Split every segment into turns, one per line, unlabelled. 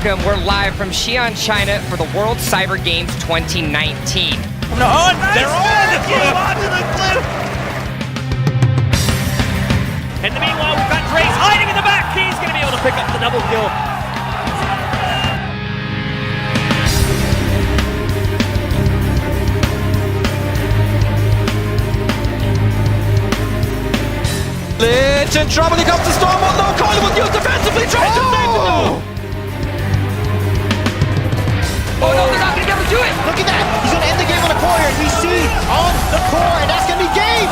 welcome. We're live from Xi'an, China for the World Cyber Games 2019.
No, nice. They're on the cliff! Onto the cliff! In the meanwhile, we've got Drace hiding in the back. He's going to be able to pick up the double kill.
Lich in trouble, he comes to Storm, no, Colin will use defensively, trying to save the no!
Oh no, they're not going to be able to do it!
Look at that! He's going to end the game on the core, and we see on the core, and that's going to be game!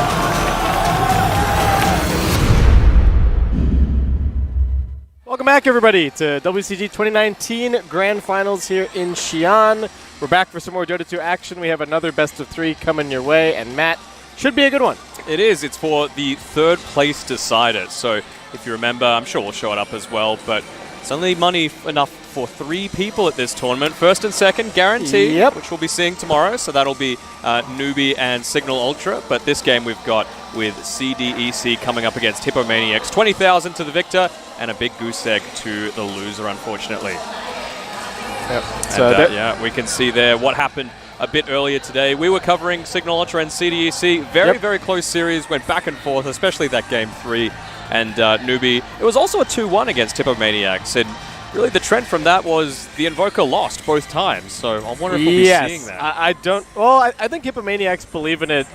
Welcome back, everybody, to WCG 2019 Grand Finals here in Xi'an. We're back for some more Dota 2 action. We have another best of 3 coming your way, and Matt, should be a good one.
It is. It's for the third place decider. So if you remember, I'm sure we'll show it up as well, but it's only money enough for 3 people at this tournament. First and second guaranteed, which we'll be seeing tomorrow. So that'll be Newbie and Signal Ultra. But this game we've got with CDEC coming up against Hippomaniacs. 20,000 to the victor and a big goose egg to the loser, unfortunately.
Yep.
So yeah, we can see there what happened a bit earlier today. We were covering Signal Ultra and CDEC. Very close series, went back and forth, especially that game 3. And Newbie, it was also a 2-1 against Hippomaniacs. And really the trend from that was the Invoker lost both times. So I wonder if we'll be seeing that.
I think Hippomaniacs believe in it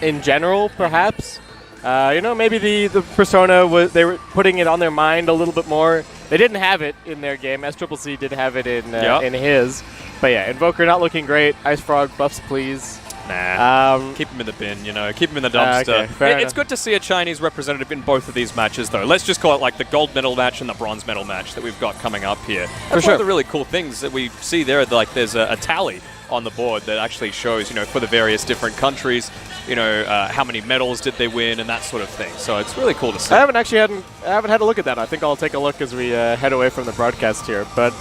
in general, perhaps. You know, maybe the persona, they were putting it on their mind a little bit more. They didn't have it in their game. SCCC did have it in his. But yeah, Invoker not looking great. Ice Frog buffs, please.
Nah, keep him in the bin, you know, keep him in the dumpster.
Okay,
it's good to see a Chinese representative in both of these matches, though. Let's just call it like the gold medal match and the bronze medal match that we've got coming up here. That's one of the really cool things that we see there. Like, there's a tally on the board that actually shows, you know, for the various different countries, you know, how many medals did they win and that sort of thing. So it's really cool to see.
I haven't had a look at that. I think I'll take a look as we head away from the broadcast here. But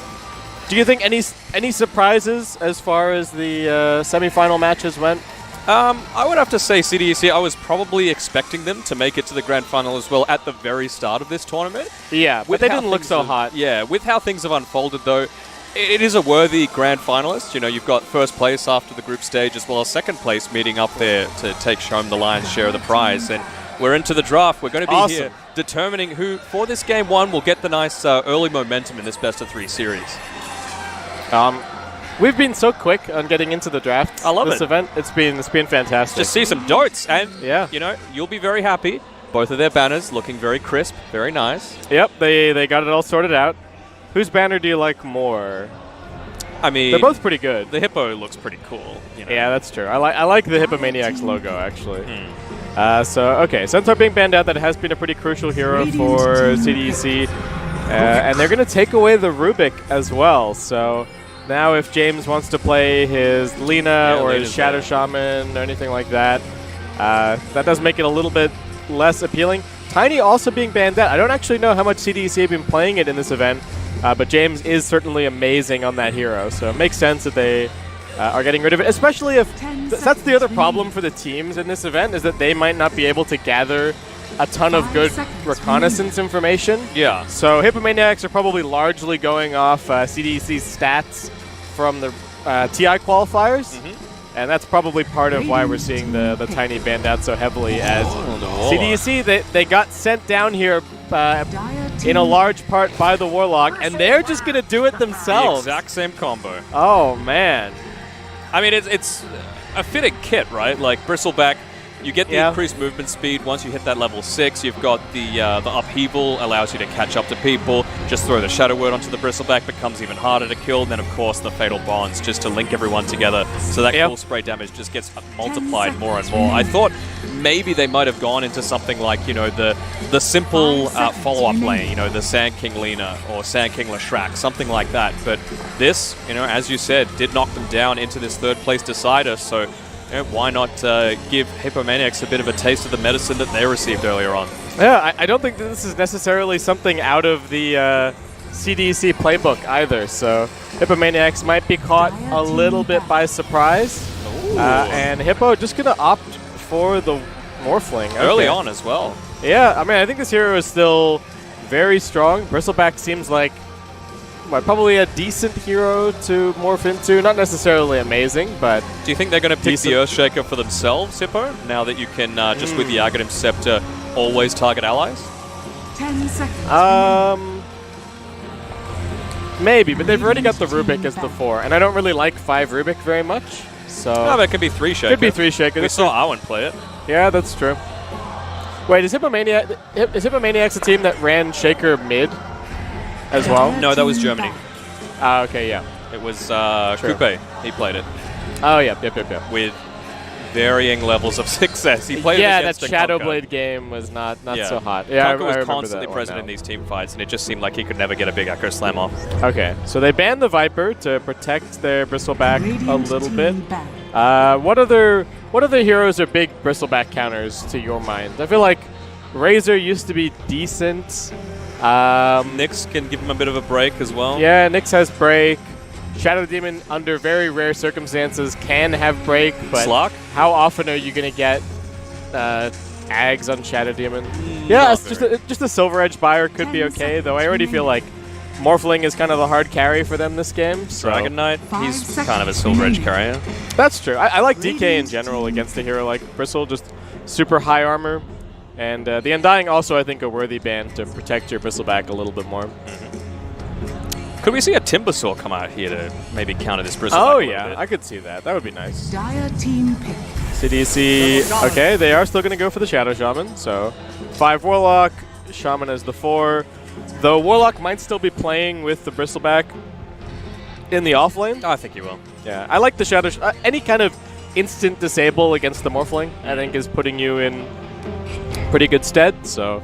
do you think any surprises as far as the semifinal matches went?
I would have to say CDEC, I was probably expecting them to make it to the grand final as well at the very start of this tournament.
Yeah, but they didn't look so hot.
Yeah, with how things have unfolded, though, it is a worthy grand finalist. You know, you've got first place after the group stage as well as second place meeting up there to take home the lion's share of the prize. And we're into the draft. We're going to be here determining who, for this game 1, will get the nice early momentum in this best of 3 series.
We've been so quick on getting into the draft.
I love
this event. It's been fantastic.
Just see some dots, and you know, you'll be very happy. Both of their banners looking very crisp, very nice.
Yep, they got it all sorted out. Whose banner do you like more?
I mean,
they're both pretty good.
The Hippo looks pretty cool. You know?
Yeah, that's true. I like the Hippomaniacs logo, actually. Okay, Centaur being banned out, that has been a pretty crucial hero for CDEC. And they're going to take away the Rubik as well. So now if James wants to play his Lina or his Shadow Shaman or anything like that, that does make it a little bit less appealing. Tiny also being banned out. I don't actually know how much CDEC have been playing it in this event, but James is certainly amazing on that hero. So it makes sense that they are getting rid of it, especially if that's the other problem for the teams in this event, is that they might not be able to gather a ton of good reconnaissance information.
Yeah.
So Hippomaniacs are probably largely going off CDEC's stats from the TI qualifiers. And that's probably part of why we're seeing the Tiny banned out so heavily, as CDEC, they got sent down here in a large part by the Warlock, and they're just going to do it themselves.
The exact same combo.
Oh, man.
I mean, it's a fitting kit, right? Like, Bristleback, you get the increased movement speed once you hit that level 6. You've got the upheaval, allows you to catch up to people. Just throw the Shadow Word onto the Bristleback, becomes even harder to kill. And then, of course, the Fatal Bonds, just to link everyone together. So that cool spray damage just gets multiplied more and more. I thought maybe they might have gone into something like, you know, the simple follow-up lane, you know, the Sand King Lina or Sand King Lashrak, something like that. But this, you know, as you said, did knock them down into this third place decider. So why not give Hippomaniacs a bit of a taste of the medicine that they received earlier on?
Yeah, I don't think that this is necessarily something out of the CDEC playbook either. So Hippomaniacs might be caught a little bit by surprise. And Hippo just going to opt for the Morphling.
Early on as well.
Yeah, I mean, I think this hero is still very strong. Bristleback seems like probably a decent hero to morph into. Not necessarily amazing, but
Do you think they're going to pick the
decent.
Earthshaker for themselves, Hippo? Now that you can, just with the Aghanim Scepter, always target allies?
10 seconds.
Maybe, but they've already got the Rubik as the 4, and I don't really like 5 Rubik very much. So
No, but it could be 3 Shaker.
could be 3 Shaker.
We saw Arwen play it.
Yeah, that's true. Wait, is Hippomaniacs a team that ran Shaker mid as well?
No, that was Germany.
Okay, yeah.
It was
True.
Coupe. He played it
Oh, yep.
with varying levels of success. He played it
Yeah,
against
that
Nkunku.
Shadowblade game was not so hot. Yeah, I
Nkunku was
remember
constantly
that one
present
now.
in these team fights, and it just seemed like he could never get a big Echo Slam off.
Okay, so they banned the Viper to protect their Bristleback a
Radiant
little
team
bit.
ban.
What other heroes are big Bristleback counters to your mind? I feel like Razor used to be decent.
Nyx can give him a bit of a break as well.
Yeah, Nyx has break. Shadow Demon, under very rare circumstances, can have break, but
Slark?
how often are you going to get Ags on Shadow Demon? Yeah,
not
it's just a Silver Edge buyer could be
10
okay, though I
seconds
already feel like Morphling is kind of the hard carry for them this game. So
Dragon Knight,
5
he's
seconds
kind of a Silver Edge
remaining.
carrier.
That's true. I like DK in general against a hero like Bristle, just super high armor. And the Undying also, I think, a worthy ban to protect your Bristleback a little bit more.
Could we see a Timbersaw come out here to maybe counter this Bristleback
Oh,
a little
yeah,
bit?
I could see that. That would be nice.
Dire team pick.
CDEC, okay, they are still going to go for the Shadow Shaman. So 5 Warlock, Shaman as the 4. Though Warlock might still be playing with the Bristleback in the off lane.
Oh, I think he will.
Yeah, I like the Shadow. Any kind of instant disable against the Morphling, I think, is putting you in pretty good stead. So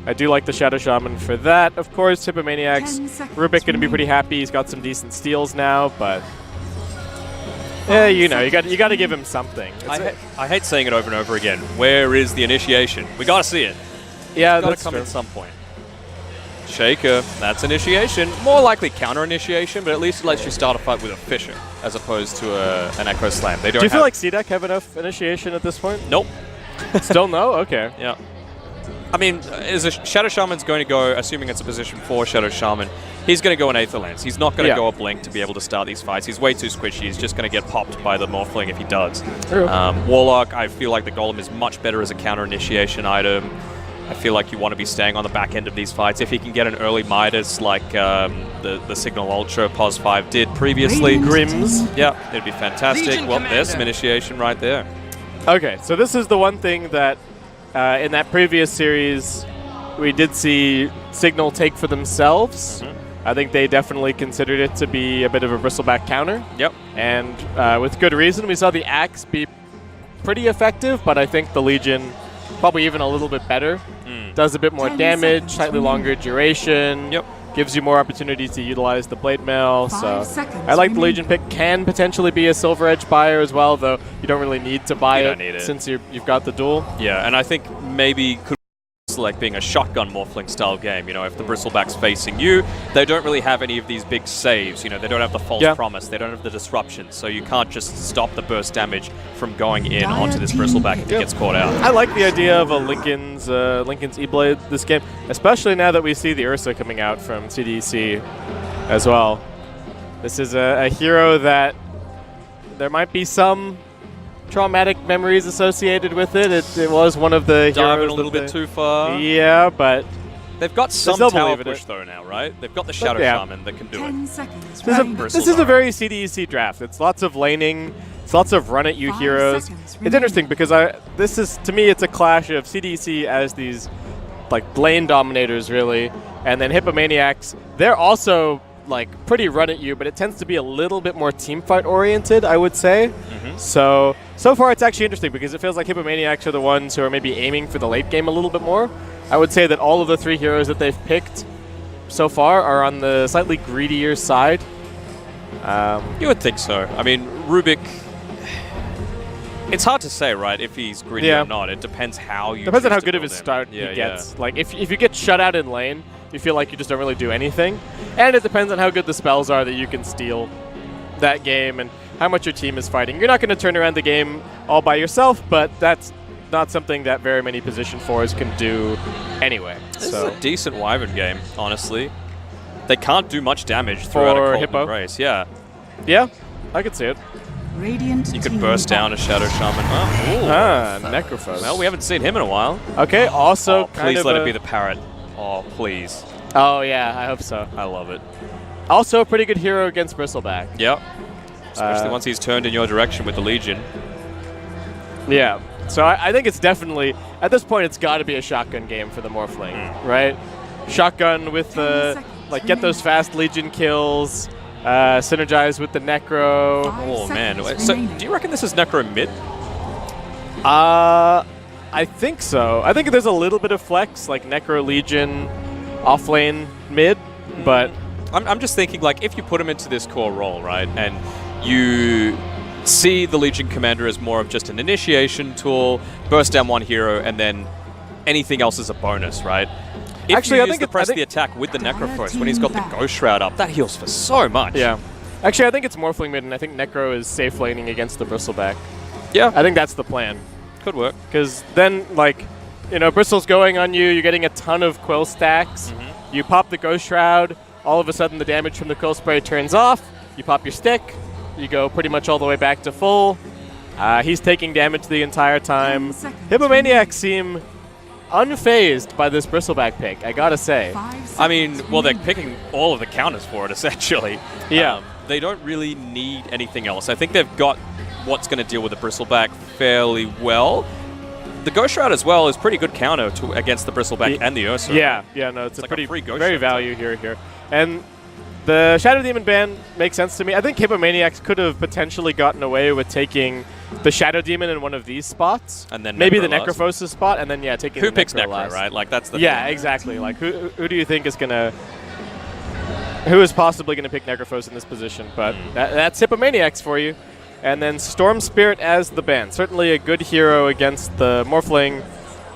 I do like the Shadow Shaman for that. Of course,
10
Hippomaniacs,
seconds
Rubik going to be pretty happy. He's got some decent steals now, but yeah, you know, you got to give him something.
I hate saying it over and over again. Where is the initiation? We got to see it.
Yeah,
Got to
that's
come
true.
at some point. Shaker, that's initiation. More likely counter initiation, but at least it lets you start a fight with a Fisher as opposed to an Echo Slam. They don't.
Do you feel
have-
like CDEC have enough initiation at this point?
Nope.
Still no? Okay.
Yeah. I mean, is a Shadow Shaman's going to go, assuming it's a position 4 Shadow Shaman, he's going to go an Aether Lance. He's not going to
Yeah.
go a Blink to be able to start these fights. He's way too squishy. He's just going to get popped by the Morphling if he does.
True.
Warlock, I feel like the Golem is much better as a counter initiation item. I feel like you want to be staying on the back end of these fights. If he can get an early Midas like the Signal Ultra Pos 5 did previously,
Grims.
yeah, it'd be fantastic.
Legion
Well, there's some
Commander.
initiation right there.
Okay, so this is the one thing that in that previous series we did see Signal take for themselves. I think they definitely considered it to be a bit of a Bristleback counter.
Yep.
And with good reason. We saw the Axe be pretty effective, but I think the Legion probably even a little bit better. Does a bit more
10
damage,
seconds
slightly longer duration.
Yep.
Gives you more opportunities to utilize the Blade Mail.
5
So
seconds
I like the
remaining.
Legion pick. Can potentially be a Silver Edge buyer as well, though you don't really need to buy
You
it,
don't need it.
since you've got the duel.
Yeah, and I think maybe could like being a shotgun Morphling style game. You know, if the Bristleback's facing you, they don't really have any of these big saves. You know, they don't have the false promise. They don't have the disruption. So you can't just stop the burst damage from going in onto this Bristleback if it gets caught out.
I like the idea of a Lincoln's E-Blade this game, especially now that we see the Ursa coming out from CDEC as well. This is a hero that there might be some traumatic memories associated with it. It was one of the
Diving
heroes
a little
that
bit too far.
Yeah, but
They've got some
still
tower
believe in
push
it.
though now, right? They've got the Shadow
yeah.
Shaman that can do
10
it.
seconds
this
remaining.
is a very CDEC draft. It's lots of laning. It's lots of run at you
5
heroes.
seconds
It's
remaining.
interesting because this is, to me, it's a clash of CDEC as these like lane dominators really, and then Hippomaniacs. They're also like pretty run at you, but it tends to be a little bit more team fight oriented, I would say. So far it's actually interesting because it feels like Hippomaniacs are the ones who are maybe aiming for the late game a little bit more. I would say that all of the 3 heroes that they've picked so far are on the slightly greedier side.
You would think so. I mean, Rubik. It's hard to say, right? If he's greedy
Yeah.
or not. It depends how you.
Depends on
choose
how
to
good of
build
his
him.
start
Yeah,
he gets. Like if you get shut out in lane, you feel like you just don't really do anything. And it depends on how good the spells are that you can steal that game and how much your team is fighting. You're not going to turn around the game all by yourself, but that's not something that very many position 4s can do anyway.
This is a decent Wyvern game, honestly. they can't do much damage throughout a
For
cold
Hippo?
embrace. Yeah.
Yeah, I could see it.
Radiant
You could
team
burst down a
lost.
Shadow Shaman. Oh, ooh.
Ah, Necrophos.
Well, we haven't seen him in a while.
Okay, also
Oh,
kind
please
of
let
a-
it be the parrot. Oh, please.
Oh, yeah, I hope so.
I love it.
Also a pretty good hero against Bristleback.
Yep. Especially once he's turned in your direction with the Legion.
Yeah. So I think it's definitely, at this point, it's got to be a shotgun game for the Morphling, right? Shotgun with
10
the,
seconds
like, get those fast Legion kills, synergize with the Necro.
5
Oh, man.
seconds
So,
remaining.
do you reckon this is Necro mid?
I think so. I think there's a little bit of flex, like Necro Legion offlane mid, but
I'm just thinking, like, if you put him into this core role, right, and you see the Legion Commander as more of just an initiation tool, burst down one hero, and then anything else is a bonus, right? If
Actually,
you
I
use
think
the
it- I
press
think-
the attack with the
Dire
Necrophos, when he's got the
team
Ghost Shroud up, that heals for so much.
yeah. Actually, I think it's Morphling mid, and I think Necro is safe laning against the Bristleback.
Yeah,
I think that's the plan.
could work.
Because then, like, you know, Bristle's going on you, you're getting a ton of Quill stacks, you pop the Ghost Shroud, all of a sudden the damage from the Quill Spray turns off, you pop your stick, you go pretty much all the way back to full. He's taking damage the entire time.
10 seconds
Hippomaniacs seem unfazed by this Bristleback pick, I gotta say.
5
I mean,
seconds
well, they're
remaining.
picking all of the counters for it, essentially.
Yeah.
They don't really need anything else. I think they've got what's going to deal with the Bristleback fairly well. The Ghost Shroud as well is pretty good counter to against the Bristleback and the Ursa.
Yeah, no, it's a
like a
pretty
free Ghost
very
Shroud
value here. And the Shadow Demon ban makes sense to me. I think Hippomaniacs could have potentially gotten away with taking the Shadow Demon in one of these spots,
And then
maybe
Necro
the
last.
Necrophos spot, and then taking
Who
the
picks
Necro
Necro,
last.
right? Like, that's the
Yeah,
thing.
exactly. Like who do you think is gonna? Who is possibly gonna pick Necrophos in this position? But that's Hippomaniacs for you. And then Storm Spirit as the ban. Certainly a good hero against the Morphling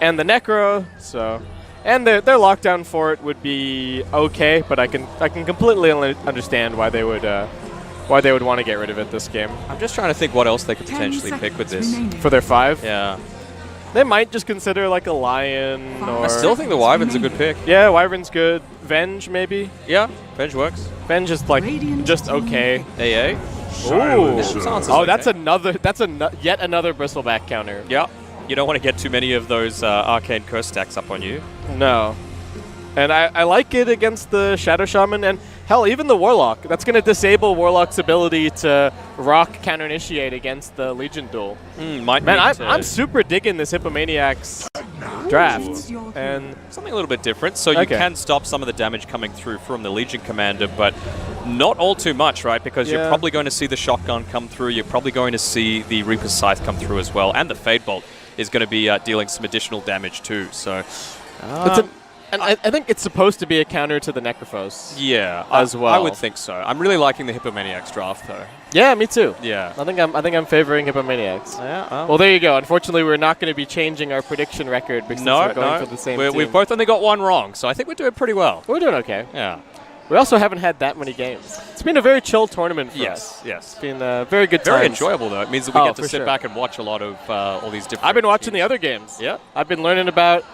and the Necro. So, and their lockdown for it would be okay, but I can completely understand why they would want to get rid of it this game.
I'm just trying to think what else they could
10
potentially pick with
seconds
this.
remaining.
For their 5,
Yeah.
they might just consider like a Lion or.
I still think the Wyvern's a good pick.
Yeah, Wyvern's good. Venge maybe.
Yeah, Venge works.
Venge is like
Radiant
just
team
okay.
AA.
Ooh.
Silence is
Oh,
okay.
that's yet another Bristleback counter.
Yeah. You don't want to get too many of those Arcane Curse stacks up on you.
No. And I like it against the Shadow Shaman, and hell, even the Warlock. That's going to disable Warlock's ability to rock counter initiate against the Legion duel.
Might
Man,
need
I'm super digging this Hippomaniacs draft.
It's your
And
something a little bit different. So you
Okay.
can stop some of the damage coming through from the Legion Commander, but not all too much, right? Because you're
Yeah.
probably going to see the Shotgun come through. You're probably going to see the Reaper's Scythe come through as well. And the Fade Bolt is going to be dealing some additional damage too. So,
and I think it's supposed to be a counter to the Necrophos.
yeah,
As
I
well.
would think so. I'm really liking the Hippomaniacs draft, though.
Yeah, me too.
Yeah.
I think I'm favoring Hippomaniacs.
Yeah.
Well, there you go. Unfortunately, we're not going to be changing our prediction record because we're going for the same team.
We've both only got one wrong, so I think we're doing pretty well.
We're doing okay.
Yeah.
We also haven't had that many games. It's been a very chill tournament for us.
Yes.
It's been very good
Very
times.
enjoyable, though. It means that we
Oh,
get to
for
sit
sure.
back and watch a lot of all these different.
I've been watching the other games.
Yeah.
I've been learning about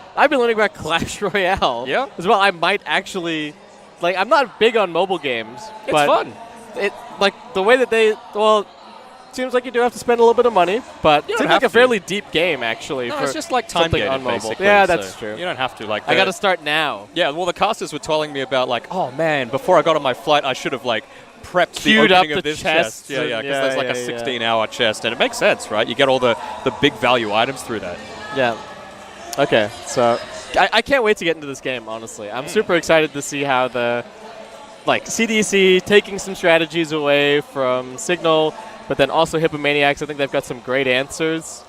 Clash Royale.
Yeah.
As well. I might actually, like, I'm not big on mobile games.
It's
but
fun.
It like the way that seems like you do have to spend a little bit of money, but
You
it
don't
seems
have
like a
to.
fairly deep game actually.
No,
for
it's just like time
something
gated,
on mobile.
basically.
Yeah,
so
that's true.
You don't have to like.
I got to start now.
Yeah, well, the casters were telling me about like, oh man, before I got on my flight, I should have like prepped
Queued
the
up
opening of
the
this
chests
chest. Yeah,
and-
because
yeah,
there's like a
yeah,
16-hour chest, and it makes sense, right? You get all the big value items through that.
Yeah. Okay, so I can't wait to get into this game, honestly. I'm super excited to see how the CDEC taking some strategies away from Signal, but then also Hippomaniacs. I think they've got some great answers.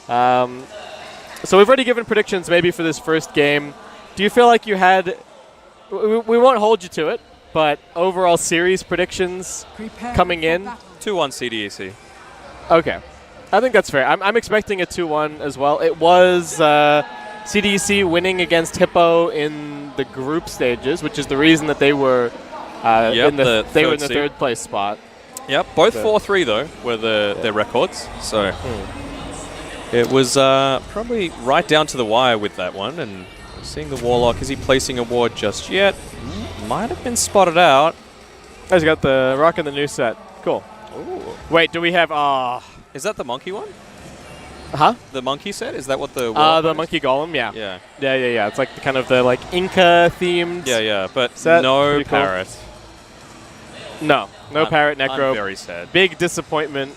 So we've already given predictions maybe for this first game. Do you feel like you had... We won't hold you to it, but overall series predictions
Prepare
coming
for
in?
battle.
2-1 CDEC.
Okay. I think that's fair. I'm expecting a 2-1 as well. It was CDEC winning against Hippo in the group stages, which is the reason that they were
Yep,
in the
seed.
third place spot.
Yep, both
So-
4-3 though were their records. So it was probably right down to the wire with that one. And seeing the Warlock, is he placing a ward just yet? might have been spotted out.
Oh, he's got the rock and the new set. Cool.
Ooh.
Wait, do we have...
Is that the monkey one?
Huh?
The monkey set? Is that what the...
the monkey golem, yeah.
Yeah.
Yeah. It's like kind of the like Inca themed.
Yeah. But
set.
no
Pretty cool.
parrot.
No parrot necro.
I'm very sad.
Big disappointment.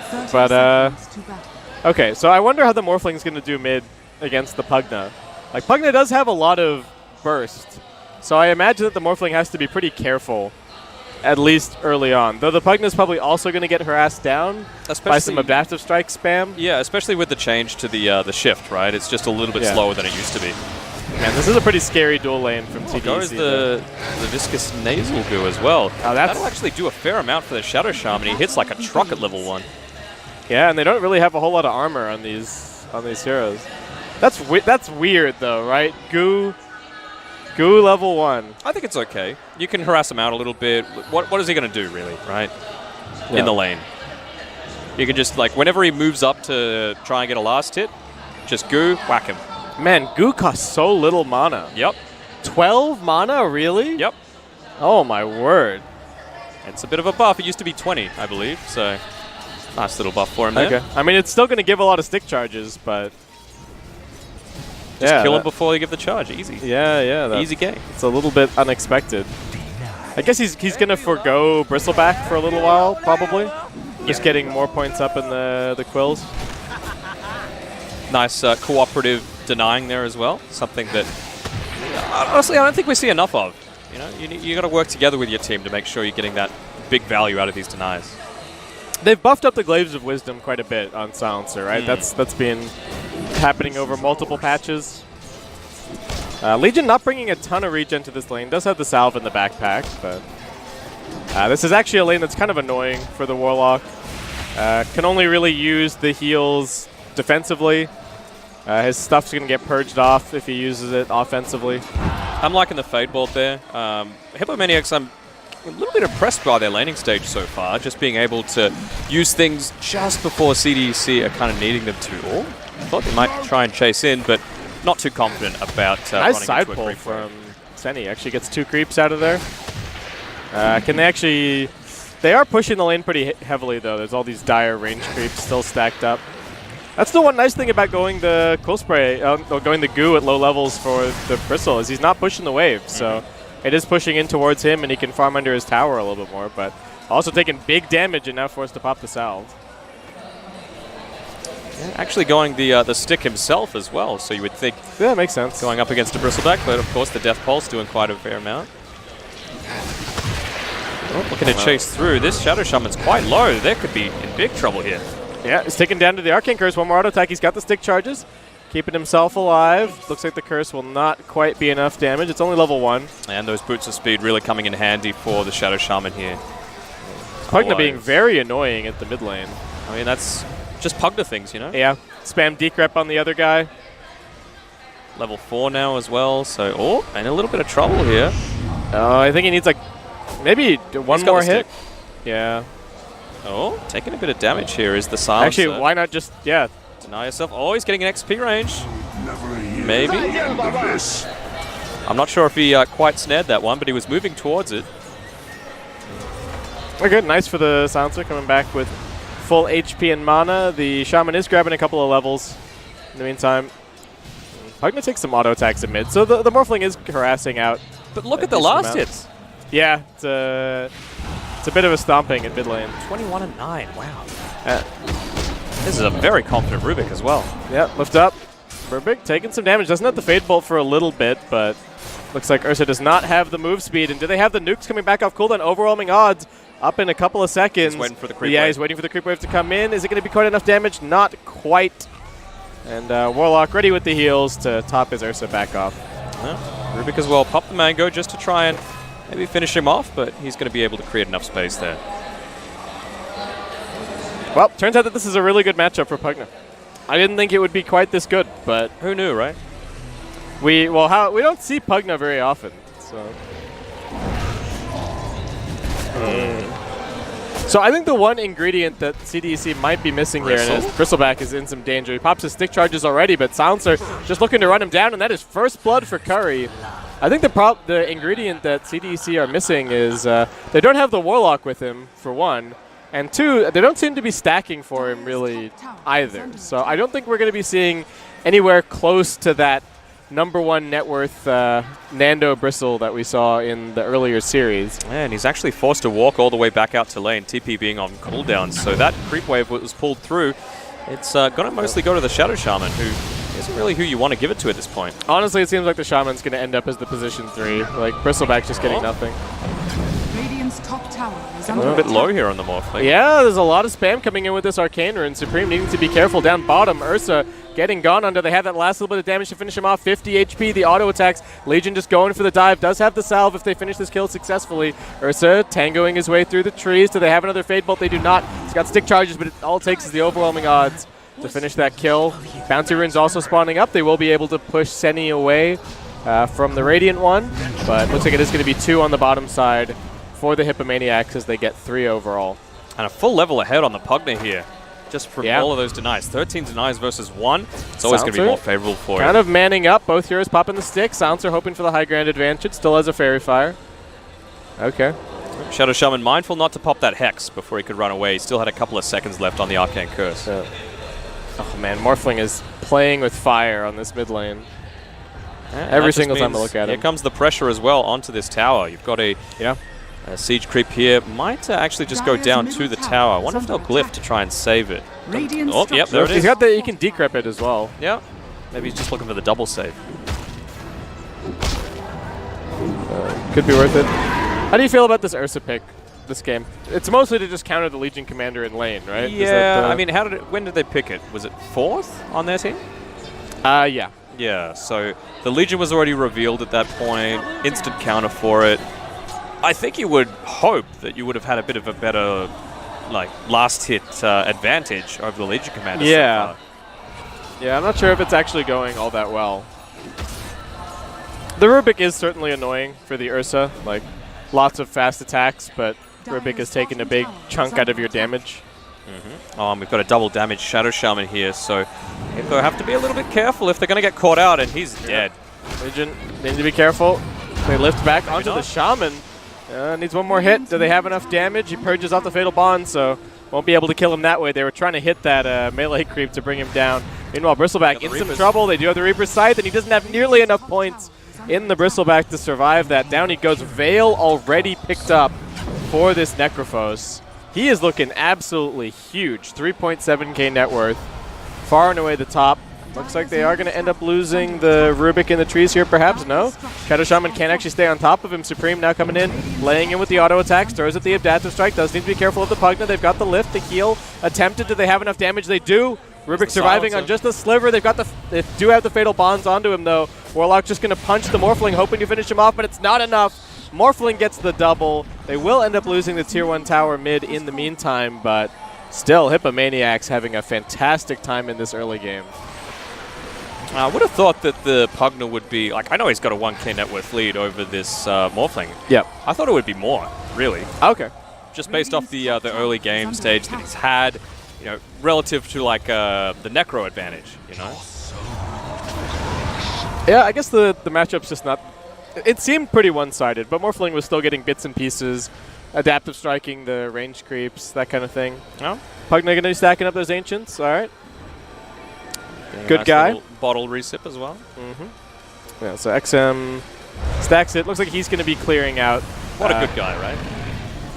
30
But,
seconds to battle.
Okay, so I wonder how the Morphling's going to do mid against the Pugna. Like, Pugna does have a lot of burst, so I imagine that the Morphling has to be pretty careful, at least early on. Though the Pugna's probably also going to get harassed down by some adaptive strike spam.
Yeah, especially with the change to the shift, right? It's just a little bit slower than it used to be.
Man, this is a pretty scary dual lane from CDEC.
Goes the viscous nasal goo as well.
Oh,
that'll actually do a fair amount for the Shadow Shaman. He hits like a truck at level 1.
Yeah, and they don't really have a whole lot of armor on these heroes. That's weird though, right? Goo level 1.
I think it's okay. You can harass him out a little bit. What is he going to do, really, right?
Yeah.
In the lane. You can just, like, whenever he moves up to try and get a last hit, just goo, whack him.
Man, Goo costs so little mana.
Yep.
12 mana, really?
Yep.
Oh my word.
It's a bit of a buff. It used to be 20, I believe, so nice little buff for him there.
Okay. I mean, it's still going to give a lot of stick charges, but...
Just kill him before you give the charge. Easy.
Yeah.
Easy game.
It's a little bit unexpected. I guess he's going to forgo Bristleback for a little while, probably. Just getting more points up in the quills.
Nice cooperative denying there as well. Something that, honestly, I don't think we see enough of. You know, you got to work together with your team to make sure you're getting that big value out of these denies.
They've buffed up the Glaives of Wisdom quite a bit on Silencer, right? That's been happening over multiple patches. Legion not bringing a ton of regen to this lane. Does have the salve in the backpack, but this is actually a lane that's kind of annoying for the Warlock. Can only really use the heals defensively. His stuff's going to get purged off if he uses it offensively.
I'm liking the Fade Bolt there. Hippomaniacs, I'm a little bit impressed by their laning stage so far, just being able to use things just before CDEC are kind of needing them to. Oh, I thought they might try and chase in, but not too confident about
nice side
running into a
pull
creep
from Senny. Actually gets 2 creeps out of there. Can they actually... They are pushing the lane pretty heavily, though. There's all these dire range creeps still stacked up. That's the one nice thing about going the Cool Spray, or going the Goo at low levels for the Bristle, is he's not pushing the wave. So it is pushing in towards him, and he can farm under his tower a little bit more, but also taking big damage and now forced to pop the salve.
Yeah, actually going the stick himself as well, so you would think...
Yeah, makes sense.
Going up against a Bristleback, but of course the Death Pulse doing quite a fair amount. Oh, looking to chase through. This Shadow Shaman's quite low. They could be in big trouble here.
Yeah, he's taken down to the Arcane Curse. One more auto attack. He's got the stick charges, keeping himself alive. Looks like the Curse will not quite be enough damage. It's only level 1.
And those Boots of Speed really coming in handy for the Shadow Shaman here.
Pugna being very annoying at the mid lane.
I mean, that's just Pugna things, you know?
Yeah. Spam decrep on the other guy.
Level 4 now as well, so... Oh, and a little bit of trouble here.
I think he needs, like, maybe one more hit. Yeah.
Oh, taking a bit of damage here is the Silencer.
Actually, why not just,
Deny yourself. Oh, he's getting an XP range. Maybe. I'm not sure if he quite snared that one, but he was moving towards it.
Okay, nice for the Silencer coming back with full HP and mana. The Shaman is grabbing a couple of levels in the meantime. Pugna takes some auto attacks in mid, so the Morphling is harassing out.
But look at the last hits.
Yeah, it's a bit of a stomping in mid lane.
21 and 9, wow. This is a very confident Rubik as well.
Yeah, lift up. Rubik taking some damage. Doesn't have the Fade Bolt for a little bit, but looks like Ursa does not have the move speed. And do they have the nukes coming back off cooldown? Overwhelming odds up in a couple of seconds.
He's waiting for the creep
wave.
wave.
He's waiting for the creep wave to come in. Is it going to be quite enough damage? Not quite. And Warlock ready with the heals to top his Ursa back off.
Yeah. Rubik as well. Pop the Mango just to try and maybe finish him off, but he's going to be able to create enough space there.
Well, turns out that this is a really good matchup for Pugna. I didn't think it would be quite this good, but
who knew, right?
We don't see Pugna very often, so. So I think the one ingredient that CDEC might be missing here, and Bristleback is in some danger. He pops his stick charges already, but Silencer just looking to run him down, and that is first blood for Curry. I think the ingredient that CDEC are missing is they don't have the Warlock with him, for one, and two, they don't seem to be stacking for him really either. So I don't think we're going to be seeing anywhere close to that #1 net worth Nando Bristle that we saw in the earlier series.
And he's actually forced to walk all the way back out to lane, TP being on cooldown. So that creep wave was pulled through. It's going to mostly go to the Shadow Shaman, who isn't really who you want to give it to at this point.
Honestly, it seems like the Shaman's going to end up as the position 3. Like, Bristleback's just getting nothing.
Radiant's top tower is
A
under
little bit
attack.
low here on the Morphling.
Yeah, there's a lot of spam coming in with this Arcane Rune. Supreme needing to be careful down bottom. Ursa getting gone under. They have that last little bit of damage to finish him off. 50 HP, the auto attacks. Legion just going for the dive. Does have the salve if they finish this kill successfully. Ursa tangoing his way through the trees. Do they have another Fade Bolt? They do not. He's got stick charges, but all it takes is the overwhelming odds to finish that kill. Bounty Rune's also spawning up. They will be able to push Seni away from the Radiant one, but looks like it is going to be 2 on the bottom side for the Hippomaniacs as they get 3 overall.
And a full level ahead on the Pugna here, just from all of those denies. 13 denies versus 1. It's always going to be more favorable for
Kind
you.
of manning up. Both heroes popping the stick. Silencer hoping for the high ground advantage. Still has a Fairy Fire. Okay.
Shadow Shaman mindful not to pop that Hex before he could run away. He still had a couple of seconds left on the Arcane Curse.
Oh man, Morphling is playing with fire on this mid lane. Every single time I look at him.
Here comes the pressure as well onto this tower. You've got a siege creep here. Might actually just go down to the tower. I wonder if they'll glyph to try and save it.
Radiant's
Oh,
top
yep, there it
He's
is.
got the, he can decrep it as well.
Yeah. Maybe he's just looking for the double save.
Could be worth it. How do you feel about this Ursa pick this game? It's mostly to just counter the Legion commander in lane, right? Is
Yeah,
that,
I mean, when did they pick it? Was it 4th on their team?
yeah.
Yeah, so the Legion was already revealed at that point. Instant counter for it. I think you would hope that you would have had a bit of a better, like, last hit advantage over the Legion commander.
Yeah. Yeah, I'm not sure if it's actually going all that well. The Rubik is certainly annoying for the Ursa. Like, lots of fast attacks, but Rubik has taken a big chunk out of your damage.
We've got a double damage Shadow Shaman here, so they'll have to be a little bit careful if they're going to get caught out, and he's dead.
Legion need to be careful. They lift back onto the Shaman. Needs one more hit. Do they have enough damage? He purges off the Fatal Bond, so won't be able to kill him that way. They were trying to hit that melee creep to bring him down. Meanwhile, Bristleback in some trouble. They do have the Reaper's Scythe, and he doesn't have nearly enough points in the Bristleback to survive that. Down he goes. Veil already picked up for this Necrophos. He is looking absolutely huge. 3.7k net worth. Far and away the top. Looks like they are going to end up losing the Rubik in the trees here, perhaps. No. Shadow Shaman can't actually stay on top of him. Supreme now coming in, laying in with the auto attacks, throws at the Adaptive Strike. Does need to be careful of the Pugna. They've got the lift, the heal attempted. Do they have enough damage? They do. Rubik surviving on just a sliver. They do have the Fatal Bonds onto him, though. Warlock just going to punch the Morphling, hoping to finish him off, but it's not enough. Morphling gets the double. They will end up losing the Tier 1 tower mid in the meantime, but still, Hippomaniacs having a fantastic time in this early game.
I would have thought that the Pugna would be, like, I know he's got a 1k net worth lead over this Morphling.
Yep.
I thought it would be more, really.
Okay.
Just based off the early game stage that he's had, you know, relative to, like, the Necro advantage, you know?
Yeah, I guess the matchup's just not... It seemed pretty one-sided, but Morphling was still getting bits and pieces, adaptive striking the range creeps, that kind of thing.
No?
Pugna going to be stacking up those Ancients, all right. Good
nice
guy.
Bottle resip as well.
Yeah, so XM stacks it. Looks like he's going to be clearing out.
What a good guy, right?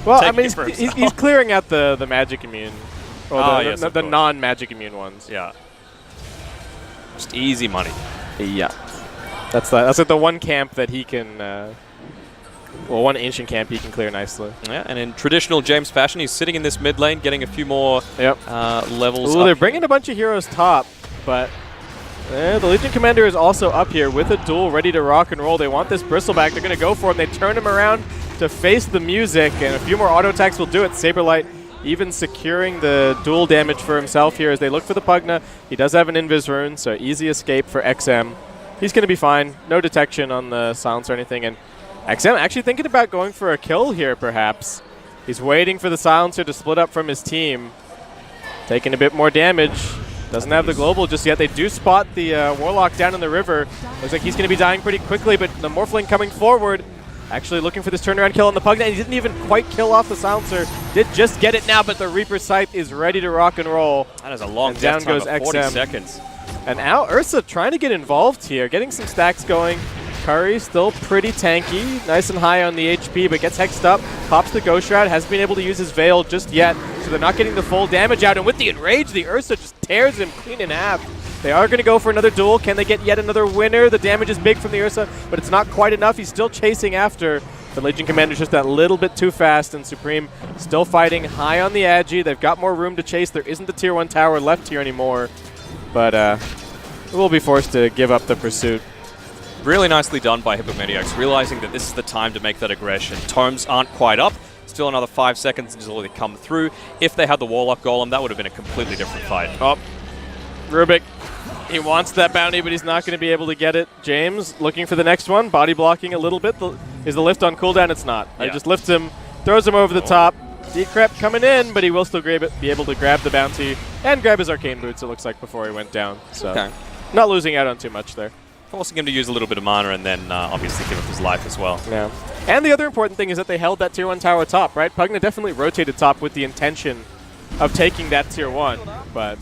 Well, I
Taking
mean,
it for
he's
himself.
clearing out the magic immune. Or
yes,
the
of course.
non-magic immune ones.
Yeah. Just easy money.
Yeah. That's like the one camp that he can... well, one ancient camp he can clear nicely.
Yeah, and in traditional James fashion, he's sitting in this mid lane, getting a few more levels.
Ooh, they're bringing a bunch of heroes top, but the Legion Commander is also up here with a duel ready to rock and roll. They want this Bristleback. They're going to go for him. They turn him around to face the music, and a few more auto attacks will do it. Saberlight even securing the dual damage for himself here as they look for the Pugna. He does have an Invis Rune, so easy escape for XM. He's going to be fine. No detection on the silence or anything, and XM actually thinking about going for a kill here, perhaps. He's waiting for the silencer to split up from his team. Taking a bit more damage. Doesn't have the global just yet. They do spot the Warlock down in the river. Looks like he's going to be dying pretty quickly, but the Morphling coming forward. Actually looking for this turnaround kill on the Pugna. He didn't even quite kill off the Silencer. Did just get it now, but the Reaper Scythe is ready to rock and roll.
That is a long
down
death time
goes
of 40
XM.
seconds.
And now Ursa trying to get involved here, getting some stacks going. Curry still pretty tanky, nice and high on the HP, but gets hexed up, pops the Ghost Shroud, hasn't been able to use his Veil just yet, so they're not getting the full damage out, and with the Enrage, the Ursa just tears him clean in half. They are going to go for another duel. Can they get yet another winner? The damage is big from the Ursa, but it's not quite enough. He's still chasing after. The Legion Commander's just that little bit too fast, and Supreme still fighting high on the Agi. They've got more room to chase. There isn't the Tier 1 tower left here anymore, but we'll be forced to give up the pursuit.
Really nicely done by Hippomaniacs, realizing that this is the time to make that aggression. Tomes aren't quite up. Still another 5 seconds until they come through. If they had the Warlock Golem, that would have been a completely different fight.
Oh, Rubik. He wants that bounty, but he's not going to be able to get it. James looking for the next one. Body blocking a little bit. Is the lift on cooldown? It's not.
Yeah.
He just lifts him, throws him over the top. Decrep coming in, but he will still be able to grab the bounty and grab his Arcane Boots, it looks like, before he went down. So not losing out on too much there.
Forcing him to use a little bit of mana and then obviously give up his life as well.
Yeah. And the other important thing is that they held that Tier 1 tower top, right? Pugna definitely rotated top with the intention of taking that Tier 1. But,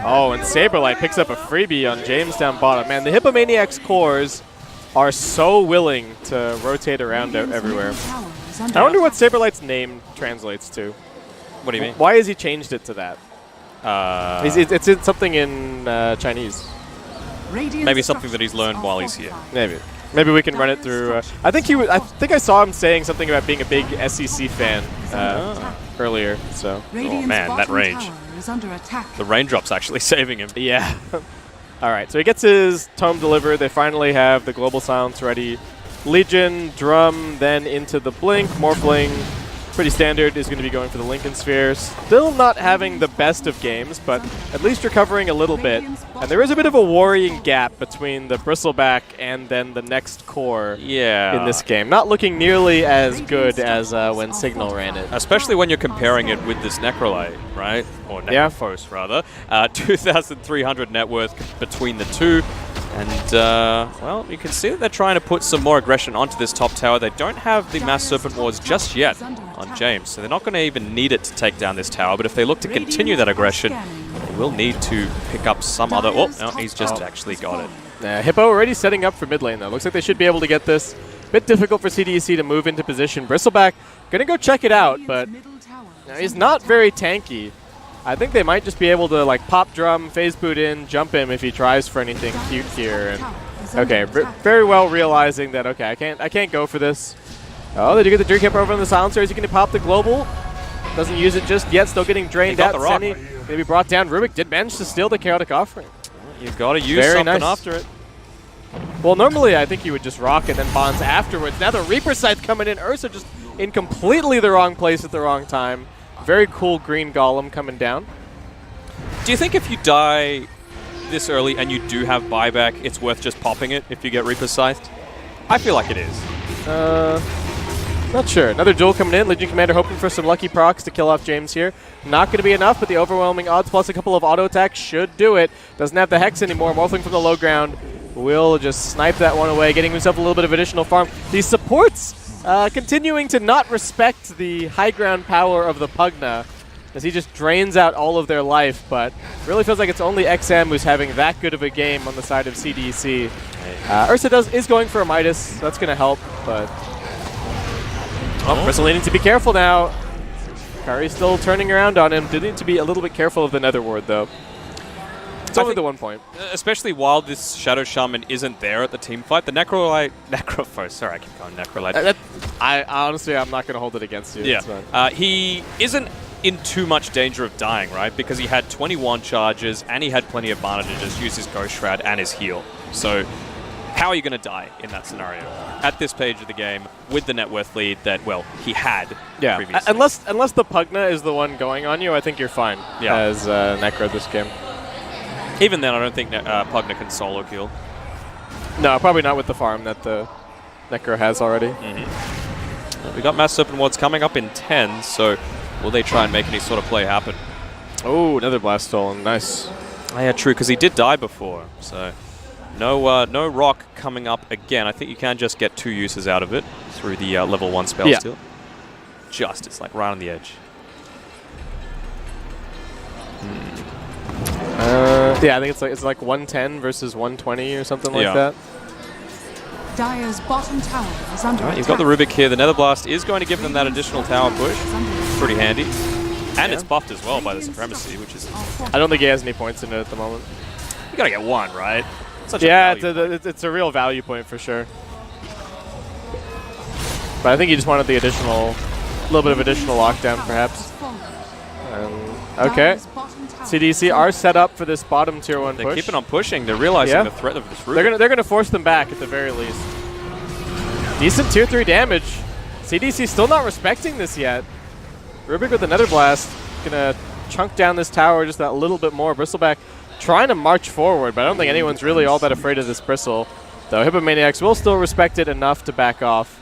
oh, and Saberlight picks up a freebie on James down bottom. Man, the Hippomaniacs cores are so willing to rotate around everywhere. I wonder what Saberlight's name translates to.
What do you mean?
Why has he changed it to that? It's in something in Chinese.
Maybe something that he's learned while he's here.
Maybe we can run it through. I think I saw him saying something about being a big SEC fan earlier. So.
Oh man, that range. The raindrop's actually saving him.
Yeah. All right, so he gets his tome delivered. They finally have the global silence ready. Legion, Drum, then into the Blink. Morphling, pretty standard, is going to be going for the Lincoln Sphere. Still not having the best of games, but at least recovering a little bit. And there is a bit of a worrying gap between the Bristleback and then the next core in this game. Not looking nearly as good as when Signal ran it.
Especially when you're comparing it with this Necrolite, right? Or Necrophos, rather. 2,300 net worth between the two. And, well, you can see that they're trying to put some more aggression onto this top tower. They don't have the Mass Serpent Wards just yet on James, so they're not going to even need it to take down this tower. But if they look to continue that aggression, they will need to pick up some other... Oh, no, he's just actually got it.
Hippo already setting up for mid lane, though. Looks like they should be able to get this. Bit difficult for CDEC to move into position. Bristleback going to go check it out, but he's not very tanky. I think they might just be able to like pop drum, phase boot in, jump him if he tries for anything cute here. And okay, very well realizing that I can't go for this. Oh, they do get the Dream Camper over on the Silencer. Is he going to pop the global? Doesn't use it just yet. Still getting drained out. Senny maybe brought down. Rubik did manage to steal the Chaotic Offering.
You've got to use something after it.
Well, normally I think he would just rock and then bonds afterwards. Now the Reaper Scythe coming in. Ursa just in completely the wrong place at the wrong time. Very cool green golem coming down.
Do you think if you die this early and you do have buyback, it's worth just popping it if you get Reaper Scythed? I feel like it is.
Not sure. Another duel coming in. Legion Commander hoping for some lucky procs to kill off James here. Not going to be enough, but the overwhelming odds plus a couple of auto attacks should do it. Doesn't have the Hex anymore. Morphling from the low ground will just snipe that one away, getting himself a little bit of additional farm. These supports continuing to not respect the high ground power of the Pugna as he just drains out all of their life, but really feels like it's only XM who's having that good of a game on the side of CDEC. Ursa is going for a Midas, so that's going to help, but... Bristle needing to be careful now. Curry's still turning around on him. Did need to be a little bit careful of the Nether Ward, though. It's only the 1 point.
Especially while this Shadow Shaman isn't there at the team fight, the Necrophos, sorry, I keep going Necrolite.
Honestly, I'm not going to hold it against you.
Yeah. He isn't in too much danger of dying, right? Because he had 21 charges and he had plenty of mana to just use his Ghost Shroud and his heal. So how are you going to die in that scenario? At this page of the game, with the net worth lead that, well, he had previously.
Unless the Pugna is the one going on you, I think you're fine as Necro this game.
Even then, I don't think Pugna can solo kill.
No, probably not with the farm that the Necro has already.
We got Mass Serpent Wards coming up in 10, so will they try and make any sort of play happen?
Oh, another Blast Stolen. Nice.
Oh, yeah, true, because he did die before, so no rock coming up again. I think you can just get 2 uses out of it through the level 1 spell steal. It's like right on the edge.
Yeah, I think it's like 110 versus 120 or something like that.
Dire's bottom tower is under attack.
You've got the Rubik here. The Nether Blast is going to give them that additional tower push. Pretty handy. And it's buffed as well by the Supremacy, which is...
I don't think he has any points in it at the moment.
You gotta get 1, right?
It's a real value point for sure. But I think he just wanted the additional, little bit of additional lockdown, perhaps. Okay. CDEC are set up for this bottom tier 1 push.
They're keeping on pushing. They're realizing the threat of this Rubik.
They're gonna force them back at the very least. Decent tier 3 damage. CDEC still not respecting this yet. Rubik with the Nether Blast gonna chunk down this tower just that little bit more. Bristleback trying to march forward, but I don't think anyone's really all that afraid of this Bristle. Though Hippomaniacs will still respect it enough to back off.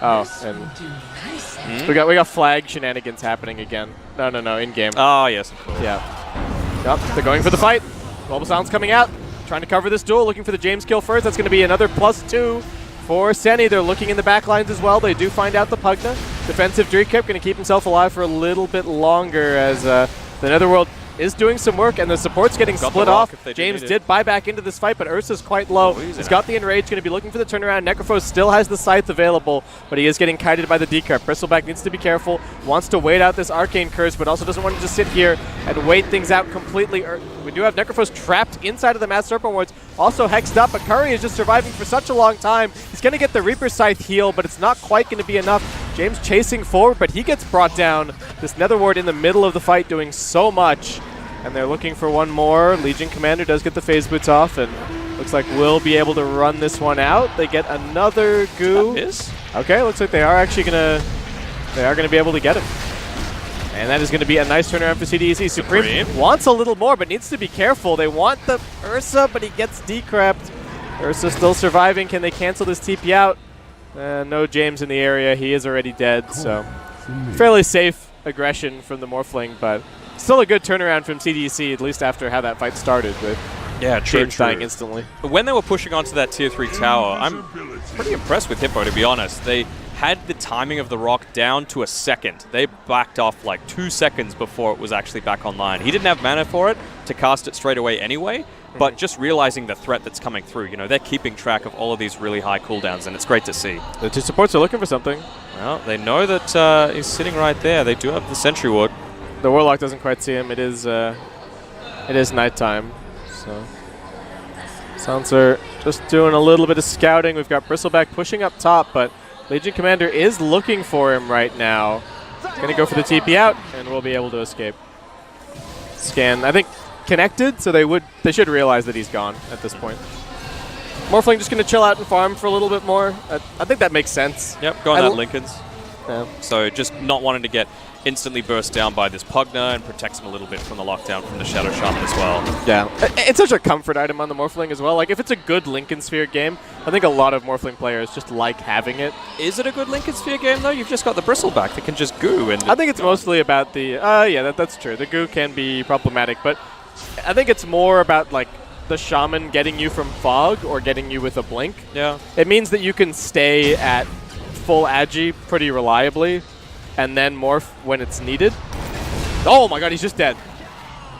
Oh, and we got flag shenanigans happening again. No, in game.
Oh yes, of course.
Yeah. Yep, they're going for the fight. Global Silence coming out, trying to cover this duel, looking for the James kill first. That's going to be another +2 for Senny. They're looking in the back lines as well. They do find out the Pugna. Defensive Dreekip going to keep himself alive for a little bit longer as the Netherworld is doing some work, and the support's getting split off. James did buy back into this fight, but Ursa's quite low. He's got the Enrage, going to be looking for the turnaround. Necrophos still has the Scythe available, but he is getting kited by the Decrep. Bristleback needs to be careful, wants to wait out this Arcane Curse, but also doesn't want to just sit here and wait things out completely. We do have Necrophos trapped inside of the Mass Serpent Wards, also hexed up, but Curry is just surviving for such a long time. He's going to get the Reaper Scythe heal, but it's not quite going to be enough. James chasing forward, but he gets brought down. This Netherward in the middle of the fight doing so much. And they're looking for one more. Legion Commander does get the phase boots off, and looks like we'll be able to run this one out. They get another goo. Okay, looks like they are actually gonna be able to get it. And that is going to be a nice turnaround for CDEC. Supreme wants a little more, but needs to be careful. They want the Ursa, but he gets decrept. Ursa still surviving. Can they cancel this TP out? No James in the area. He is already dead, so fairly safe aggression from the Morphling, but still a good turnaround from CDEC, at least after how that fight started with James dying instantly.
When they were pushing onto that tier 3 tower, I'm pretty impressed with Hippo, to be honest. They had the timing of the rock down to a second. They backed off like 2 seconds before it was actually back online. He didn't have mana for it to cast it straight away anyway, but just realizing the threat that's coming through, you know, they're keeping track of all of these really high cooldowns, and it's great to see.
The 2 supports are looking for something.
Well, they know that he's sitting right there. They do have the Sentry Ward.
The Warlock doesn't quite see him. It is nighttime, so Silencer just doing a little bit of scouting. We've got Bristleback pushing up top, but Legion Commander is looking for him right now. He's going to go for the TP out, and we'll be able to escape. Scan, I think, connected, so they should realize that he's gone at this point. Morphling just going to chill out and farm for a little bit more. I think that makes sense.
Yep, going at Lincolns.
Yeah.
So just not wanting to get instantly burst down by this Pugna, and protects him a little bit from the lockdown from the Shadow Shaman as well.
Yeah, it's such a comfort item on the Morphling as well. Like, if it's a good Lincoln Sphere game, I think a lot of Morphling players just like having it.
Is it a good Lincoln Sphere game, though? You've just got the Bristleback that can just goo. And
I think it's mostly about the... yeah, that's true. The goo can be problematic, but I think it's more about, like, the Shaman getting you from Fog or getting you with a Blink.
Yeah.
It means that you can stay at full Agi pretty reliably, and then morph when it's needed. Oh my god, he's just dead.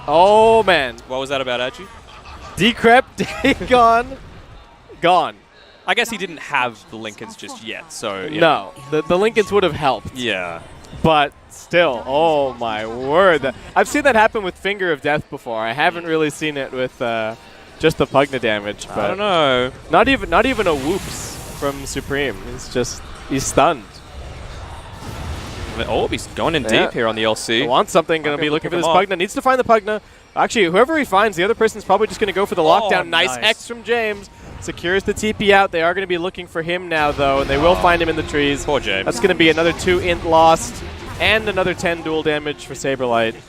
Oh man.
What was that about Agi?
Decrep, gone.
I guess he didn't have the Lincolns just yet, so... Yeah.
No, the Lincolns would have helped.
Yeah.
But still, oh my word. I've seen that happen with Finger of Death before. I haven't really seen it with just the Pugna damage. But
I don't know.
Not even a whoops from Supreme. He's stunned.
Oh, he's going in deep here on the LC.
Wants something, going to be looking for this Pugna. Needs to find the Pugna. Actually, whoever he finds, the other person's probably just going to go for the lockdown. Nice Hex from James. Secures the TP out. They are going to be looking for him now, though, and they will find him in the trees.
Poor James.
That's going to be another 2 int lost and another 10 dual damage for Saberlight.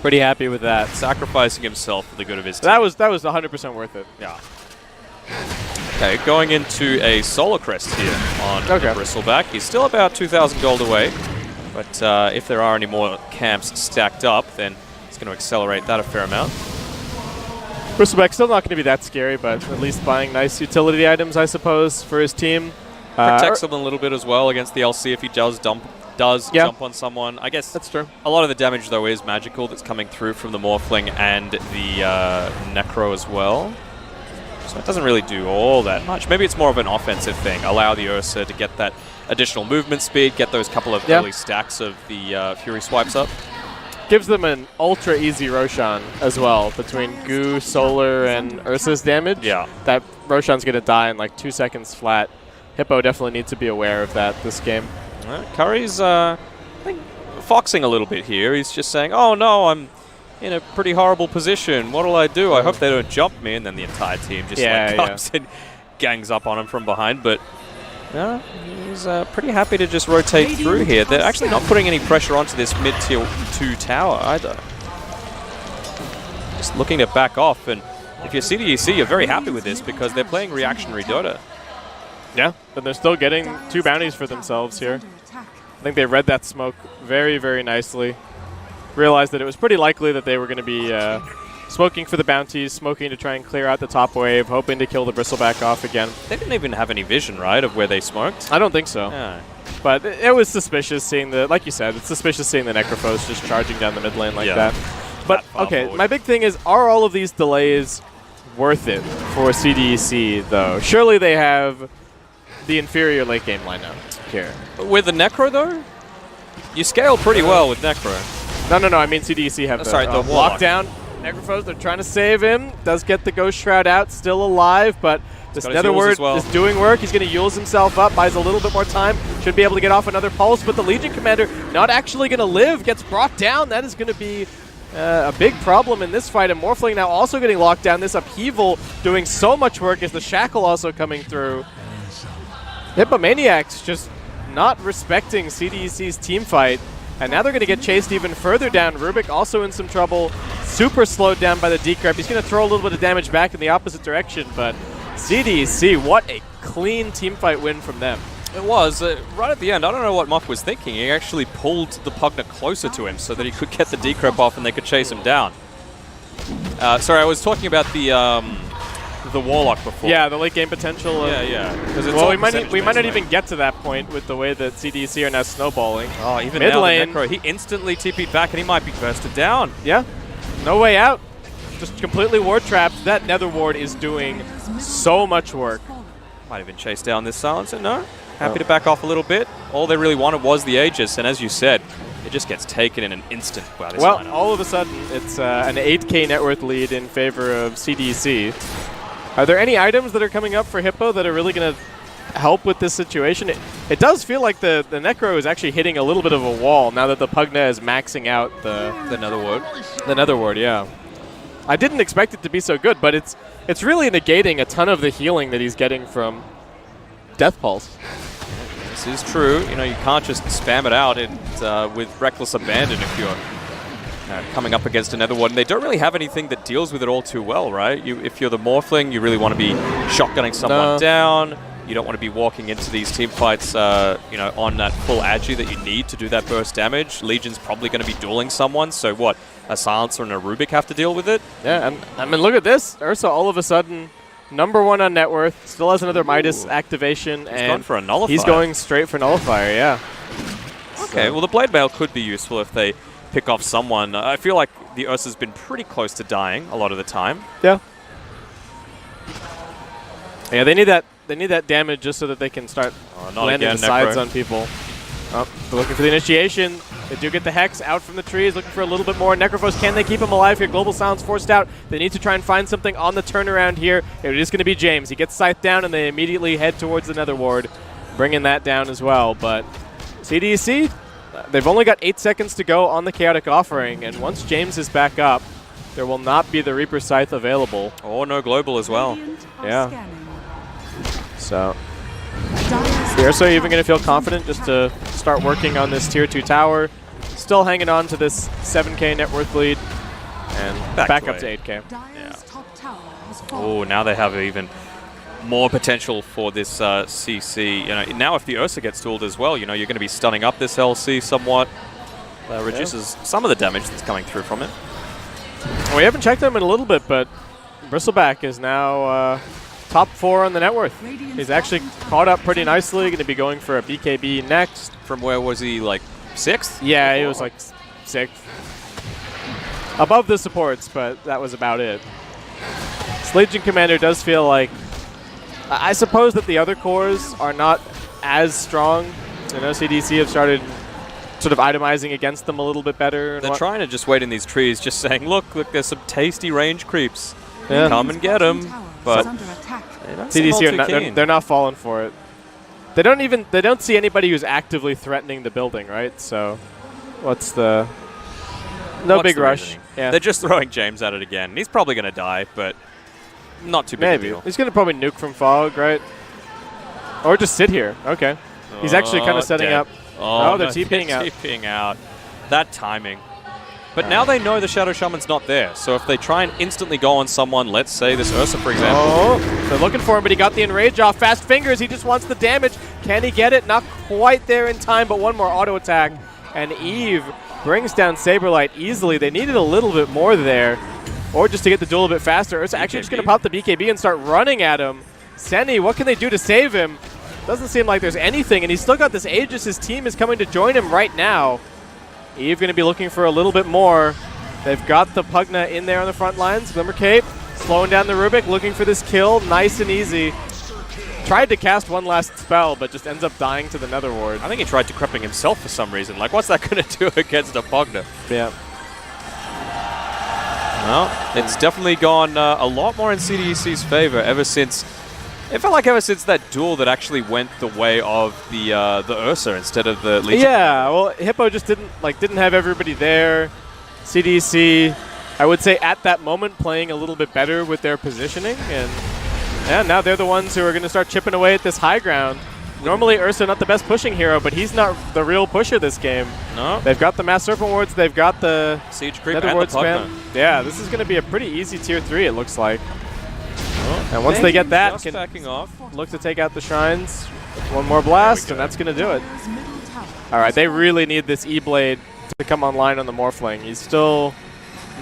Pretty happy with that.
Sacrificing himself for the good of his team.
That was 100% worth it.
Yeah. Okay, going into a Solar Crest here on the Bristleback. He's still about 2,000 gold away, but if there are any more camps stacked up, then it's going to accelerate that a fair amount.
Bristleback's still not going to be that scary, but at least buying nice utility items, I suppose, for his team.
Protects him a little bit as well against the LC if he does jump on someone. I guess
that's true.
A lot of the damage, though, is magical that's coming through from the Morphling and the Necro as well. So it doesn't really do all that much. Maybe it's more of an offensive thing. Allow the Ursa to get that additional movement speed, get those couple of early stacks of the Fury swipes up.
Gives them an ultra easy Roshan as well between Goo, Solar, and Ursa's damage.
Yeah.
That Roshan's going to die in like 2 seconds flat. Hippo definitely needs to be aware of that this game.
Curry's, I think, foxing a little bit here. He's just saying, oh no, I'm in a pretty horrible position. What'll I do? I hope they don't jump me. And then the entire team just comes and gangs up on him from behind. But no, he's pretty happy to just rotate through here. They're actually not putting any pressure onto this mid-tier 2 tower either. Just looking to back off. And if you're CDEC, you're very happy with this because they're playing reactionary Dota.
Yeah, but they're still getting 2 bounties for themselves here. I think they read that smoke very, very nicely. Realized that it was pretty likely that they were going to be smoking for the bounties, smoking to try and clear out the top wave, hoping to kill the Bristleback off again.
They didn't even have any vision, right, of where they smoked?
I don't think so.
Yeah.
But it was suspicious seeing the, like you said, it's suspicious seeing the Necrophos just charging down the mid lane like that. But, okay,
forward.
my big thing is, are all of these delays worth it for CDEC, though? Surely they have the inferior late game lineup here.
With the Necro, though, you scale pretty well with Necro.
No, I mean CDEC have the lockdown. Necrophos, they're trying to save him. Does get the Ghost Shroud out, still alive, but this Netherward is doing work. He's going to Eul's himself up, buys a little bit more time. Should be able to get off another pulse, but the Legion Commander not actually going to live, gets brought down. That is going to be a big problem in this fight. And Morphling now also getting locked down. This Upheaval doing so much work as the Shackle also coming through. Hippomaniacs just not respecting CDEC's team fight. And now they're going to get chased even further down. Rubik also in some trouble. Super slowed down by the Decrep. He's going to throw a little bit of damage back in the opposite direction. But CDEC, what a clean team fight win from them.
It was. Right at the end, I don't know what Muff was thinking. He actually pulled the Pugna closer to him so that he could get the Decrep off and they could chase him down. Sorry, I was talking about the Warlock before.
Yeah, the late game potential.
Yeah.
Well, we might not even get to that point with the way that CDEC are now snowballing.
Oh, even
mid
now
lane,
the Necro, he instantly TP'd back and he might be bursted down.
Yeah, no way out. Just completely ward trapped. That Nether Ward is doing so much work.
Might have been chased down this Silencer, no? Happy to back off a little bit. All they really wanted was the Aegis, and as you said, it just gets taken in an instant. Wow, this lineup.
All of a sudden, it's an 8k net worth lead in favor of CDEC. Are there any items that are coming up for Hippo that are really going to help with this situation? It does feel like the Necro is actually hitting a little bit of a wall now that the Pugna is maxing out the Nether Ward. The Nether Ward, yeah. I didn't expect it to be so good, but it's really negating a ton of the healing that he's getting from Death Pulse.
This is true. You know, you can't just spam it out with reckless abandon if you're coming up against another one. They don't really have anything that deals with it all too well, right? If you're the Morphling, you really want to be shotgunning someone down. You don't want to be walking into these team fights, on that full agi that you need to do that burst damage. Legion's probably going to be dueling someone, so what? A Silencer and a Rubik have to deal with it?
Yeah, and I mean, look at this. Ursa all of a sudden #1 on net worth, still has another Midas activation,
He's
and
gone for a Nullifier.
He's going straight for Nullifier, yeah.
Okay, well the Blade Mail could be useful if they pick off someone. I feel like the Ursa's been pretty close to dying a lot of the time.
Yeah. Yeah, they need that damage just so that they can start landing the sides on people. Oh, they're looking for the initiation. They do get the Hex out from the trees, looking for a little bit more. Necrophos, can they keep him alive here? Global Silence forced out. They need to try and find something on the turnaround here. It is going to be James. He gets Scythe down, and they immediately head towards the Nether Ward, bringing that down as well. But CDEC, they've only got 8 seconds to go on the Chaotic Offering, and once James is back up, there will not be the Reaper Scythe available.
Or no Global as well.
Yeah. So, the Ursa even going to feel confident just to start working on this Tier 2 tower. Still hanging on to this 7k net worth lead. And back up to 8k.
Oh, now they have even more potential for this CC. Now if the Ursa gets dueled as well, you're going to be stunning up this LC somewhat. Reduces some of the damage that's coming through from it.
We haven't checked them in a little bit, but Bristleback is now top 4 on the net worth. He's actually caught up pretty nicely. Going to be going for a BKB next.
From where was he, like 6th?
Yeah, he was like 6th. Above the supports, but that was about it. This Legion Commander does feel like, I suppose that the other cores are not as strong. I know CDC have started sort of itemizing against them a little bit better.
They're trying to just wait in these trees, just saying, look, there's some tasty range creeps.
Yeah.
Come and get them. But
CDC they're not falling for it. They don't see anybody who's actively threatening the building, right? So what's the big rush. Yeah.
They're just throwing James at it again. He's probably going to die, but not too big a deal.
He's going to probably nuke from Fog, right? Or just sit here. Okay. He's actually kind of setting up.
Oh,
they're
no,
TPing out.
TPing out. That timing. But now they know the Shadow Shaman's not there. So if they try and instantly go on someone, let's say this Ursa, for example.
Oh, they're looking for him, but he got the Enrage off. Fast fingers. He just wants the damage. Can he get it? Not quite there in time, but one more auto attack. And Eve brings down Saberlight easily. They needed a little bit more there, or just to get the duel a bit faster. Ursa actually just going to pop the BKB and start running at him. Senny, what can they do to save him? Doesn't seem like there's anything, and he's still got this Aegis. His team is coming to join him right now. Eve going to be looking for a little bit more. They've got the Pugna in there on the front lines. Glimmer Cape slowing down the Rubik, looking for this kill. Nice and easy. Tried to cast one last spell, but just ends up dying to the Nether Ward.
I think he tried decrepping himself for some reason. Like, what's that going to do against a Pugna?
Yeah.
Well, it's definitely gone a lot more in CDEC's favor ever since. It felt like ever since that duel that actually went the way of the Ursa instead of the Legion.
Yeah, well, Hippo just didn't have everybody there. CDC, I would say at that moment, playing a little bit better with their positioning, and yeah, now they're the ones who are going to start chipping away at this high ground. Normally, Ursa not the best pushing hero, but he's not the real pusher this game.
No.
They've got the Mass Serpent Wards, they've got the
Siege Creep
Nether
and
Ward
the Pugna.
spam. Yeah, this is going to be a pretty easy tier 3, it looks like. And once they get that, can
backing off.
look to take out the shrines. One more blast, and that's going to do it. All right, they really need this E-Blade to come online on the Morphling. He's still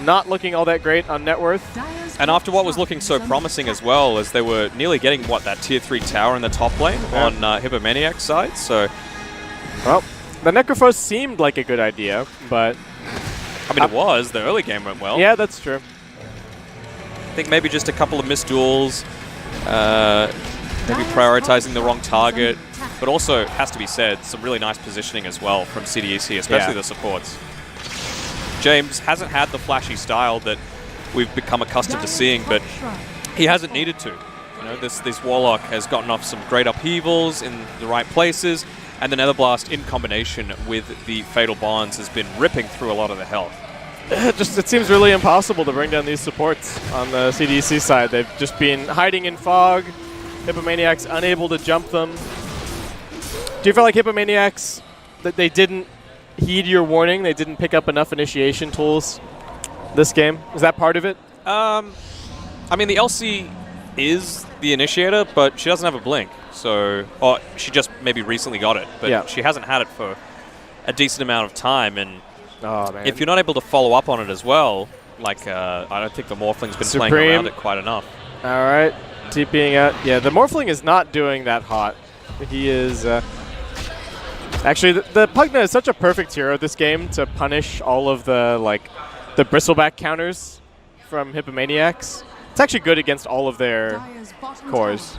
not looking all that great on net worth.
And after what was looking so promising as well, as they were nearly getting, what, that tier 3 tower in the top lane on Hippomaniacs side, so...
Well, the Necrophos seemed like a good idea, but...
I mean, it was. The early game went well.
Yeah, that's true.
I think maybe just a couple of missed duels, maybe prioritizing the wrong target, but also, has to be said, some really nice positioning as well from CDEC, especially the supports. James hasn't had the flashy style that we've become accustomed to seeing, but he hasn't needed to. You know, this Warlock has gotten off some great upheavals in the right places, and the Netherblast in combination with the Fatal Bonds has been ripping through a lot of the health.
It seems really impossible to bring down these supports on the CDEC side. They've just been hiding in fog. Hippomaniacs unable to jump them. Do you feel like Hippomaniacs, that they didn't heed your warning? They didn't pick up enough initiation tools this game? Is that part of it?
I mean, the LC is the initiator, but she doesn't have a blink. So, or she just maybe recently got it, but she hasn't had it for a decent amount of time. And if you're not able to follow up on it as well, like I don't think the Morphling's been playing around it quite enough.
All right, TPing out. Yeah, the Morphling is not doing that hot. He is... Actually, the Pugna is such a perfect hero this game to punish all of the bristleback counters from Hippomaniacs. It's actually good against all of their cores.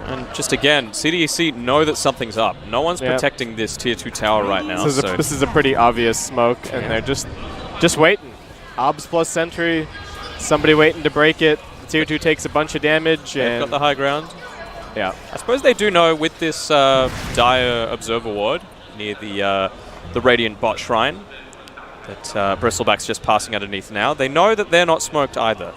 And just again, CDEC know that something's up. No one's protecting this tier 2 tower right now.
This is a pretty obvious smoke, and they're just waiting. Obs plus Sentry, somebody waiting to break it. Tier 2 takes a bunch of damage.
They've got the high ground.
Yeah.
I suppose they do know with this dire Observer Ward near the Radiant bot shrine that Bristleback's just passing underneath now. They know that they're not smoked either.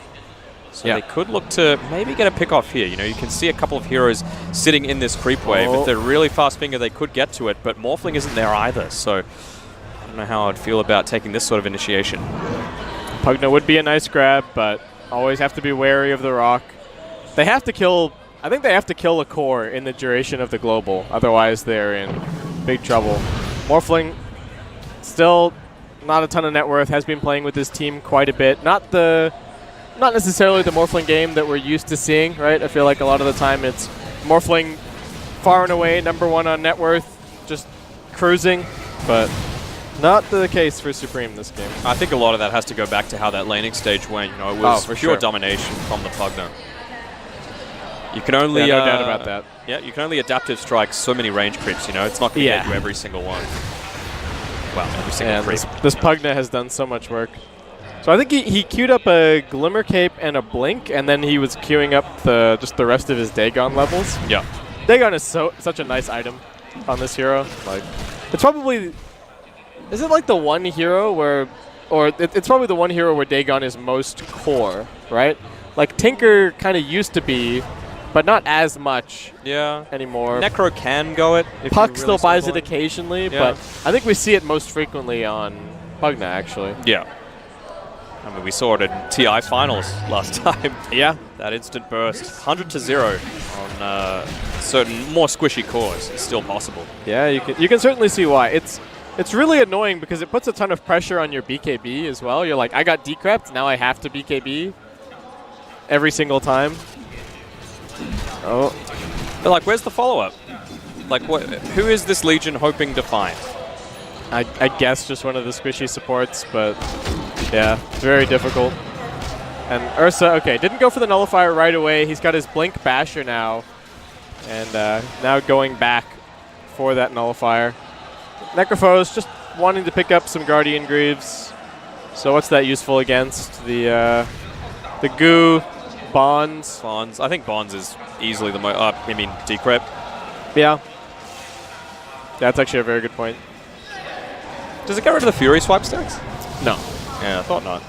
So they could look to maybe get a pick off here. You know, you can see a couple of heroes sitting in this creep wave. If they're really fast finger, they could get to it, but Morphling isn't there either. So I don't know how I'd feel about taking this sort of initiation.
Pugna would be a nice grab, but always have to be wary of the rock. They have to kill... I think they have to kill a core in the duration of the global. Otherwise, they're in big trouble. Morphling, still not a ton of net worth, has been playing with this team quite a bit. Not the not necessarily the Morphling game that we're used to seeing, right? I feel like a lot of the time it's Morphling far and away #1 on net worth, just cruising, but not the case for Supreme this game.
I think a lot of that has to go back to how that laning stage went. You know, it was
for
pure
sure.
domination from the Pugna. You can only
no doubt about that.
Yeah, you can only adaptive strike so many range creeps. You know, it's not going to get you every single one. Well, every single creep.
This Pugna has done so much work. So I think he queued up a Glimmer Cape and a Blink, and then he was queuing up just the rest of his Dagon levels.
Yeah,
Dagon is such a nice item on this hero. Like, it's probably, is it like the one hero where, it's probably the one hero where Dagon is most core, right? Like Tinker kind of used to be, but not as much anymore.
Necro can go it. If
Puck
you
still
really
buys it
start
occasionally, but I think we see it most frequently on Pugna, actually.
Yeah. I mean, we saw it in TI finals last time.
Yeah.
That instant burst, 100-0 on certain more squishy cores is still possible.
Yeah, you can certainly see why. It's really annoying because it puts a ton of pressure on your BKB as well. You're like, I got decrept, now I have to BKB every single time. Oh.
But like, where's the follow-up? Like, who is this Legion hoping to find?
I guess just one of the squishy supports, but yeah, it's very difficult. And Ursa, okay, didn't go for the Nullifier right away. He's got his Blink Basher now, and now going back for that Nullifier. Necrophos just wanting to pick up some Guardian Greaves. So what's that useful against? The Goo, Bonds.
Bonds. I think Bonds is easily the most. Decrypt.
Yeah. That's actually a very good point.
Does it get rid of the Fury swipe stacks?
No.
Yeah, I thought not.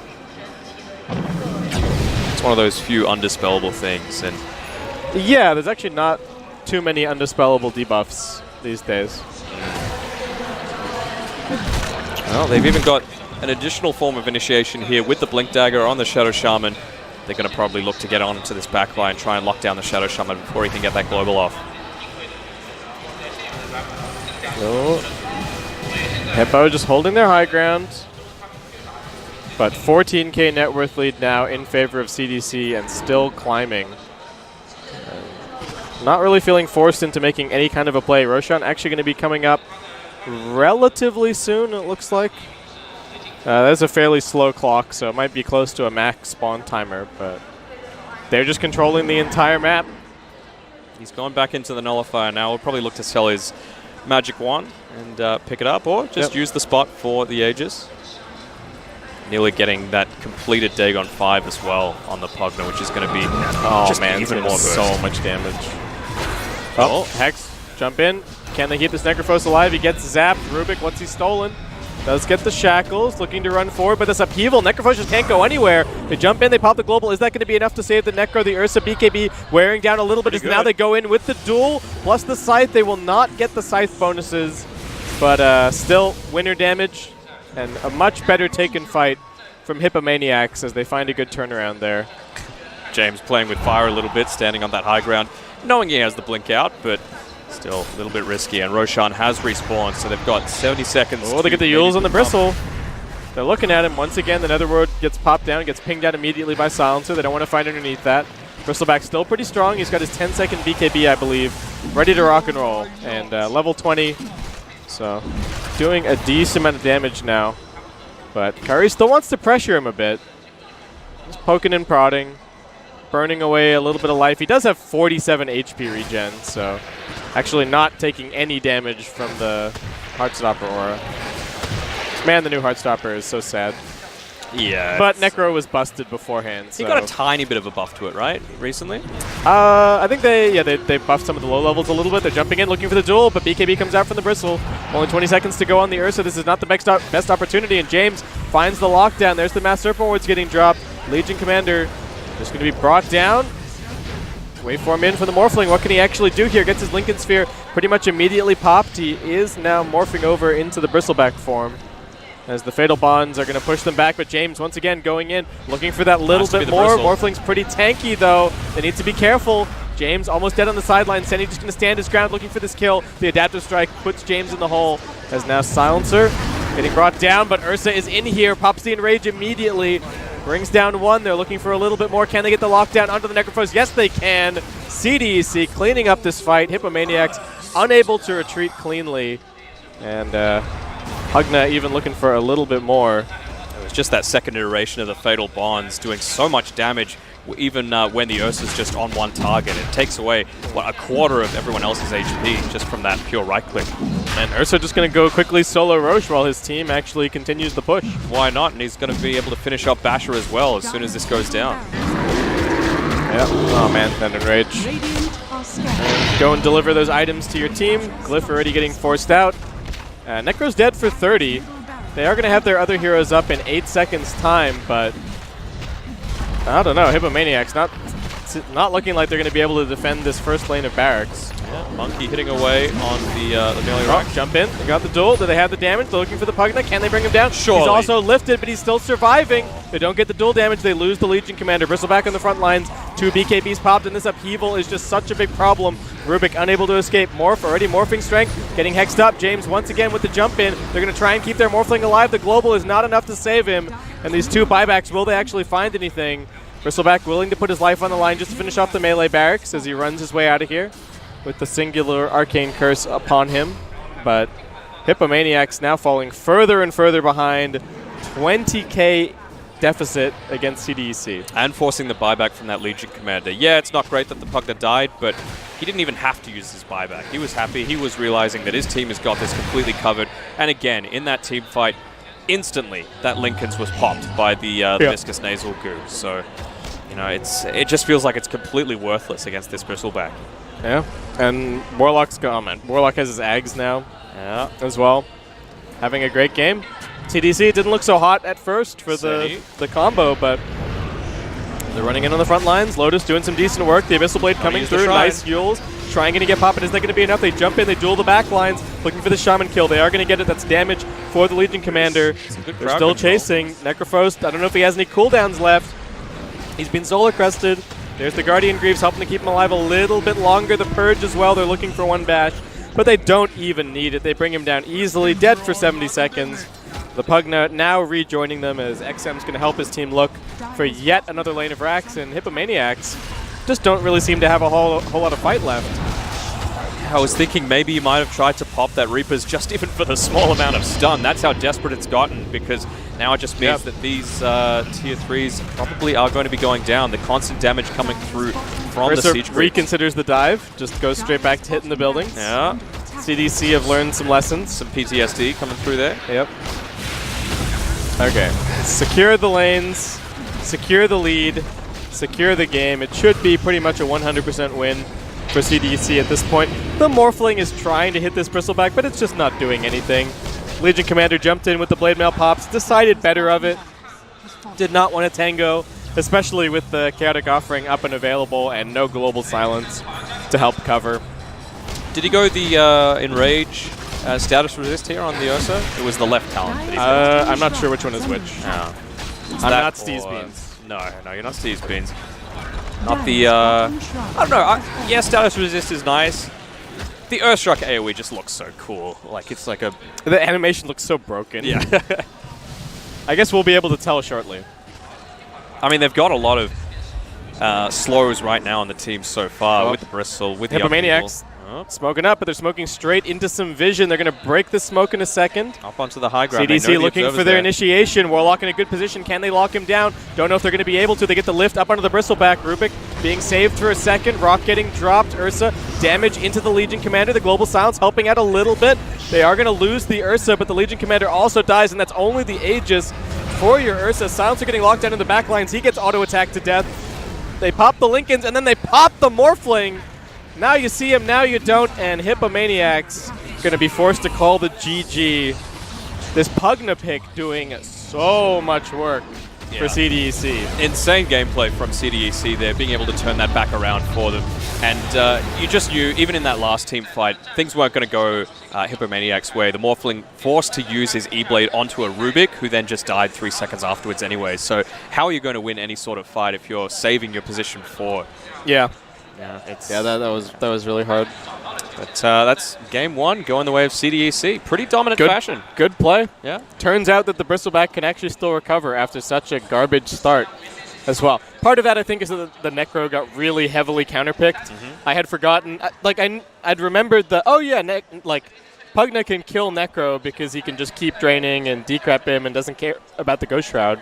It's one of those few undispellable things, and
yeah, there's actually not too many undispellable debuffs these days.
Well, they've even got an additional form of initiation here with the Blink Dagger on the Shadow Shaman. They're going to probably look to get onto this backline and try and lock down the Shadow Shaman before he can get that global off.
No. Hippo just holding their high ground. But 14k net worth lead now in favor of CDC and still climbing. Not really feeling forced into making any kind of a play. Roshan actually going to be coming up relatively soon, it looks like. That's a fairly slow clock, so it might be close to a max spawn timer, but they're just controlling the entire map.
He's gone back into the Nullifier now. We'll probably look to sell his Magic Wand and pick it up, or just use the spot for the Aegis. Nearly getting that completed Dagon 5 as well on the Pugna, which is going to be even more burst.
So much damage. Oh, Hex, jump in. Can they keep this Necrophos alive? He gets zapped. Rubik, what's he stolen? Does get the Shackles, looking to run forward, but this upheaval, Necrophos just can't go anywhere. They jump in, they pop the global. Is that going to be enough to save the Necro? The Ursa BKB wearing down a little bit as now they go in with the duel, plus the Scythe. They will not get the Scythe bonuses, but still winner damage and a much better taken fight from Hippomaniacs as they find a good turnaround there.
James playing with fire a little bit, standing on that high ground, knowing he has the blink out, but still a little bit risky, and Roshan has respawned, so they've got 70 seconds.
Oh, they get the Yules on the Bristle. They're looking at him. Once again, the Netherworld gets popped down, gets pinged out immediately by Silencer. They don't want to fight underneath that. Bristleback still pretty strong. He's got his 10-second BKB, I believe, ready to rock and roll. And level 20, so doing a decent amount of damage now. But Curry still wants to pressure him a bit. Just poking and prodding, burning away a little bit of life. He does have 47 HP regen, so actually not taking any damage from the Heartstopper aura. Man, the new Heartstopper is so sad.
Yeah.
But Necro was busted beforehand.
He got a tiny bit of a buff to it, right, recently?
I think they buffed some of the low levels a little bit. They're jumping in, looking for the duel, but BKB comes out from the Bristle. Only 20 seconds to go on the Ursa. This is not the best opportunity, and James finds the lockdown. There's the Mass Serpent Wards getting dropped. Legion Commander just going to be brought down. Waveform in for the Morphling. What can he actually do here? Gets his Lincoln Sphere pretty much immediately popped. He is now morphing over into the Bristleback form as the Fatal Bonds are going to push them back, but James once again going in, looking for that little bit more. Morphling's pretty tanky though. They need to be careful. James almost dead on the sideline. Senny just going to stand his ground looking for this kill. The Adaptive Strike puts James in the hole as now Silencer getting brought down, but Ursa is in here, pops the Enrage immediately. Brings down one. They're looking for a little bit more. Can they get the lockdown onto the Necrophos? Yes, they can. CDEC cleaning up this fight. Hippomaniacs unable to retreat cleanly. And Hugna even looking for a little bit more.
It was just that second iteration of the Fatal Bonds doing so much damage, even when the Ursa's just on one target. It takes away, what, a quarter of everyone else's HP just from that pure right-click.
And Ursa just going to go quickly solo Roche while his team actually continues the push.
Why not? And he's going to be able to finish up Basher as well as soon as this goes down.
Yep. Oh man, Thunder Rage. And go and deliver those items to your team. Glyph already getting forced out. Necro's dead for 30. They are going to have their other heroes up in 8 seconds time, but I don't know. Hippomaniacs not looking like they're going to be able to defend this first lane of barracks.
Yeah, Monkey hitting away on the melee rock.
Jump in. They got the duel. Do they have the damage? They're looking for the Pugna. Can they bring him down?
Surely.
He's also lifted, but he's still surviving. They don't get the duel damage. They lose the Legion Commander. Bristleback on the front lines. 2 BKBs popped, and this upheaval is just such a big problem. Rubik unable to escape. Morph already morphing strength. Getting hexed up. James once again with the jump in. They're going to try and keep their Morphling alive. The global is not enough to save him. And these 2 buybacks, will they actually find anything? Bristleback willing to put his life on the line just to finish off the melee barracks as he runs his way out of here with the singular arcane curse upon him. But Hippomaniacs now falling further and further behind. 20k deficit against CDEC.
And forcing the buyback from that Legion Commander. Yeah, it's not great that the Pugna died, but he didn't even have to use his buyback. He was happy. He was realizing that his team has got this completely covered. And again, in that team fight, instantly that Lincoln's was popped by the Viscous Nasal Goo. So, you know, it just feels like it's completely worthless against this Bristleback.
Yeah, and Warlock's gone, man. Warlock has his Ags now as well. Having a great game. TDC didn't look so hot at first for the combo, but they're running in on the front lines. Lotus doing some decent work. The Abyssal Blade coming through. Nice Yules. Trying to get popping. Is that going to be enough? They jump in. They duel the back lines. Looking for the Shaman kill. They are going to get it. That's damage for the Legion Commander. They're still chasing. Necrophos, I don't know if he has any cooldowns left. He's been solar crested. There's the Guardian Greaves helping to keep him alive a little bit longer. The Purge as well. They're looking for 1 bash, but they don't even need it. They bring him down easily. Dead for 70 seconds. The Pugna now rejoining them as XM's going to help his team look for yet another lane of racks, and Hippomaniacs just don't really seem to have a whole lot of fight left.
I was thinking maybe you might have tried to pop that Reapers just even for the small amount of stun. That's how desperate it's gotten, because now it just means that these tier 3s probably are going to be going down. The constant damage coming through from the siege creeps.
Reconsiders the dive, just goes straight back to hitting the buildings.
Yeah.
CDC have learned some lessons.
Some PTSD coming through there.
Yep. Okay. Secure the lanes, secure the lead, secure the game. It should be pretty much a 100% win for CDEC at this point. The Morphling is trying to hit this Bristleback, but it's just not doing anything. Legion Commander jumped in with the Blade Mail pops, decided better of it. Did not want to tango, especially with the Chaotic Offering up and available and no Global Silence to help cover.
Did he go the Enrage status resist here on the Ursa? It was the left talent.
I'm not sure which one is which.
No.
I'm not Steez Beans.
No, you're not Steez Beans. Not the, I don't know. Yeah, status resist is nice. The Earthstruck AoE just looks so cool. Like, it's like a...
The animation looks so broken.
Yeah.
I guess we'll be able to tell shortly.
I mean, they've got a lot of slows right now on the team so far, with the Bristle, with the
Hippomaniacs. Smoking up, but they're smoking straight into some vision. They're going to break the smoke in a second.
Up onto the high ground.
CDC looking for their initiation. Warlock in a good position. Can they lock him down? Don't know if they're going to be able to. They get the lift up onto the Bristleback. Rubik being saved for a second. Rock getting dropped. Ursa damage into the Legion Commander. The Global Silence helping out a little bit. They are going to lose the Ursa, but the Legion Commander also dies, and that's only the Aegis for your Ursa. Silencer getting locked down in the back lines. He gets auto-attacked to death. They pop the Lincolns, and then they pop the Morphling. Now you see him, now you don't, and Hippomaniacs going to be forced to call the GG. This Pugna pick doing so much work for CDEC.
Insane gameplay from CDEC there, being able to turn that back around for them. And you just knew, even in that last team fight, things weren't going to go Hippomaniacs' way. The Morphling forced to use his E-Blade onto a Rubik, who then just died 3 seconds afterwards anyway. So how are you going to win any sort of fight if you're saving your position for...
Yeah.
Yeah,
that was really hard.
But that's game 1 going the way of CDEC. Pretty dominant fashion.
Good play.
Yeah.
Turns out that the Bristleback can actually still recover after such a garbage start as well. Part of that, I think, is that the Necro got really heavily counterpicked. I had forgotten, I'd remembered Pugna can kill Necro because he can just keep draining and decrep him and doesn't care about the Ghost Shroud.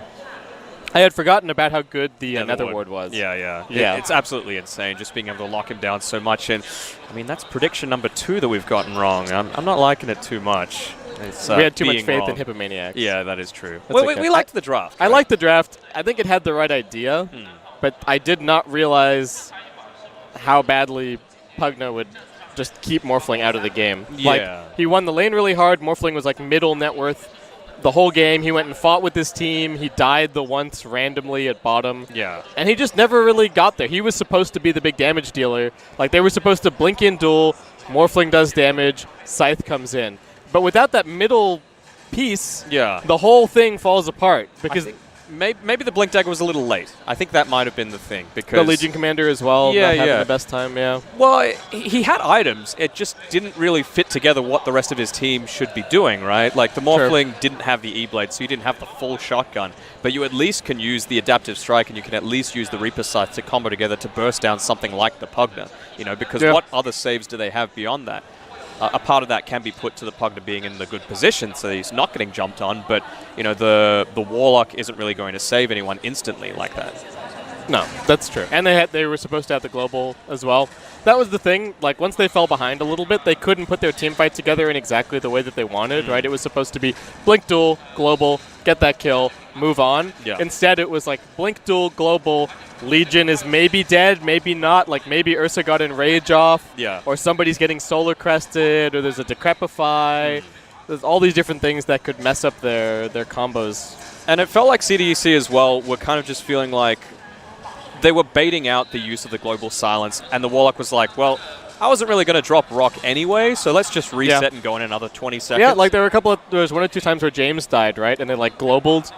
I had forgotten about how good the Nether Ward was.
Yeah.
Yeah.
It's absolutely insane just being able to lock him down so much. And, I mean, that's prediction number 2 that we've gotten wrong. I'm not liking it too much. It's,
we had too much faith
wrong.
in Hippomaniacs.
Yeah, that is true.
Okay.
We liked the draft.
I liked the draft. I think it had the right idea, but I did not realize how badly Pugna would just keep Morphling out of the game.
Yeah.
Like, he won the lane really hard. Morphling was like middle net worth the whole game. He went and fought with his team. He died the once randomly at bottom.
Yeah.
And he just never really got there. He was supposed to be the big damage dealer. Like, they were supposed to blink in duel, Morphling does damage, Scythe comes in. But without that middle piece, the whole thing falls apart. Because
maybe the Blink Dagger was a little late. I think that might have been the thing. Because
the Legion Commander as well, not having the best time,
Well, he had items. It just didn't really fit together what the rest of his team should be doing, right? Like, the Morphling didn't have the E-Blade, so you didn't have the full shotgun. But you at least can use the Adaptive Strike, and you can at least use the Reaper Scythe to combo together to burst down something like the Pugna. You know, because what other saves do they have beyond that? A part of that can be put to the Pugna being in the good position, so he's not getting jumped on. But you know, the Warlock isn't really going to save anyone instantly like that.
No, that's true. And they were supposed to have the global as well. That was the thing. Like, once they fell behind a little bit, they couldn't put their team fight together in exactly the way that they wanted, right? It was supposed to be blink duel, global, get that kill, move on.
Yeah.
Instead, it was like blink duel, global, Legion is maybe dead, maybe not. Like, maybe Ursa got Enrage off.
Yeah.
Or somebody's getting solar crested, or there's a Decrepify. There's all these different things that could mess up their combos.
And it felt like CDEC as well were kind of just feeling like they were baiting out the use of the global silence, and the Warlock was like, well, I wasn't really going to drop Rock anyway, so let's just reset and go in another 20 seconds.
Yeah, like there was 1 or 2 times where James died, right? And they like globaled,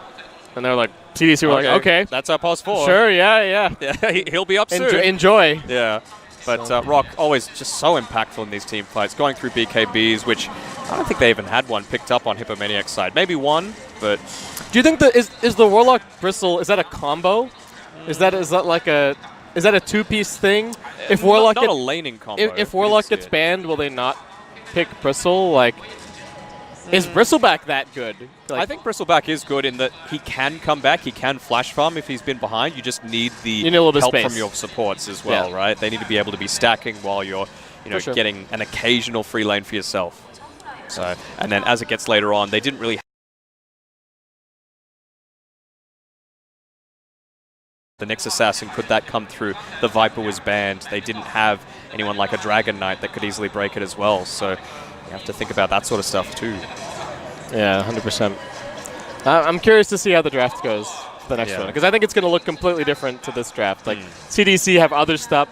and they're like, CDC were like, okay.
That's our pause 4.
Sure, yeah.
He'll be up soon.
Enjoy.
Yeah. But Rock always just so impactful in these team fights, going through BKBs, which I don't think they even had one picked up on Hippomaniac's side. Maybe one, but...
Do you think that is the Warlock Bristle, is that a combo? Is that a 2-piece thing? If Warlock
not a laning combo.
If Warlock gets banned, will they not pick Bristle? Like, is Bristleback that good? Like,
I think Bristleback is good in that he can come back, he can flash farm if he's been behind. You just need the help from your supports as well, right? They need to be able to be stacking while you're, getting an occasional free lane for yourself. So, and then as it gets later on, they didn't really. The Nyx Assassin, could that come through? The Viper was banned. They didn't have anyone like a Dragon Knight that could easily break it as well. So you have to think about that sort of stuff too.
Yeah, 100%. I'm curious to see how the draft goes, the next one, because I think it's going to look completely different to this draft. Like, CDC have other stuff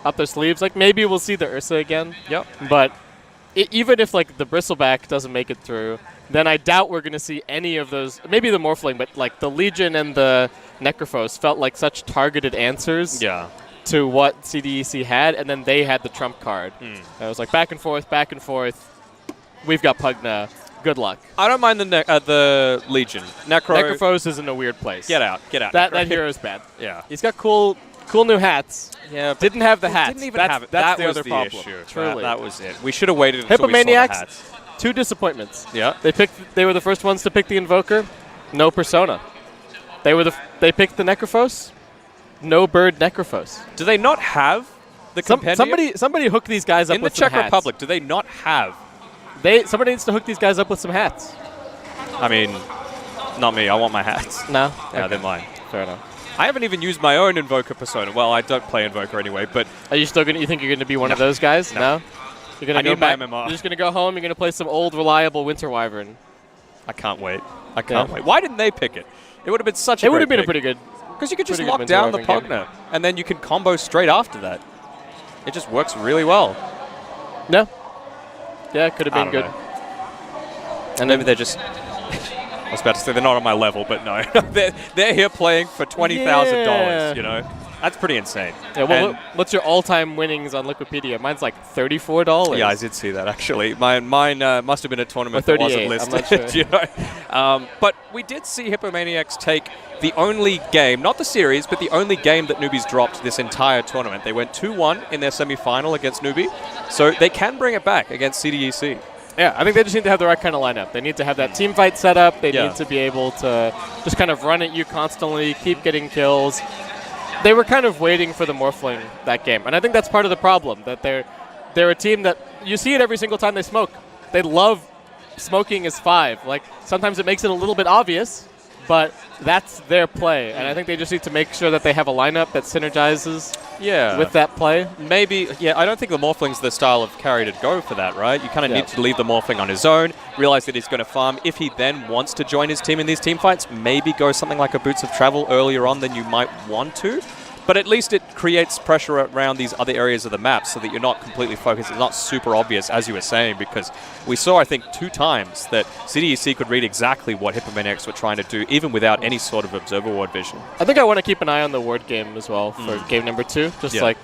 up their sleeves. Like, maybe we'll see the Ursa again.
Yep.
But even if, like, the Bristleback doesn't make it through, then I doubt we're going to see any of those. Maybe the Morphling, but, like, the Legion and the Necrophos felt like such targeted answers to what CDEC had, and then they had the trump card. It was like back and forth. We've got Pugna. Good luck.
I don't mind the Legion.
Necrophos is in a weird place.
Get out.
That hero's bad.
Yeah.
He's got cool new hats.
Yeah.
Didn't have the hats.
Didn't even have it.
That's
that
the
was
other
the
problem.
issue.
Truly.
That was it. We should have waited until we saw the
Hippomaniacs,
hats.
2 disappointments.
Yeah.
They were the first ones to pick the Invoker. No Persona. They picked the Necrophos. No Bird Necrophos.
Do they not have the compendium?
Somebody hook these guys up
in
with
the
some
Czech
hats.
Republic? Do they not have?
Somebody needs to hook these guys up with some hats.
I mean, not me. I want my hats.
No?
Yeah, they're mine.
Fair enough.
I haven't even used my own Invoker persona. Well, I don't play Invoker anyway, but...
Are you still you think you're going to be one of those guys? No? You're going to go back?
MMR.
You're just going to go home, you're going to play some old, reliable Winter Wyvern.
I can't wait. Wait. Why didn't they pick it? It would have been such a
It would have been a pretty good...
Because you could just lock down the Pugna, and then you can combo straight after that. It just works really well.
No. Yeah, it could have been good.
And maybe they're just... I was about to say they're not on my level, but no. they're here playing for $20,000, you know? That's pretty insane.
Yeah, well,
And-
what's your all-time winnings on Wikipedia? Mine's like $34.
Yeah, I did see that actually. Mine must have been a tournament
Or
that wasn't
38, I'm
listed.
not sure.
You know? But we did see Hippomaniacs take the only game, not the series, but the only game that Newbies dropped this entire tournament. They went 2-1 in their semi-final against Newbie, so they can bring it back against CDEC.
Yeah, I think they just need to have the right kind of lineup. They need to have that team fight set up. They need to be able to just kind of run at you constantly, keep getting kills. They were kind of waiting for the Morphling that game, and I think that's part of the problem, that they're a team that you see it every single time they smoke. They love smoking as 5. Like, sometimes it makes it a little bit obvious, but that's their play, and I think they just need to make sure that they have a lineup that synergizes with that play.
Maybe, I don't think the Morphling's the style of carry to go for that, right? You kind of need to leave the Morphling on his own, realize that he's going to farm. If he then wants to join his team in these team fights, maybe go something like a Boots of Travel earlier on than you might want to. But at least it creates pressure around these other areas of the map so that you're not completely focused. It's not super obvious, as you were saying, because we saw, I think, 2 times that CDEC could read exactly what Hippomaniacs were trying to do, even without any sort of observer ward vision.
I think I want to keep an eye on the ward game as well for game number 2. Just like,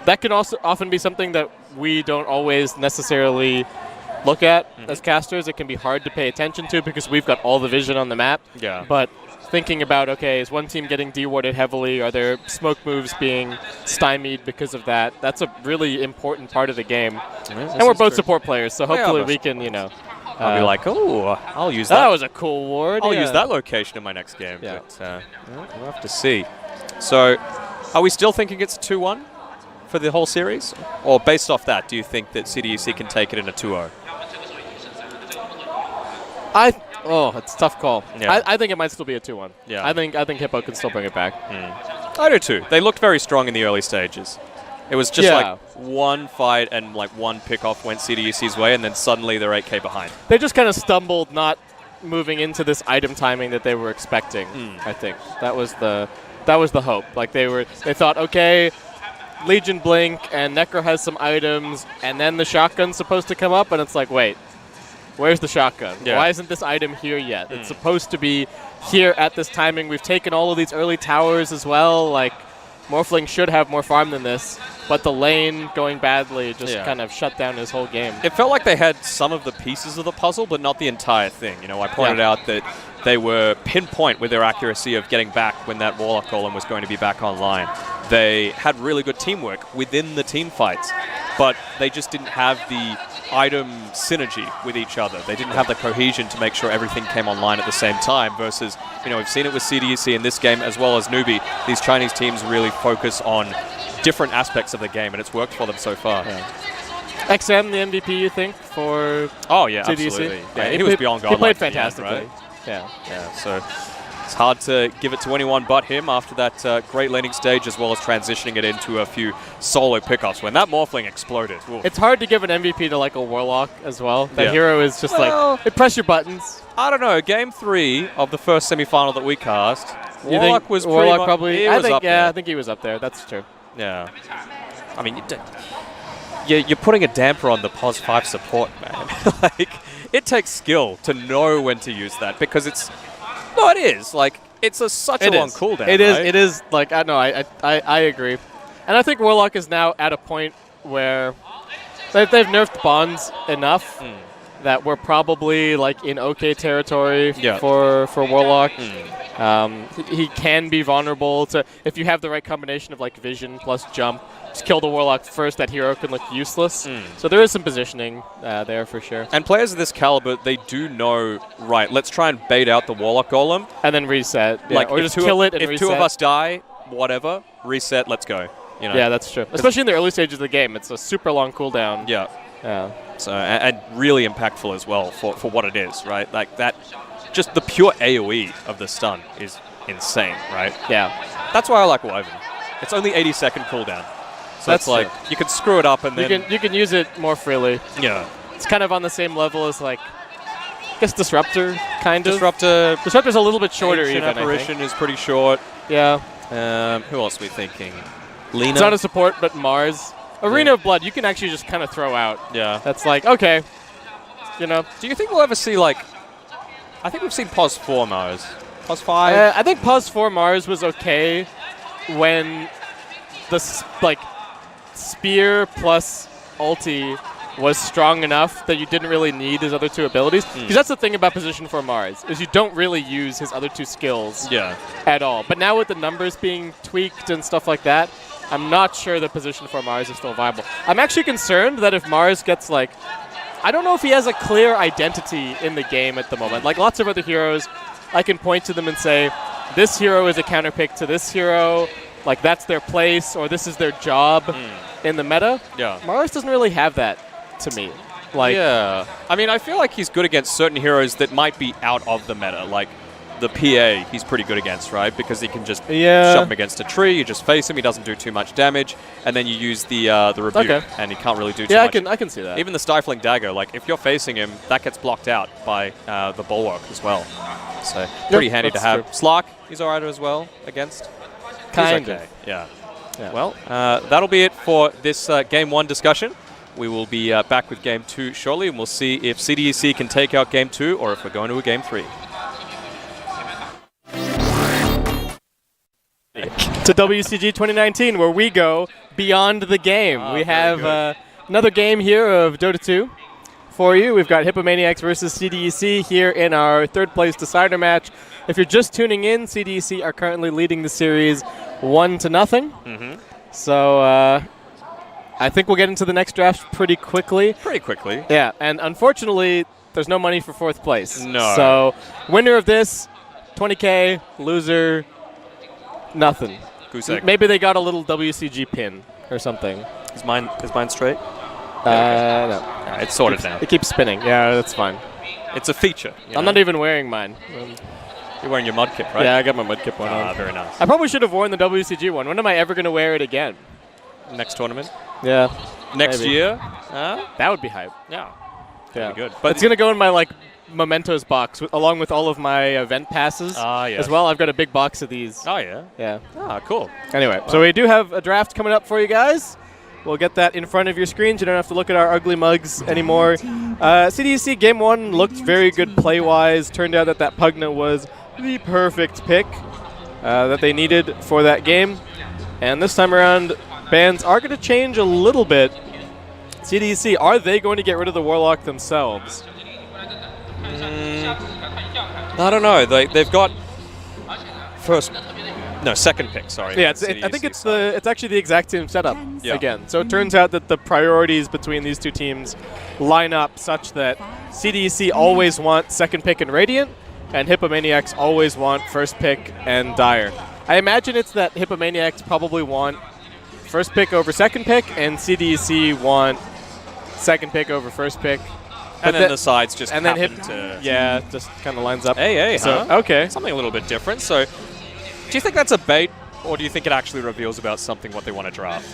that can also often be something that we don't always necessarily look at as casters. It can be hard to pay attention to because we've got all the vision on the map.
Yeah.
But thinking about, okay, is one team getting dewarded heavily? Are there smoke moves being stymied because of that? That's a really important part of the game. And we're both support players, so hopefully we can, you know.
I'll be like, oh, I'll use that.
That was a cool ward.
I'll use that location in my next game.
Yeah.
But we'll have to see. So, are we still thinking it's 2-1 for the whole series? Or based off that, do you think that CDEC can take it in a 2-0?
It's a tough call.
Yeah.
I think it might still be a 2-1.
Yeah.
I think Hippo can still bring it back.
I do too. They looked very strong in the early stages. It was just like one fight and like one pickoff went CDEC's way, and then suddenly they're 8k behind.
They just kind of stumbled not moving into this item timing that they were expecting, I think. That was the hope. Like they thought, okay, Legion blink and Necro has some items, and then the shotgun's supposed to come up, and it's like, wait, where's the shotgun?
Yeah.
Why isn't this item here yet? It's supposed to be here at this timing. We've taken all of these early towers as well. Like, Morphling should have more farm than this, but the lane going badly just kind of shut down his whole game.
It felt like they had some of the pieces of the puzzle, but not the entire thing. You know, I pointed out that they were pinpoint with their accuracy of getting back when that Warlock Golem was going to be back online. They had really good teamwork within the team fights, but they just didn't have the item synergy with each other. They didn't have the cohesion to make sure everything came online at the same time versus, you know, we've seen it with CDEC in this game as well as Newbie. These Chinese teams really focus on different aspects of the game, and it's worked for them so far.
XM, the MVP, you think, for
Oh, yeah,
CDEC?
absolutely.
Yeah,
he was beyond godlike.
He played
at the end,
fantastically.
right?
Yeah.
So it's hard to give it to anyone but him after that great laning stage, as well as transitioning it into a few solo pickups. When that Morphling exploded. Oof.
It's hard to give an MVP to like a Warlock as well. That hero is just like, press your buttons.
I don't know. Game 3 of the first semifinal that we cast, Warlock was
Warlock
probably
I think he was up there. That's true.
Yeah. I mean, you're putting a damper on the POS 5 support, man. Like, it takes skill to know when to use that because it's... No, it is. Like, it's such a long cooldown.
It is.
Right?
It is. Like, I agree. And I think Warlock is now at a point where they've nerfed bonds enough that we're probably like in okay territory for Warlock. He can be vulnerable to, if you have the right combination of like vision plus jump, just kill the Warlock first, that hero can look useless. So there is some positioning there for sure.
And players of this caliber, they do know, right, let's try and bait out the Warlock Golem.
And then reset. Yeah,
like,
or just kill it and
if
reset.
If 2 of us die, whatever, reset, let's go. You know?
Yeah, that's true. Especially in the early stages of the game. It's a super long cooldown.
Yeah. So, and really impactful as well for what it is, right? Like that, just the pure AoE of the stun is insane, right?
Yeah.
That's why I like Wyvern. It's only 80-second cooldown. So
That's
it's like, you can screw it up and then...
You can use it more freely.
Yeah.
It's kind of on the same level as like, I guess Disruptor, kind of. Disruptor's a little bit shorter
Ancient
even,
Apparition is pretty short.
Yeah.
Who else are we thinking? Lena?
It's not a support, but Mars. Arena of Blood, you can actually just kind of throw out.
Yeah.
That's like, okay. You know.
Do you think we'll ever see, like... I think we've seen POS 4 Mars. POS 5?
I think POS 4 Mars was okay when like spear plus ulti was strong enough that you didn't really need his other two abilities. Because that's the thing about position for Mars, is you don't really use his other two skills at all. But now with the numbers being tweaked and stuff like that, I'm not sure the position for Mars is still viable. I'm actually concerned that if Mars gets like, I don't know if he has a clear identity in the game at the moment. Like lots of other heroes, I can point to them and say, this hero is a counterpick to this hero, like that's their place, or this is their job in the meta.
Yeah.
Mars doesn't really have that to me. Like,
yeah. I mean, I feel like he's good against certain heroes that might be out of the meta. Like the PA, he's pretty good against, right? Because he can just shove him against a tree, you just face him, he doesn't do too much damage, and then you use the rebuke, and he can't really do too much.
Yeah, I can see that.
Even the Stifling Dagger, like if you're facing him, that gets blocked out by the Bulwark as well. So pretty handy to have. True. Slark, he's alright as well against.
Kind
of.
Okay.
Yeah. Well, that'll be it for this Game 1 discussion. We will be back with Game 2 shortly, and we'll see if CDEC can take out Game 2 or if we're going to a Game 3.
To WCG 2019, where we go beyond the game. We have another game here of Dota 2 for you. We've got Hippomaniacs versus CDEC here in our third place decider match. If you're just tuning in, CDEC are currently leading the series 1-0. So I think we'll get into the next draft pretty quickly. Yeah, and unfortunately, there's no money for fourth place.
No.
So winner of this, 20K, loser, nothing.
Goose egg.
Maybe they got a little WCG pin or something.
Is mine straight?
No.
It's sorted now.
It keeps spinning. Yeah, that's fine.
It's a feature.
I'm not even wearing mine.
You're wearing your Mudkip, right?
Yeah, I got my Mudkip one on.
Very nice.
I probably should have worn the WCG one. When am I ever going to wear it again?
Next tournament?
Yeah.
Next
maybe.
year?
That would be hype.
Yeah.
Yeah.
Good.
But it's going to go in my like mementos box along with all of my event passes
yes.
as well. I've got a big box of these.
Oh, yeah?
Yeah.
Ah, cool.
Anyway, so we do have a draft coming up for you guys. We'll get that in front of your screens. You don't have to look at our ugly mugs anymore. CDEC Game 1 looked very good play-wise. Turned out that Pugna was the perfect pick that they needed for that game. And this time around, bans are going to change a little bit. CDEC, are they going to get rid of the Warlock themselves?
I don't know. They've got second pick. Sorry.
Yeah, I think it's actually the exact same setup again. So it turns out that the priorities between these two teams line up such that CDEC always want second pick and Radiant, and Hippomaniacs always want first pick and Dire. I imagine it's that Hippomaniacs probably want first pick over second pick, and CDEC want second pick over first pick.
And then the sides just
and
happen
then
to...
Yeah, just kind of lines up.
Hey,
so,
huh?
Okay.
Something a little bit different. So, do you think that's a bait, or do you think it actually reveals about something what they want to draft?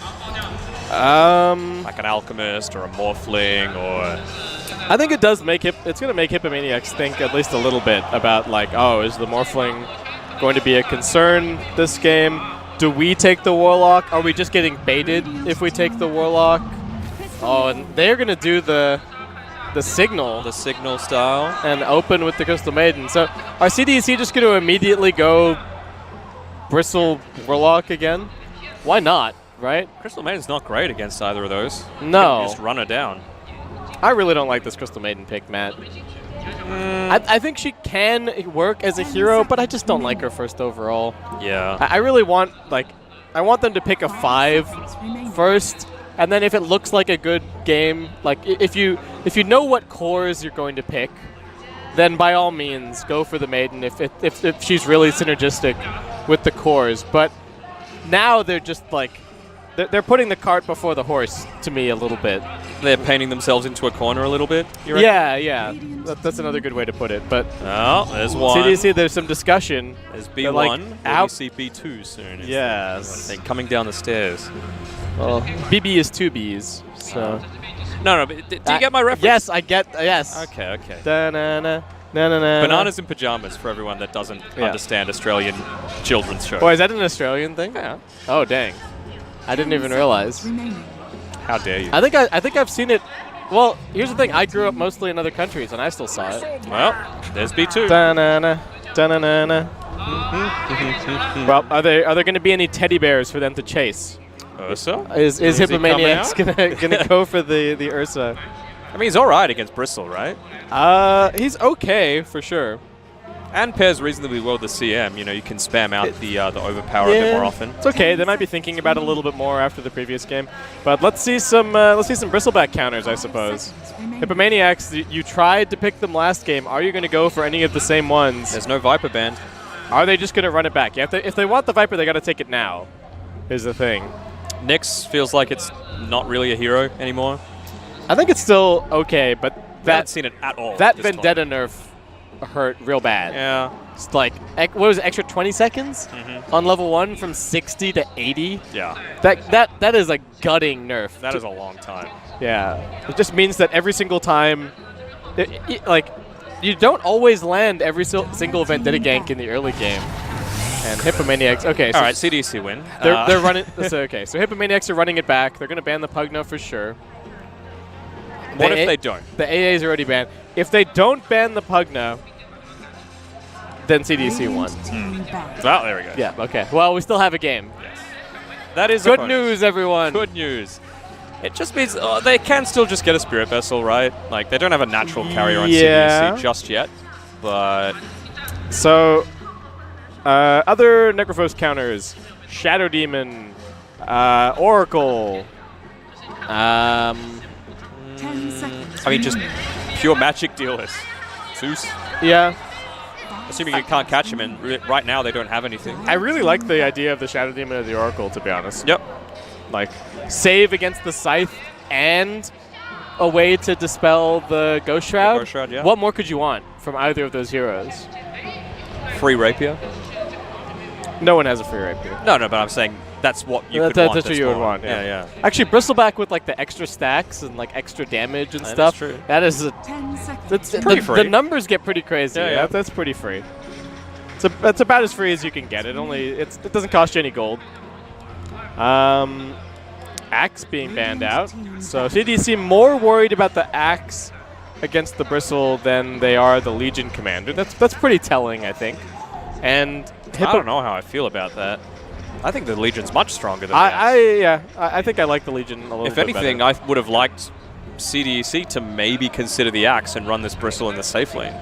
Like an Alchemist or a Morphling or...
I think it does make it's going to make Hippomaniacs think at least a little bit about like, oh, is the Morphling going to be a concern this game? Do we take the Warlock? Are we just getting baited if we take the Warlock? Oh, and they're going to do the signal.
The signal style.
And open with the Crystal Maiden. So are CDEC just going to immediately go Bristle Warlock again? Why not, right?
Crystal Maiden's not great against either of those.
No.
You just run her down.
I really don't like this Crystal Maiden pick, Matt. I think she can work as a hero, but I just don't like her first overall.
Yeah.
I really want, I want them to pick a 5 first, and then if it looks like a good game, like if you know what cores you're going to pick, then by all means go for the Maiden if she's really synergistic with the cores. But now they're just like, they're putting the cart before the horse to me a little bit.
They're painting themselves into a corner a little bit, you reckon?
Yeah. That's another good way to put it. But
oh, there's one.
CDEC, there's some discussion.
There's B1. We'll see B2 soon.
Yes.
Thing coming down the stairs.
Well, BB is 2 Bs, so...
No, but do you get my reference?
Yes, I get... Yes.
Okay.
Da-na-na.
Bananas in pajamas for everyone that doesn't understand Australian children's shows.
Oh, is that an Australian thing?
Yeah.
Oh, dang. I didn't even realize.
How dare you?
I think I've seen it. Well, here's the thing. I grew up mostly in other countries, and I still saw it.
Well, there's B2.
Da-na-na. Da-na-na-na. Well, are there going to be any teddy bears for them to chase?
Ursa?
Is
he
Hippomaniacs gonna go for the Ursa?
I mean, he's all right against Bristle, right?
He's okay for sure.
And pairs reasonably well with the CM. You know, you can spam out the overpower a bit more often.
It's okay. They might be thinking about it a little bit more after the previous game. But let's see some bristleback counters, I suppose. Hippomaniacs, you tried to pick them last game. Are you going to go for any of the same ones?
There's no Viper band.
Are they just going to run it back? Yeah, if they want the Viper, they got to take it now. Is the thing.
Nyx feels like it's not really a hero anymore.
I think it's still okay, but
I haven't seen it at all.
That Vendetta nerf hurt real bad.
Yeah.
It's like, what was it, extra 20 seconds on level 1 from 60 to 80?
Yeah.
That is a gutting nerf.
That is a long time.
Yeah. It just means that every single time, like, you don't always land every single Vendetta gank in the early game. And Hippomaniacs, okay. So
all right, CDEC win.
They're running, okay, so Hippomaniacs are running it back. They're going to ban the Pugna for sure.
What if they don't?
The AA is already banned. If they don't ban the Pugna, then CDEC won.
Well, there we go.
Yeah, okay. Well, we still have a game.
Yes. That is
good news, everyone.
Good news. It just means they can still just get a Spirit Vessel, right? Like, they don't have a natural carrier on CDEC just yet, but...
So, other Necrophos counters. Shadow Demon, Oracle,
10 seconds.
I mean, just pure magic dealers. Zeus.
Yeah.
Assuming you can't catch him, and right now they don't have anything.
I really like the idea of the Shadow Demon of the Oracle, to be honest.
Yep.
Like, save against the Scythe and a way to dispel the Ghost Shroud.
Ghost Shroud, yeah.
What more could you want from either of those heroes?
Free Rapier?
No one has a free Rapier.
No, but I'm saying that's what you could want.
That's what you would want, yeah.
Yeah.
Actually, Bristleback with like the extra stacks and like extra damage and stuff.
True.
That is a
10 seconds.
that's
pretty free.
The numbers get pretty crazy.
Yeah.
That's pretty free. It's about as free as you can get. It doesn't cost you any gold. Axe being banned out. So CDC more worried about the Axe against the Bristle than they are the Legion Commander. That's pretty telling, I think. And
I don't know how I feel about that. I think the Legion's much stronger than
I think I like the Legion a little bit better.
If anything, I would have liked CDEC to maybe consider the Axe and run this Bristle in the safe lane.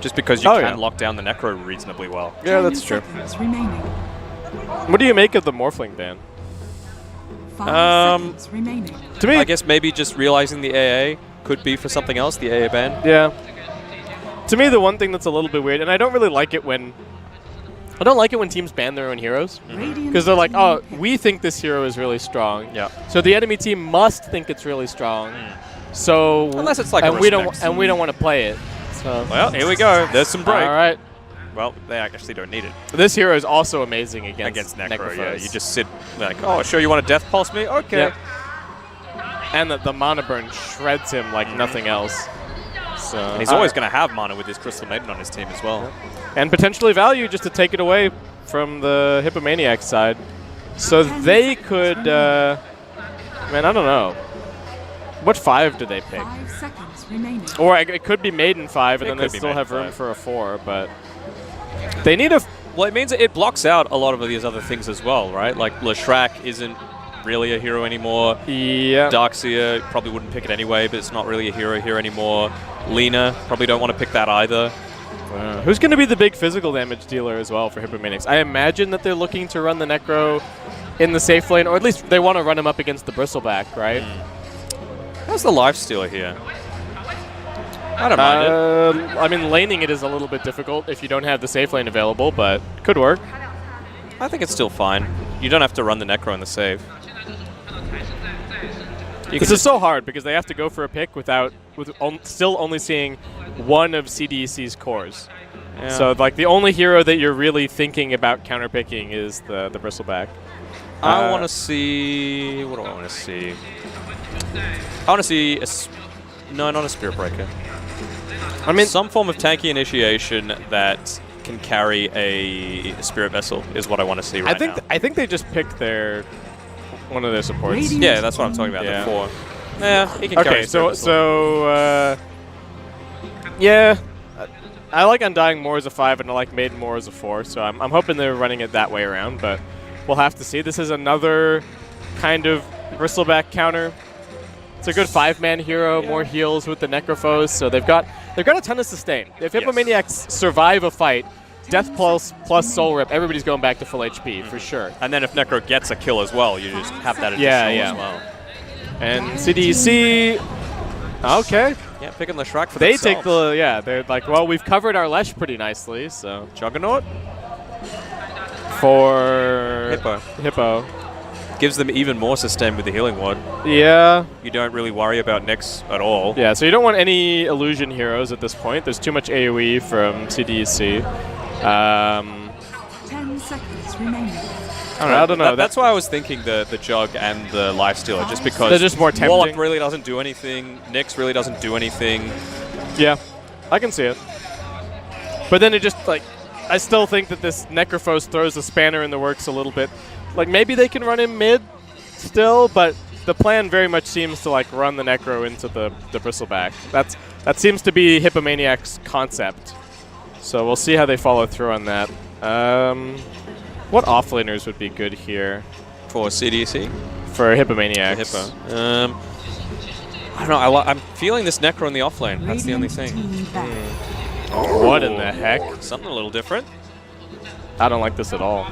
Just because you can lock down the Necro reasonably well.
Yeah, that's true.
Remaining.
What do you make of the Morphling ban?
5 seconds remaining.
To me,
I guess maybe just realizing the AA could be for something else, the AA ban.
Yeah. To me, the one thing that's a little bit weird, and I don't really like it when teams ban their own heroes. Because they're like, oh, we think this hero is really strong.
Yeah.
So the enemy team must think it's really strong. So
unless it's like
we don't want to play it. So
well, here we go. There's some break.
All right.
Well, they actually don't need it.
This hero is also amazing against
Necro. Yeah,
Necrophos.
you just sit like, oh, sure, you want to death pulse me? Okay.
Yep. And the mana burn shreds him like nothing else. So
and he's always going to have mana with his Crystal Maiden on his team as well.
And potentially value just to take it away from the Hippomaniac side. So they could, man, I don't know. What 5 do they pick?
5 seconds remaining.
Or it could be Maiden 5, and then they still have room for a 4, but they need a...
Well, it means it blocks out a lot of these other things as well, right? Like Leshrac isn't really a hero anymore.
Yeah.
Darkseer probably wouldn't pick it anyway, but it's not really a hero here anymore. Lena probably don't want to pick that either.
Who's going to be the big physical damage dealer as well for Hippomaniacs? I imagine that they're looking to run the Necro in the safe lane, or at least they want to run him up against the Bristleback, right?
How's the Lifestealer here? I don't mind it.
I mean, laning it is a little bit difficult if you don't have the safe lane available, but could work.
I think it's still fine. You don't have to run the Necro in the save.
This is so hard because they have to go for a pick still only seeing one of CDEC's cores. Yeah. So like the only hero that you're really thinking about counterpicking is the Bristleback.
I want to see... What do I want to see? I want to see... No, not a Spirit Breaker. I mean, some form of tanky initiation that can carry a Spirit Vessel is what I want to see right now.
I think they just picked one of their supports.
Yeah, that's what I'm talking about.
Yeah.
The 4. Yeah, he can carry
okay, yeah. I like Undying more as a 5, and I like Maiden more as a 4, so I'm hoping they're running it that way around, but we'll have to see. This is another kind of bristleback counter. It's a good 5-man hero, more heals with the Necrophos, so they've got a ton of sustain. If Hippomaniacs survive a fight, Death plus Soul Rip, everybody's going back to full HP for sure.
And then if Necro gets a kill as well, you just have that additional as well.
And CDEC, okay.
Yeah, picking the Shrek for
They
themselves.
take the, they're like, well, we've covered our Lesh pretty nicely, so.
Juggernaut
For
Hippo. Gives them even more sustain with the healing ward.
Yeah.
You don't really worry about Nyx at all.
Yeah, so you don't want any illusion heroes at this point. There's too much AoE from CDEC.
10 seconds remaining.
I don't know.
That's why I was thinking the Jug and the Lifestealer, just because
they're just more tempting.
Wallop really doesn't do anything. Nyx really doesn't do anything.
Yeah, I can see it. But then it just, like, I still think that this Necrophos throws a spanner in the works a little bit. Like, maybe they can run him mid still, but the plan very much seems to, like, run the Necro into the Bristleback. That seems to be Hippomaniac's concept. So we'll see how they follow through on that. What offlaners would be good here?
For CDC?
For Hippomaniacs.
Hippo. I don't know. I'm feeling this Necro in the offlane. That's the only thing.
What in the heck?
Something a little different.
I don't like this at all.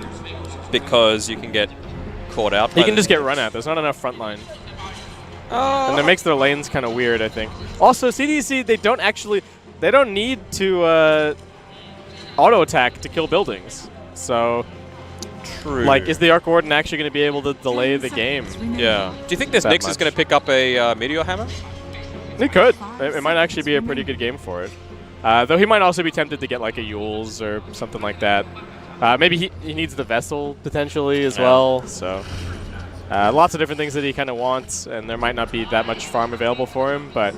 Because you can get caught out.
You can just get run at. There's not enough front line. And that makes their lanes kind of weird, I think. Also, CDC, they don't need to auto attack to kill buildings. So,
true.
Like, is the Arc Warden actually going to be able to delay the game?
Yeah. Do you think this Nyx is going to pick up a Meteor Hammer?
He could. It might actually be a pretty good game for it. Though he might also be tempted to get like a Yules or something like that. Maybe he needs the Vessel potentially as well. So lots of different things that he kind of wants, and there might not be that much farm available for him. But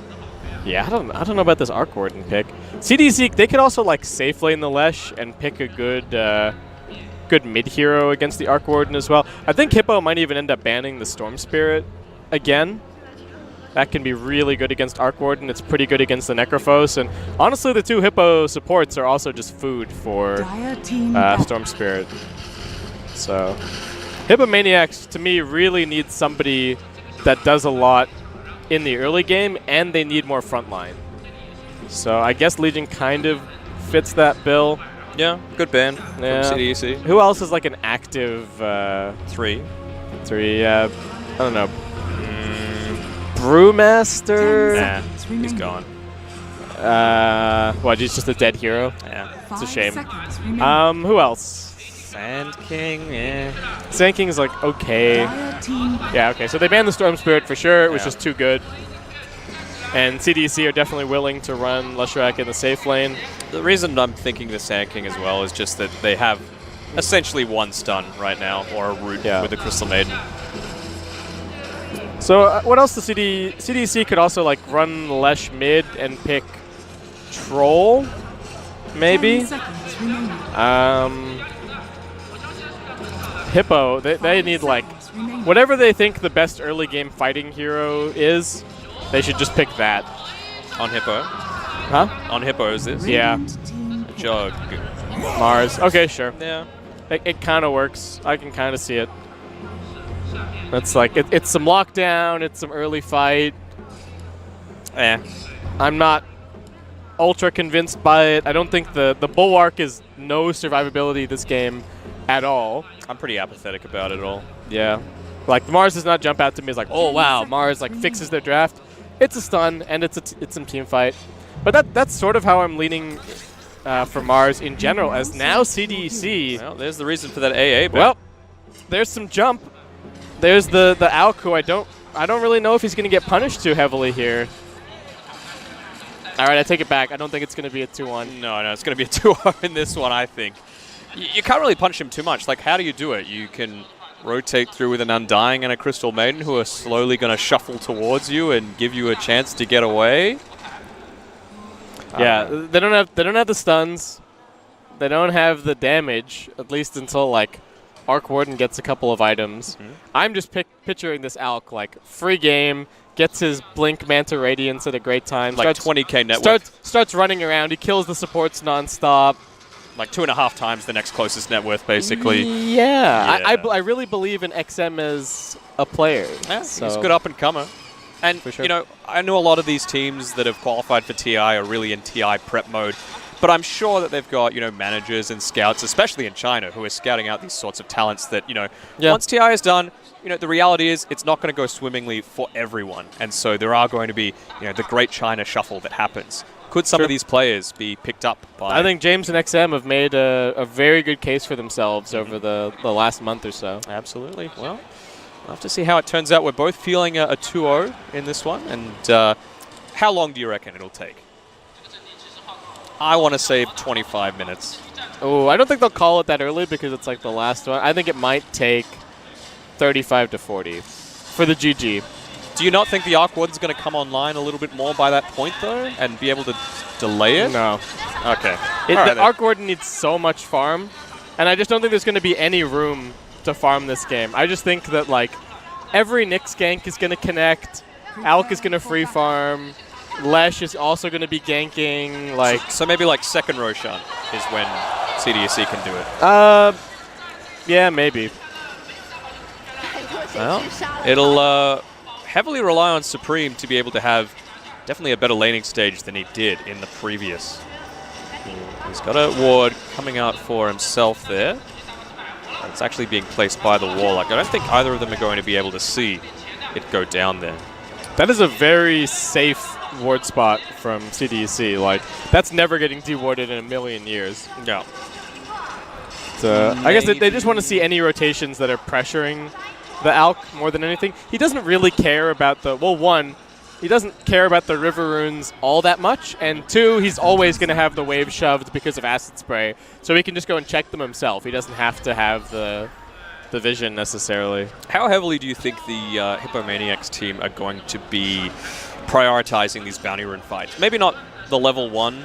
yeah, I don't know about this Arc Warden pick. CDC, they could also like safe lane the Lesh and pick a good mid hero against the Arc Warden as well. I think Hippo might even end up banning the Storm Spirit again. That can be really good against Arc Warden. It's pretty good against the Necrophos. And honestly, the two Hippo supports are also just food for Storm Spirit. So Hippomaniacs, to me, really needs somebody that does a lot in the early game, and they need more frontline. So I guess Legion kind of fits that bill.
Yeah, good ban
Yeah.
from CDEC.
Who else is like an active...
3.
I don't know. Brewmaster?
Nah, he's gone.
What, he's just a dead hero?
Yeah.
It's a shame.
Who
Who else?
Sand King, yeah.
Sand King is like, okay. Yeah, okay. So they banned the Storm Spirit for sure. It was just too good. And CDC are definitely willing to run Leshrac in the safe lane.
The reason I'm thinking the Sand King as well is just that they have essentially one stun right now, or a root with the Crystal Maiden.
So what else? The CDC could also like run Lesh mid and pick Troll, maybe. Hippo, they need like whatever they think the best early game fighting hero is. They should just pick that.
On Hippo?
Huh?
On Hippo is this?
Yeah.
Jug.
Mars. Okay, sure.
Yeah.
It kind of works. I can kind of see it. That's like, it's some lockdown, it's some early fight. I'm not ultra convinced by it. I don't think the Bulwark is no survivability this game at all.
I'm pretty apathetic about it all.
Yeah. Like, Mars does not jump out to me as like, oh wow, Mars like fixes their draft. It's a stun, and it's some team fight. But that's sort of how I'm leaning for Mars in general, as now CDEC.
Well, there's the reason for that AA bet.
Well, there's some jump. There's the Alk, who I don't really know if he's going to get punished too heavily here. All right, I take it back. I don't think it's going to be a 2-1.
No, it's going to be a 2-0 in this one, I think. You can't really punch him too much. Like, how do you do it? You can rotate through with an Undying and a Crystal Maiden, who are slowly going to shuffle towards you and give you a chance to get away.
Yeah, they don't have the stuns. They don't have the damage, at least until like Arc Warden gets a couple of items. I'm just picturing this Alk like free game, gets his Blink Manta Radiance at a great time.
Like 20k network.
Starts running around. He kills the supports nonstop.
Like 2.5 times the next closest net worth, basically.
Yeah.
Yeah.
I really believe in XM as a player.
Yeah,
so.
he's a good up-and-comer. And,
For sure.
you know, I know a lot of these teams that have qualified for TI are really in TI prep mode, but I'm sure that they've got, you know, managers and scouts, especially in China, who are scouting out these sorts of talents that, you know, once TI is done, you know, the reality is it's not going to go swimmingly for everyone. And so there are going to be, you know, the great China shuffle that happens. Could some of these players be picked up by...
I think James and XM have made a very good case for themselves over the last month or so.
Absolutely. Well, we'll have to see how it turns out. We're both feeling a 2-0 in this one. And how long do you reckon it'll take? I want to say 25 minutes.
Oh, I don't think they'll call it that early because it's like the last one. I think it might take 35 to 40 for the GG.
Do you not think the Arc Warden's going to come online a little bit more by that point, though, and be able to delay it?
No.
Okay.
The Arc Warden needs so much farm, and I just don't think there's going to be any room to farm this game. I just think that, like, every Nyx gank is going to connect, Alk is going to free farm, Lesh is also going to be ganking, like...
So maybe, like, second Roshan is when CDEC can do it.
Yeah, maybe.
Well, it'll heavily rely on Supreme to be able to have definitely a better laning stage than he did in the previous. He's got a ward coming out for himself there. It's actually being placed by the Warlock. I don't think either of them are going to be able to see it go down there.
That is a very safe ward spot from CDEC. Like, that's never getting dewarded in a million years.
Yeah.
So, I guess they just want to see any rotations that are pressuring the Alk more than anything. He doesn't really care about the... Well, one, he doesn't care about the River Runes all that much. And two, he's always going to have the wave shoved because of Acid Spray. So he can just go and check them himself. He doesn't have to have the vision necessarily.
How heavily do you think the Hippomaniacs team are going to be prioritizing these bounty rune fights? Maybe not the level 1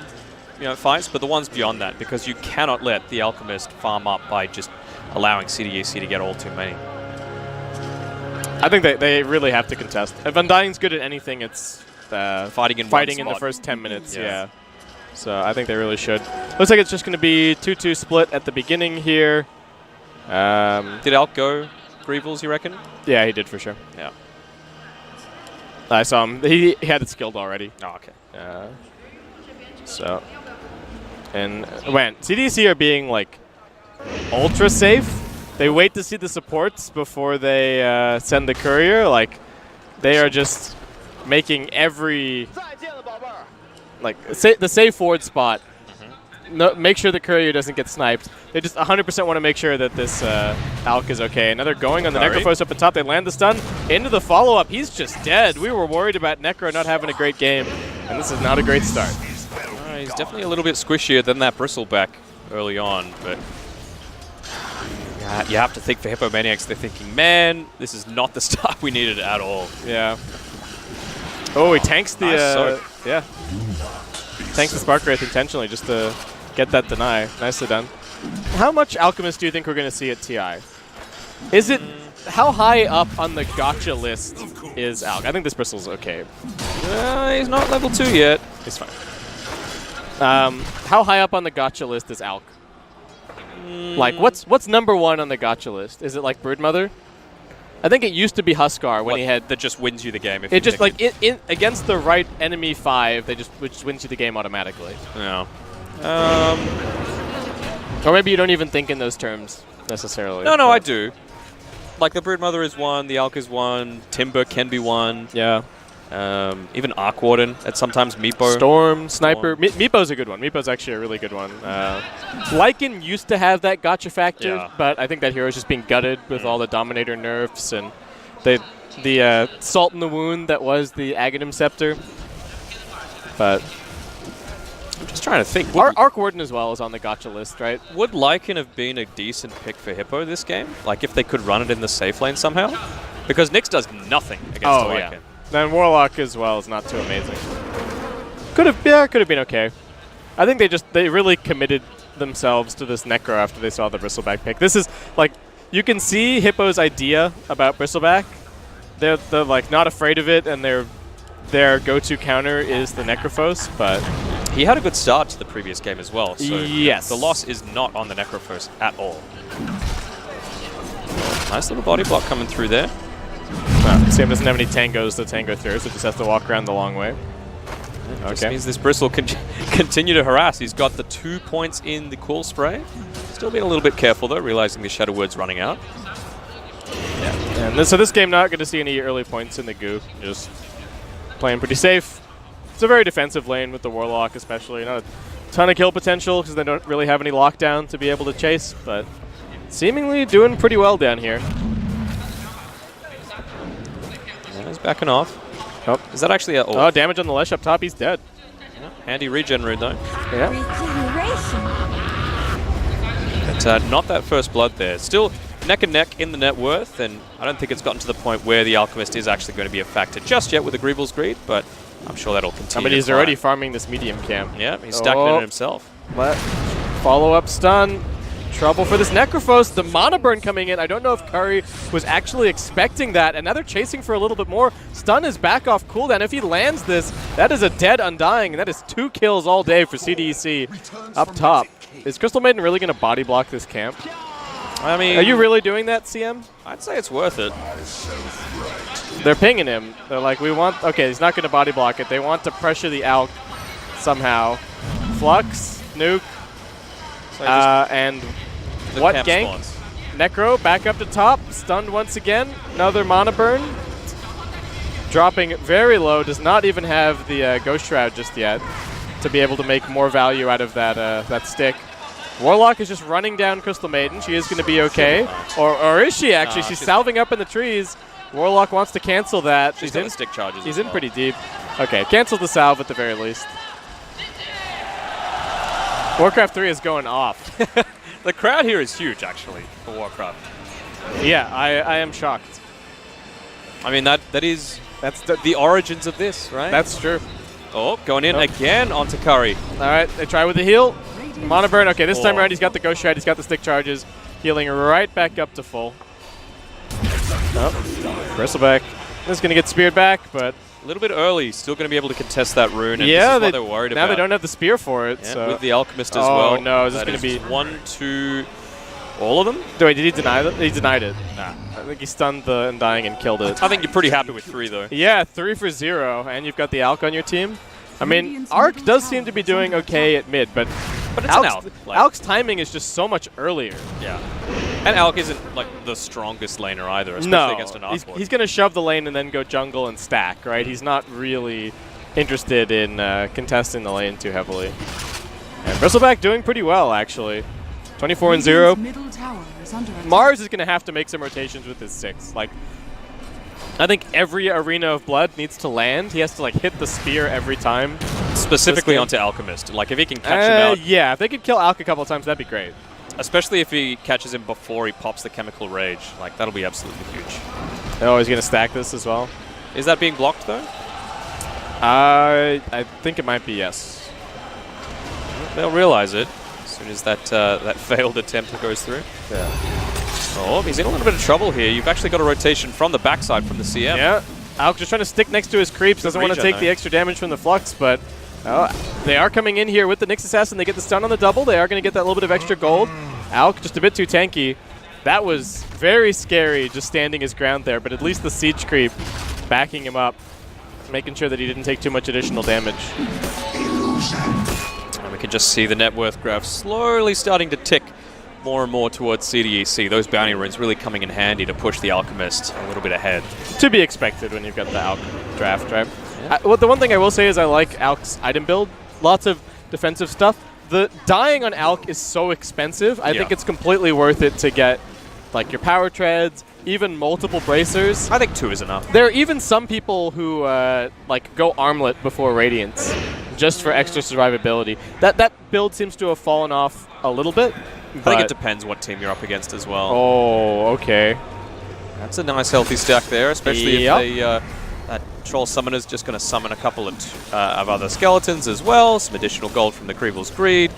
fights, but the ones beyond that, because you cannot let the Alchemist farm up by just allowing CDEC to get all too many.
I think they really have to contest. If Undying's good at anything, it's
fighting in
the first 10 minutes. Yeah. So I think they really should. Looks like it's just going to be 2-2 split at the beginning here.
Did Alk go Greevils, you reckon?
Yeah, he did for sure.
Yeah.
I saw him. He had it skilled already.
Oh, okay.
So, and when CDEC are being like ultra safe, they wait to see the supports before they send the courier. Like, they are just making every the safe forward spot. No, make sure the courier doesn't get sniped. They just 100% want to make sure that this Alk is okay. And now they're going on the Necrophos up at top. They land the stun into the follow-up. He's just dead. We were worried about Necro not having a great game, and this is not a great start.
He's definitely a little bit squishier than that Bristleback early on, but you have to think for Hippomaniacs, they're thinking, man, this is not the start we needed at all.
Yeah. Oh, he tanks the
Nice
tanks the Spark Wraith intentionally just to get that deny. Nicely done. How much Alchemist do you think we're going to see at TI? Is it how high up on the gotcha list is Alk? I think this Bristle's okay.
He's not level 2 yet.
He's fine. How high up on the gotcha list is Alk? Like, what's number 1 on the gotcha list? Is it like Broodmother? I think it used to be Huskar when he had...
That just wins you the game. If
it just, like, in against the right enemy 5, which wins you the game automatically.
Yeah.
Or maybe you don't even think in those terms, necessarily.
No, I do. Like, the Broodmother is 1, the Alk is 1, Timber can be 1.
Yeah.
Even Arc Warden, and sometimes Meepo.
Storm, Sniper. Meepo's a good one. Meepo's actually a really good one. Lycan used to have that gotcha factor, but I think that hero's just being gutted with all the Dominator nerfs and the salt in the wound that was the Aghanim Scepter. But
I'm just trying to think.
Arc Warden as well is on the gotcha list, right?
Would Lycan have been a decent pick for Hippo this game? Like, if they could run it in the safe lane somehow? Because Nyx does nothing against Lycan.
Yeah. Then Warlock as well is not too amazing. Could have been okay. I think they really committed themselves to this Necro after they saw the Bristleback pick. This is like, you can see Hippo's idea about Bristleback. They're like not afraid of it, and their go-to counter is the Necrophos, but
He had a good start to the previous game as well, so
yes.
the loss is not on the Necrophos at all. Nice little body block coming through there.
Sam doesn't have any tangos to tango through, so just has to walk around the long way.
Just means this Bristle can continue to harass. He's got the 2 points in the Cool Spray. Still being a little bit careful though, realizing the Shadow Word's running out.
And so this game not going to see any early points in the goo. Just playing pretty safe. It's a very defensive lane with the Warlock especially. Not a ton of kill potential because they don't really have any lockdown to be able to chase, but seemingly doing pretty well down here.
Yeah, he's backing off.
Oh.
Is that actually a...
Oh, damage on the Lesh up top. He's dead.
Yeah, handy regen rune though.
Yeah.
But not that first blood there. Still neck and neck in the net worth, and I don't think it's gotten to the point where the Alchemist is actually going to be a factor just yet with the Greevil's Greed, but I'm sure that'll continue.
I mean, he's already farming this medium camp.
Yeah, he's stacking it himself.
Follow-up stun. Trouble for this Necrophos. The Mana Burn coming in. I don't know if Curry was actually expecting that, and now they're chasing for a little bit more. Stun is back off cooldown. If he lands this, that is a dead Undying, and that is 2 kills all day for CDEC up top. Is Crystal Maiden really going to body block this camp?
I mean...
Are you really doing that, CM?
I'd say it's worth it.
They're pinging him. They're like, we want... Okay, he's not going to body block it. They want to pressure the Alk somehow. Flux, Nuke, and... What gank?
Spawns.
Necro back up to top, stunned once again. Another Mana Burn. Dropping very low, does not even have the Ghost Shroud just yet to be able to make more value out of that that stick. Warlock is just running down Crystal Maiden. She is going to be okay. Or is she actually? She's salving up in the trees. Warlock wants to cancel that.
She's in stick charges.
He's in pretty deep. Okay, cancel the salve at the very least. Warcraft 3 is going off.
The crowd here is huge, actually, for Warcraft.
Yeah, I am shocked.
I mean, that's the origins of this, right?
That's true.
Oh, going in again onto Curry.
All right, they try with the heal. Mana Burn. Okay, this time around he's got the Ghost Shroud, he's got the stick charges. Healing right back up to full. Oh, Bristleback is going to get speared back, but...
A little bit early, still going to be able to contest that rune, and
yeah,
this is what they're worried about.
Now they don't have the spear for it.
Yeah,
so.
with the Alchemist as well.
Oh no, is this going to be...
1, 2... All of them?
Wait, did he deny that? He denied it. Nah. I think he stunned the Undying and killed it.
I think you're pretty happy with 3, though.
Yeah, 3 for 0, and you've got the Alk on your team. I mean, Arc does seem to be doing okay at mid, but
it's an Alk.
Alk's timing is just so much earlier.
Yeah. And Alk isn't, like, the strongest laner either, especially against an Arc.
He's going to shove the lane and then go jungle and stack, right? He's not really interested in contesting the lane too heavily. And Bristleback doing pretty well, actually. 24 and 0. Mars is going to have to make some rotations with his 6. Like, I think every Arena of Blood needs to land. He has to like hit the spear every time.
Specifically onto Alchemist. Like, if he can catch him out.
Yeah, if they could kill Alk a couple of times, that'd be great.
Especially if he catches him before he pops the Chemical Rage. Like, that'll be absolutely huge.
Oh, he's going to stack this as well.
Is that being blocked, though?
I think it might be, yes.
They'll realize it as soon as that failed attempt goes through.
Yeah.
Oh, he's in a little bit of trouble here. You've actually got a rotation from the backside from the CM.
Yeah. Alk just trying to stick next to his creeps. Doesn't want to take the extra damage from the Flux, but they are coming in here with the Nyx Assassin. They get the stun on the double. They are going to get that little bit of extra gold. Alk just a bit too tanky. That was very scary just standing his ground there, but at least the siege creep backing him up, making sure that he didn't take too much additional damage.
And we can just see the net worth graph slowly starting to tick more and more towards CDEC. Those bounty runes really coming in handy to push the Alchemist a little bit ahead.
To be expected when you've got the Alk draft, right? Yeah. Well, the one thing I will say is I like Alk's item build. Lots of defensive stuff. The dying on Alk is so expensive. I think it's completely worth it to get like your power treads, even multiple bracers.
I think 2 is enough.
There are even some people who like go armlet before Radiance just for extra survivability. That build seems to have fallen off a little bit.
I think it depends what team you're up against as well.
Oh, okay.
That's a nice healthy stack there, especially if that Troll Summoner's just going to summon a couple of other skeletons as well. Some additional gold from the Greevil's Greed.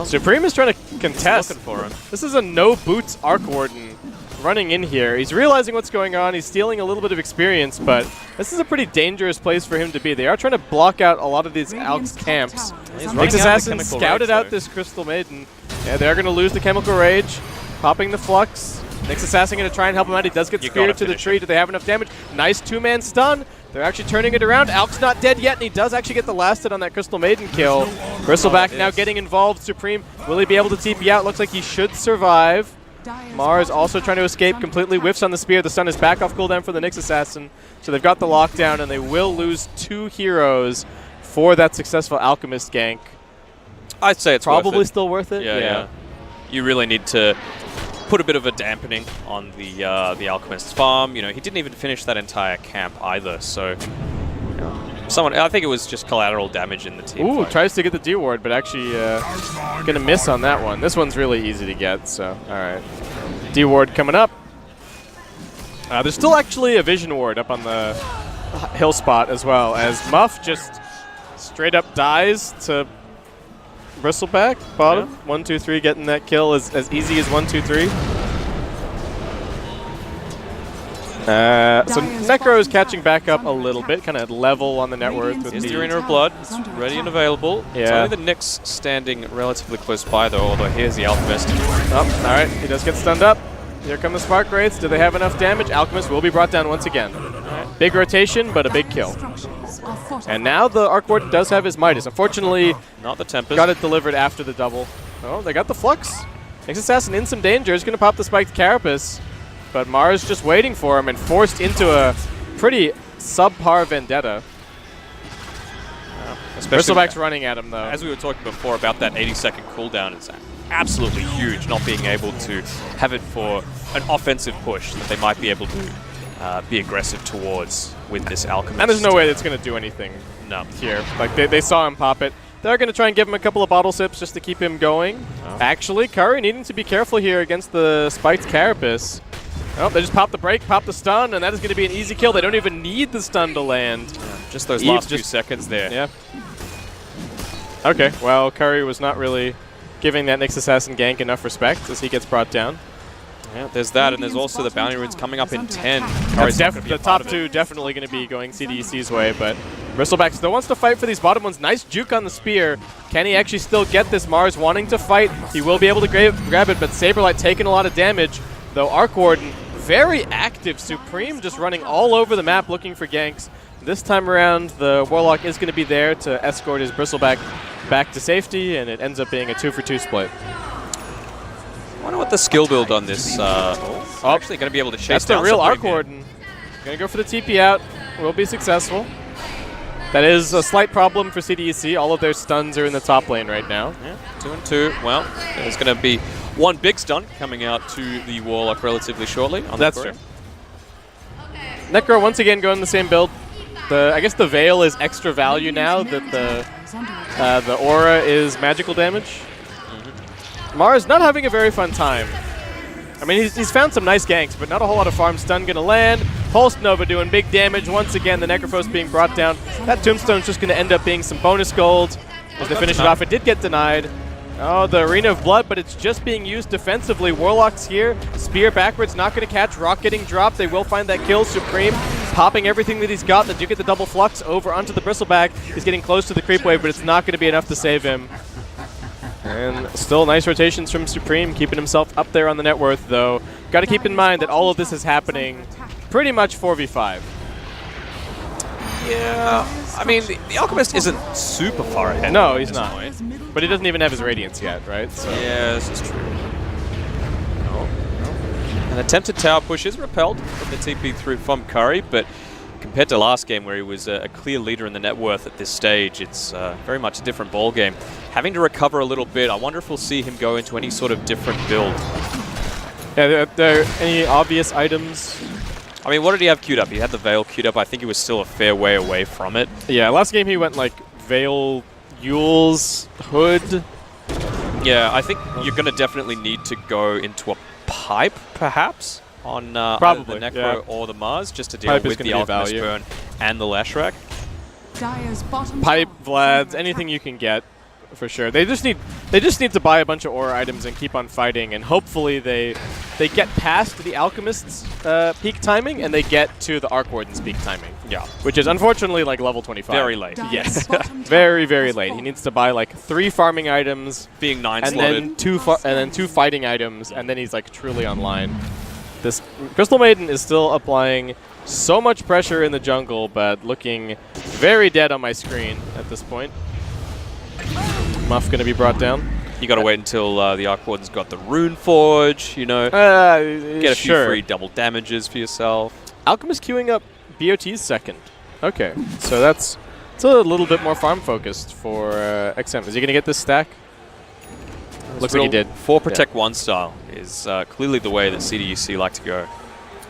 Supreme is trying to contest.
Looking for him.
This is a no boots Arc Warden running in here. He's realizing what's going on. He's stealing a little bit of experience, but this is a pretty dangerous place for him to be. They are trying to block out a lot of these Alk's camps. Nyx Assassin scouted out this Crystal Maiden. Yeah, they're going to lose the Chemical Rage, popping the Flux. Nyx Assassin going to try and help him out. He does get speared to the tree. Do they have enough damage? Nice two-man stun. They're actually turning it around. Alk's not dead yet, and he does actually get the last hit on that Crystal Maiden kill. Bristleback now getting involved. Supreme, will he be able to TP out? Looks like he should survive. Mars also trying to escape, completely whiffs on the spear. The stun is back off cooldown for the Nyx Assassin. So they've got the lockdown, and they will lose 2 heroes for that successful Alchemist gank.
I'd say it's
probably still worth it.
Yeah. You really need to put a bit of a dampening on the Alchemist's farm. You know, he didn't even finish that entire camp either. So, I think it was just collateral damage in the team.
Ooh,
fight.
tries to get the D-ward, but actually gonna miss on that one. This one's really easy to get. So, all right, D-ward coming up. There's still actually a vision ward up on the hill spot as well, as Muff just straight up dies to Bristleback, bottom. 1, 2, 3, getting that kill as easy as 1, 2, 3. So Necro is catching back up a little bit, kind of level on the net worth. With
Here's the Arena of Blood. It's ready and available.
Yeah.
It's only the Nyx standing relatively close by, though, although here's the Alchemist.
Oh, all right, he does get stunned up. Here come the Spark Wraiths. Do they have enough damage? Alchemist will be brought down once again. Big rotation, but a big kill. And now the Arc Warden does have his Midas. Unfortunately,
not the Tempest.
Got it delivered after the double. Oh, they got the Flux. Nyx Assassin in some danger. He's going to pop the Spiked Carapace. But Mars just waiting for him and forced into a pretty subpar Vendetta. Bristleback's running at him, though.
As we were talking before about that 80-second cooldown, it's absolutely huge not being able to have it for an offensive push that they might be able to be aggressive towards with this Alchemist.
And there's no way that's going to do anything here. Like, they saw him pop it. They're going to try and give him a couple of bottle sips just to keep him going. Actually, Curry needing to be careful here against the Spiked Carapace. Oh, they just pop the break, pop the stun, and that is going to be an easy kill. They don't even need the stun to land.
Just those last few seconds there.
Yeah. Okay, well, Curry was not really giving that Nyx Assassin gank enough respect as he gets brought down.
Yeah, there's that, and there's also the bounty runes coming up in 10.
The top two definitely going to be going CDEC's way, but Bristleback still wants to fight for these bottom ones. Nice juke on the spear. Can he actually still get this? Mars wanting to fight. He will be able to grab it, but Saberlight taking a lot of damage, though Arc Warden very active. Supreme just running all over the map looking for ganks. This time around, the Warlock is going to be there to escort his Bristleback back to safety, and it ends up being a 2-for-2 split.
I wonder what the skill build on this. Actually going to be able to chase down.
That's the real Arc Warden. Going to go for the TP out. Will be successful. That is a slight problem for CDEC. All of their stuns are in the top lane right now.
Yeah, 2 and 2. Well, there's going to be one big stun coming out to the Warlock relatively shortly.
That's true. Necro once again going the same build. I guess the Veil is extra value now that the Aura is magical damage. Mars not having a very fun time. I mean, he's found some nice ganks, but not a whole lot of farm. Stun going to land. Pulse Nova doing big damage. Once again, the Necrophos being brought down. That Tombstone's just going to end up being some bonus gold. As they finish it off, it did get denied. Oh, the Arena of Blood, but it's just being used defensively. Warlock's here. Spear backwards, not going to catch. Rock getting dropped. They will find that kill. Supreme popping everything that he's got. They do get the double flux over onto the Bristleback. He's getting close to the creep wave, but it's not going to be enough to save him. And still nice rotations from Supreme, keeping himself up there on the net worth, though. Got to keep in mind that all of this is happening pretty much 4v5.
Yeah, I mean, the Alchemist isn't super far ahead.
No, he's not. But he doesn't even have his Radiance yet, right? So.
Yeah, this is true. An attempted tower push is repelled from the TP through from Curry, but compared to last game where he was a clear leader in the net worth at this stage, it's very much a different ball game. Having to recover a little bit, I wonder if we'll see him go into any sort of different build.
Yeah, are there any obvious items?
I mean, what did he have queued up? He had the Veil queued up. I think he was still a fair way away from it.
Yeah, last game he went like Veil, Yule's, Hood.
Yeah, I think you're going to definitely need to go into a pipe, perhaps, on
probably
the Necro or the Mars, just to deal with the Alchemist burn and the Lashrak.
Pipe, Vlad's, anything you can get, for sure. They just need to buy a bunch of aura items and keep on fighting, and hopefully they they get past the Alchemist's peak timing, and they get to the Arc Warden's peak timing.
Yeah.
Which is unfortunately like level 25.
Very late.
Dire's
Yes.
bottom
Very,
tower
very
has
late. He
fallen.
needs to buy like 3 farming items,
Being 9
and
slotted.
then two fighting items, and then he's like truly online. This Crystal Maiden is still applying so much pressure in the jungle, but looking very dead on my screen at this point. Muff gonna be brought down.
You got to wait until the Arc Warden's got the Rune Forge, you know. Get a few free double damages for yourself.
Alchemist queuing up BOT's second. Okay, so it's a little bit more farm focused for XM. Is he gonna get this stack? Looks like he did.
4 Protect 1 style is clearly the way that CDEC like to go.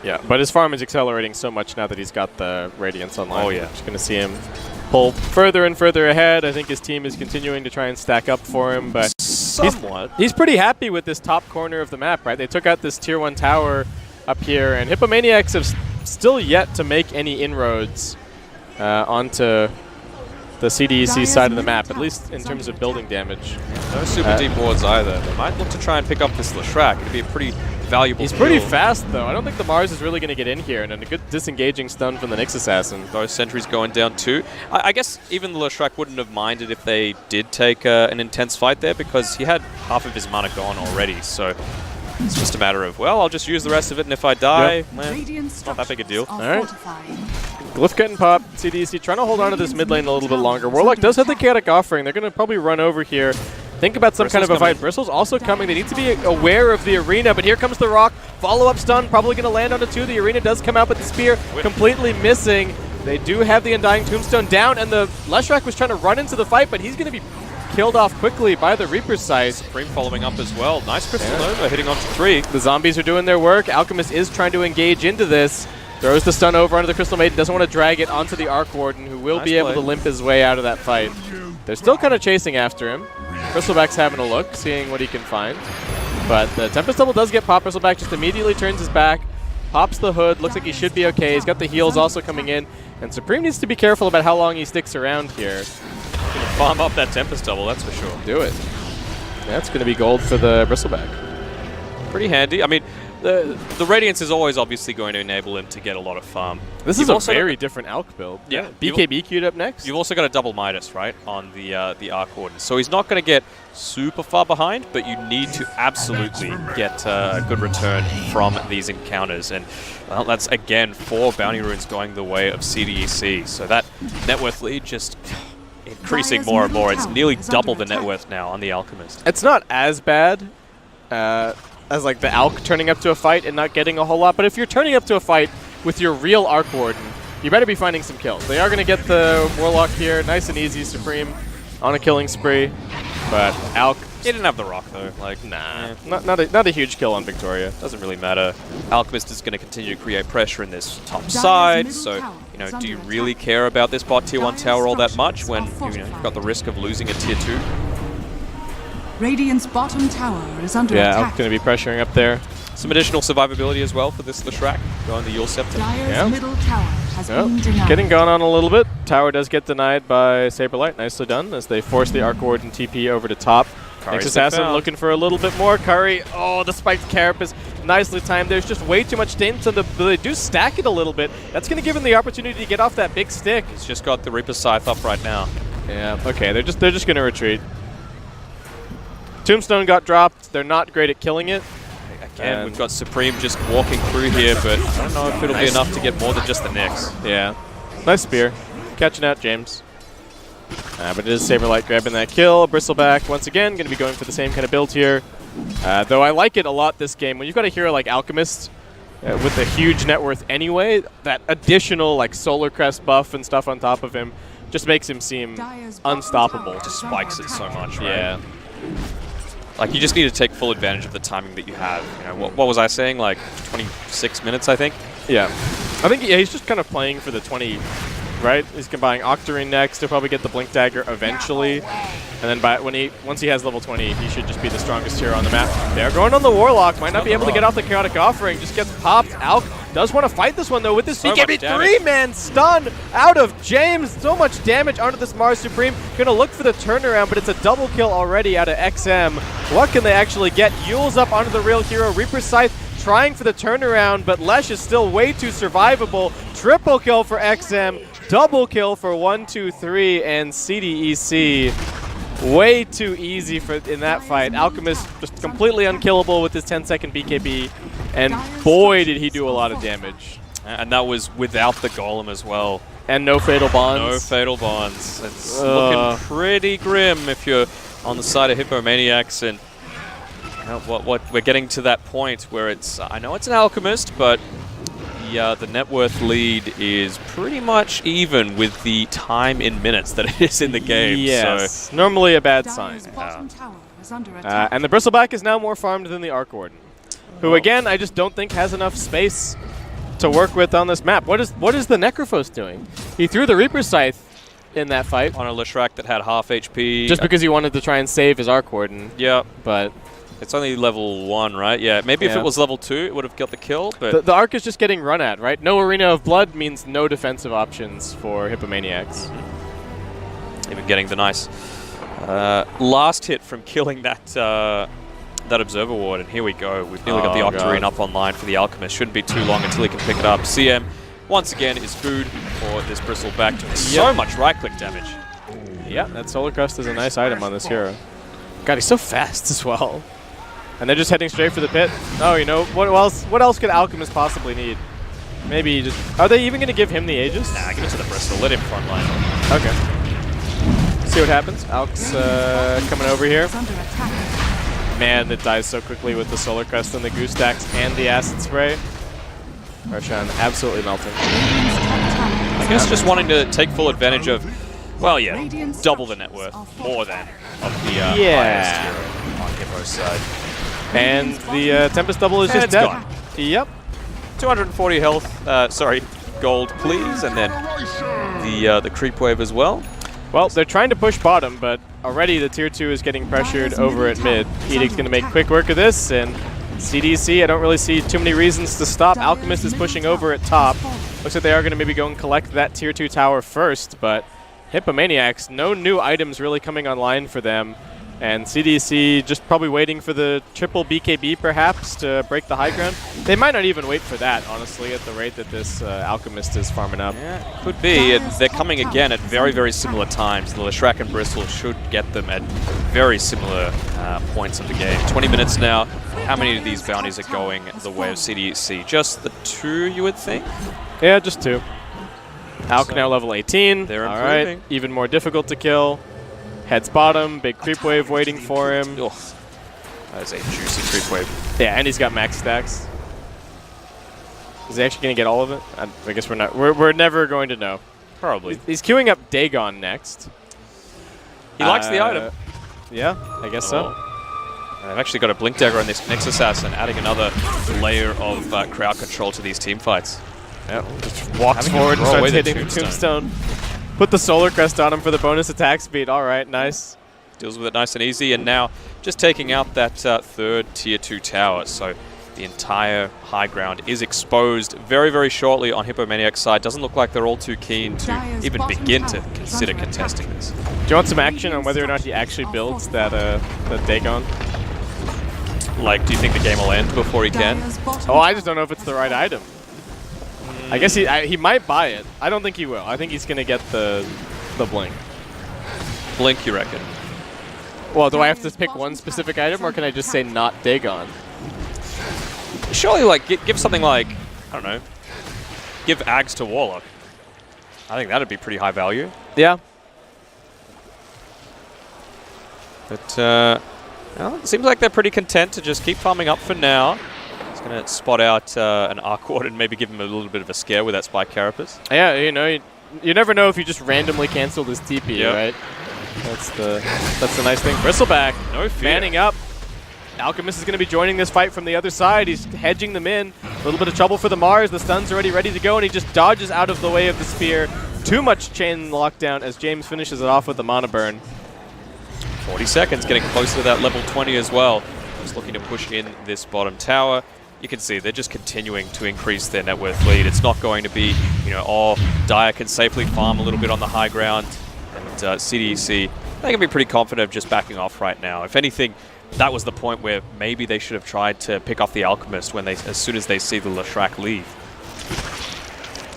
Yeah, but his farm is accelerating so much now that he's got the Radiance online.
Oh, yeah.
Just going to see him pull further and further ahead. I think his team is continuing to try and stack up for him, but
Somewhat.
he's pretty happy with this top corner of the map, right? They took out this tier 1 tower up here, and Hippomaniacs have still yet to make any inroads onto the CDEC side of the map, at least in terms of building damage.
No super deep wards either. They might look to try and pick up this Leshrac. It'd be a pretty valuable
He's pretty
kill.
fast, though. I don't think the Mars is really going to get in here, and a good disengaging stun from the Nyx Assassin.
Those sentries going down too. I guess even the Leshrac wouldn't have minded if they did take an intense fight there, because he had half of his mana gone already. So it's just a matter of, well, I'll just use the rest of it, and if I die,
Radiant
not that big a deal.
structures
All
are
right.
fortified.
Glyph getting popped. CDEC trying to hold on to this mid lane a little bit longer. Warlock does have the Chaotic Offering. They're going to probably run over here. Think about some kind of a
Bristle's
fight. Bristle's also coming. They need to be aware of the arena, but here comes the rock. Follow-up stun, probably going to land onto 2. The arena does come out, but the spear completely missing. They do have the Undying Tombstone down, and the Leshrac was trying to run into the fight, but he's going to be killed off quickly by the Reaper's Sight.
Supreme following up as well. Nice Crystal Nova hitting onto 3.
The zombies are doing their work. Alchemist is trying to engage into this. Throws the stun over onto the Crystal Maiden. Doesn't want to drag it onto the Arc Warden, who will be able to limp his way out of that fight. They're still kind of chasing after him. Bristleback's having a look, seeing what he can find. But the Tempest Double does get popped. Bristleback just immediately turns his back, pops the hood. Looks like he should be okay. He's got the heals also coming in. And Supreme needs to be careful about how long he sticks around here.
Gonna farm up that Tempest Double, that's for sure.
Do it. That's going to be gold for the Bristleback.
Pretty handy. I mean, the Radiance is always obviously going to enable him to get a lot of farm.
This
You've
is a
also
very different Alch build.
Yeah.
BKB queued up next.
You've also got a double Midas, right, on the Arc Warden. So he's not going to get super far behind, but you need to absolutely get a good return from these encounters. And, well, that's, again, 4 bounty runes going the way of CDEC. So that net worth lead just increasing more and more. It's nearly double the net worth now on the Alchemist.
It's not as bad as like the Alch turning up to a fight and not getting a whole lot, but if you're turning up to a fight with your real Arc Warden, you better be finding some kills. They are going to get the Warlock here, nice and easy. Supreme on a killing spree, but Alch...
He didn't have the rock, though. Like,
Nah, not a huge kill on Victoria.
doesn't really matter. Alchemist is going to continue to create pressure in this top side,
middle
so,
tower
you know,
is
do you
under
really
attack.
care about this bot tier 1
Dire's
tower all that much
structures
when
are
you've
fortified.
got the risk of losing a tier 2?
Radiant's bottom tower is under
Yeah,
attack.
Alch going to be pressuring up there.
Some additional survivability as well for this Leshrac, going the Yule Scepter.
Dire's
Yeah.
middle tower has been
Yep.
denied.
Getting gone on a little bit. Tower does get denied by Saberlight. Nicely done as they force the Arc Warden TP over to top.
Curry's
Nyx Assassin
found.
looking for a little bit more. Curry, oh, the spiked Carapace, nicely timed. There's just way too much dance on the... They do stack it a little bit. That's going to give him the opportunity to get off that big stick.
He's just got the Reaper Scythe up right now.
Yeah, okay, they're just going to retreat. Tombstone got dropped. They're not great at killing it.
Again, we've got Supreme just walking through here, but I don't know if it'll be enough to get more than just the Nyx.
Yeah. Nice spear. Catching out James. But it is Saberlight grabbing that kill. Bristleback, once again, going to be going for the same kind of build here. Though I like it a lot this game. When you've got a hero like Alchemist with a huge net worth anyway, that additional like Solar Crest buff and stuff on top of him just makes him seem
Dire's bottom
unstoppable.
tower
Just
is under
spikes it so
attack.
much, right?
Yeah.
Like, you just need to take full advantage of the timing that you have. You know, what was I saying? Like, 26 minutes, I think?
Yeah. I think he's just kind of playing for the 20, right? He's combining Octarine next. He'll probably get the Blink Dagger eventually. And then once he has level 20, he should just be the strongest hero on the map. They're going on the Warlock. Might not be able to get off the Chaotic Offering. Just gets popped. Alch does want to fight this one, though, with this
So
BKB
much damage.
3-man stun out of James. So much damage onto this Mars Supreme. Going to look for the turnaround, but it's a double kill already out of XM. What can they actually get? Yule's up onto the real hero. Reaper's Scythe trying for the turnaround, but Lesh is still way too survivable. Triple kill for XM, double kill for 1, 2, 3, and CDEC. Way too easy in that fight. Alchemist just completely unkillable with his 10-second BKB, and boy did he do a lot of damage.
And that was without the golem as well.
And no fatal bonds.
No fatal bonds. It's looking pretty grim if you're on the side of Hippomaniacs, and what we're getting to that point where it's, I know it's an Alchemist, but the net worth lead is pretty much even with the time in minutes that it is in the game.
Yes,
so
normally a bad sign. And the Bristleback is now more farmed than the Arc Warden, who again I just don't think has enough space to work with on this map. What is the Necrophos doing? He threw the Reaper Scythe in that fight
on a Leshrac that had half HP.
Just because he wanted to try and save his Arc Warden.
Yeah.
But
it's only level 1, right? Yeah, maybe if it was level 2, it would have got the kill. But
the Arc is just getting run at, right? No Arena of Blood means no defensive options for Hippomaniacs.
Even getting the nice last hit from killing that that Observer Ward, and here we go. We've nearly got the Octarine up online for the Alchemist. Shouldn't be too long until he can pick it up. CM, once again, is food for this Bristleback, doing so much right-click damage.
Yeah, that Solar Crust is a nice item on this hero. God, he's so fast as well. And they're just heading straight for the pit. Oh, you know, what else could Alchemist possibly need? Maybe just... Are they even going to give him the Aegis?
Nah, give it to the Bristol. Let him frontline.
Okay. See what happens. Alk's coming over here. Man, it dies so quickly with the Solar Crest and the Goose Stacks and the Acid Spray. Roshan absolutely melting.
I guess just wanting to take full advantage of, well, yeah, double the net worth, more than, of the highest hero on Hippo's side.
And the Tempest Double is just dead.
Gone.
Yep.
240 health, sorry, gold, please, and then the creep wave as well.
Well, they're trying to push bottom, but already the tier 2 is getting pressured over at mid. Edict's going to make quick work of this, and CDC, I don't really see too many reasons to stop. Alchemist is pushing over at top. Looks like they are going to maybe go and collect that tier 2 tower first, but Hippomaniacs, no new items really coming online for them. And CDC just probably waiting for the triple BKB perhaps to break the high ground. They might not even wait for that, honestly, at the rate that this Alchemist is farming up.
Yeah, could be. They're coming again at very, very similar times. The Leshrac and Bristle should get them at very similar points of the game. 20 minutes now. How many of these bounties are going the way of CDC? Just the 2, you would think?
Yeah, just 2. Alk now level 18.
They're
all
improving.
Right, even more difficult to kill. Heads bottom, big creep wave waiting for him.
Ugh. That is a juicy creep wave.
Yeah, and he's got max stacks. Is he actually going to get all of it? I guess we're not. We're never going to know.
Probably.
He's queuing up Dagon next.
He likes the item.
Yeah, I guess so.
I've actually got a Blink Dagger on this next Assassin, adding another layer of crowd control to these team fights.
Yeah, just walks forward and starts hitting the Tombstone. Put the Solar Crest on him for the bonus attack speed. All right, nice.
Deals with it nice and easy, and now just taking out that third tier 2 tower. So the entire high ground is exposed very, very shortly on Hippomaniac's side. Doesn't look like they're all too keen to even begin to consider contesting this.
Do you want some action on whether or not he actually builds that Dagon?
Like, do you think the game will end before he can?
Oh, I just don't know if it's the right item. I guess he might buy it. I don't think he will. I think he's going to get the Blink.
Blink, you reckon?
Well, do I have to pick one specific item, or can I just say not Dagon?
Surely, like, give something like, I don't know, give Ags to Warlock. I think that'd be pretty high value.
Yeah.
But, well, it seems like they're pretty content to just keep farming up for now. He's going to spot out an Arc Ward and maybe give him a little bit of a scare with that Spike Carapace.
Yeah, you know, you never know if you just randomly cancel this TP, right? That's the nice thing. Bristleback,
no fear.
Manning up. Alchemist is going to be joining this fight from the other side. He's hedging them in. A little bit of trouble for the Mars. The stun's already ready to go, and he just dodges out of the way of the spear. Too much chain lockdown as James finishes it off with the Mana Burn.
40 seconds, getting closer to that level 20 as well. Just looking to push in this bottom tower. You can see they're just continuing to increase their net worth lead. It's not going to be, you know, oh, Dire can safely farm a little bit on the high ground. And CDEC, they can be pretty confident of just backing off right now. If anything, that was the point where maybe they should have tried to pick off the Alchemist when as soon as they see the Leshrac leave.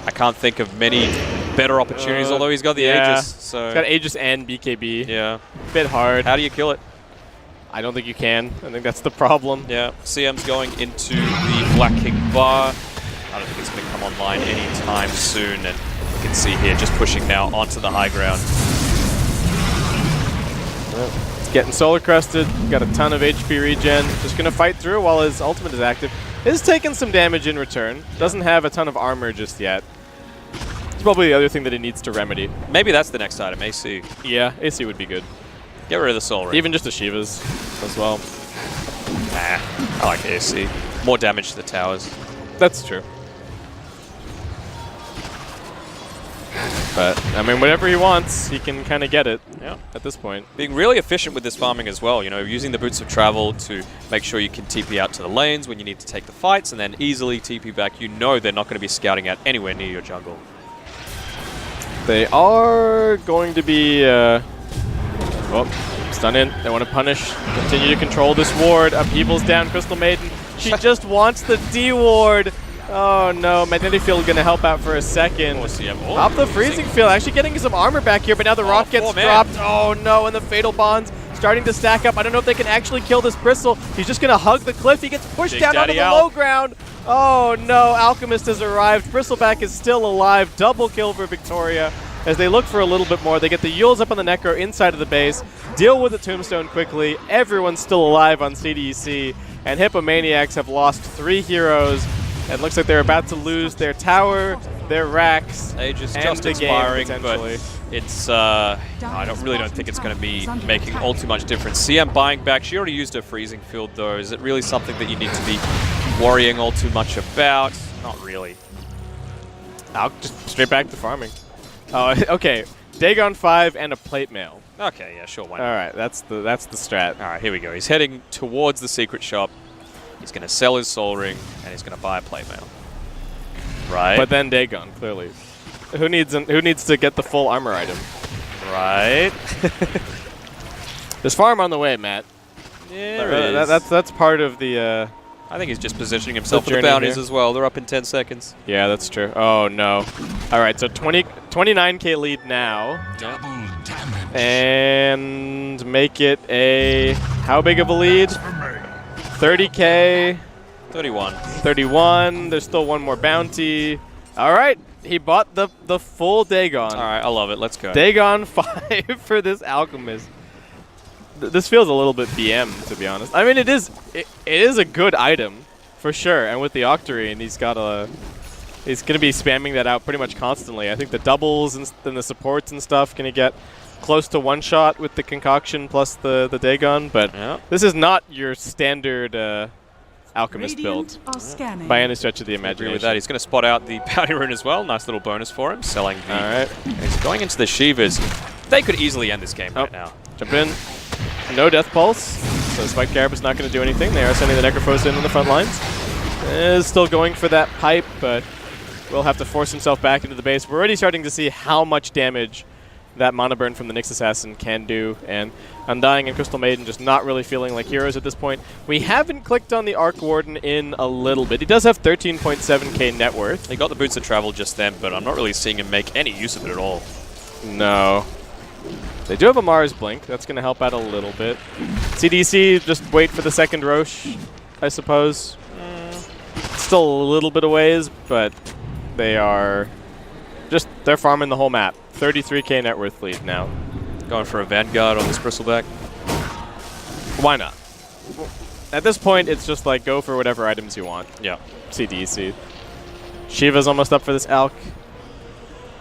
I can't think of many better opportunities, although he's got the Aegis. So
he's got Aegis and BKB.
Yeah.
Bit hard.
How do you kill it?
I don't think you can. I think that's the problem.
Yeah. CM's going into the Black King bar. I don't think it's going to come online anytime soon. And you can see here, just pushing now onto the high ground.
Well, it's getting solar crusted. Got a ton of HP regen. Just going to fight through while his ultimate is active. Is taking some damage in return. Doesn't have a ton of armor just yet. It's probably the other thing that he needs to remedy.
Maybe that's the next item, AC.
Yeah, AC would be good.
Get rid of the Soul Ring.
Even just the Shivas as well.
Nah, I like AC. More damage to the towers.
That's true. But, I mean, whatever he wants, he can kind of get it at this point.
Being really efficient with this farming as well, you know, using the Boots of Travel to make sure you can TP out to the lanes when you need to take the fights, and then easily TP back. You know they're not going to be scouting out anywhere near your jungle.
They are going to be... stun in. They want to punish. Continue to control this ward. Upheaval's down. Crystal Maiden. She just wants the D ward. Oh no, Magnetic Field going to help out for a second. Off the freezing field, actually getting some armor back here, but now the rock gets dropped. Oh no, and the Fatal Bonds starting to stack up. I don't know if they can actually kill this Bristle. He's just going to hug the cliff. He gets pushed down onto the low ground. Oh no, Alchemist has arrived. Bristleback is still alive. Double kill for Victoria. As they look for a little bit more, they get the Yules up on the Necro inside of the base, deal with the Tombstone quickly. Everyone's still alive on CDEC, and Hippomaniacs have lost 3 heroes. It looks like they're about to lose their tower, their racks,
Aegis
and
just
the
expiring,
game,
but it's I really don't think it's going to be making all too much difference. CM buying back. She already used her freezing field, though. Is it really something that you need to be worrying all too much about? Not really.
I'll just straight back to farming. Oh, okay. Dagon 5 and a plate mail.
Okay, yeah, sure. Why not?
All right, that's the strat.
All right, here we go. He's heading towards the secret shop. He's going to sell his Soul Ring, and he's going to buy a plate mail. Right.
But then Dagon, clearly. Who needs to get the full armor item?
Right.
There's farm on the way, Matt.
Yeah,
that's part of the.
I think he's just positioning himself for the
journey
bounties
here.
as well. They're up in 10 seconds.
Yeah, that's true. Oh no. All right, so 29K lead now. And make it a how big of a lead? 30K.
31.
31. There's still one more bounty. All right. He bought the full Dagon. All
right, I love it. Let's go.
Dagon 5 for this Alchemist. This feels a little bit BM, to be honest. I mean, it is a good item, for sure. And with the Octarine, he's going to be spamming that out pretty much constantly. I think the doubles and the supports and stuff going to get close to one shot with the concoction plus the Dagon, but this is not your standard Alchemist build by any stretch of the imagination.
Agree with that. He's going to spot out the bounty rune as well. Nice little bonus for him. Selling the... All right. He's going into the Shivas. They could easily end this game right now.
Jump in. No Death Pulse, so Spike Carapace not going to do anything. They are sending the Necrophos in on the front lines. Is still going for that pipe, but will have to force himself back into the base. We're already starting to see how much damage that Mana Burn from the Nyx Assassin can do, and Undying and Crystal Maiden just not really feeling like heroes at this point. We haven't clicked on the Arc Warden in a little bit. He does have 13.7k net worth.
He got the Boots of Travel just then, but I'm not really seeing him make any use of it at all.
No. They do have a Mars Blink. That's going to help out a little bit. CDC, just wait for the second Roche, I suppose. Still a little bit of ways, but they are they're farming the whole map. 33k net worth lead now.
Going for a Vanguard on this Bristleback.
Why not? At this point, it's just like go for whatever items you want.
Yeah.
CDEC. Shiva's almost up for this Alch.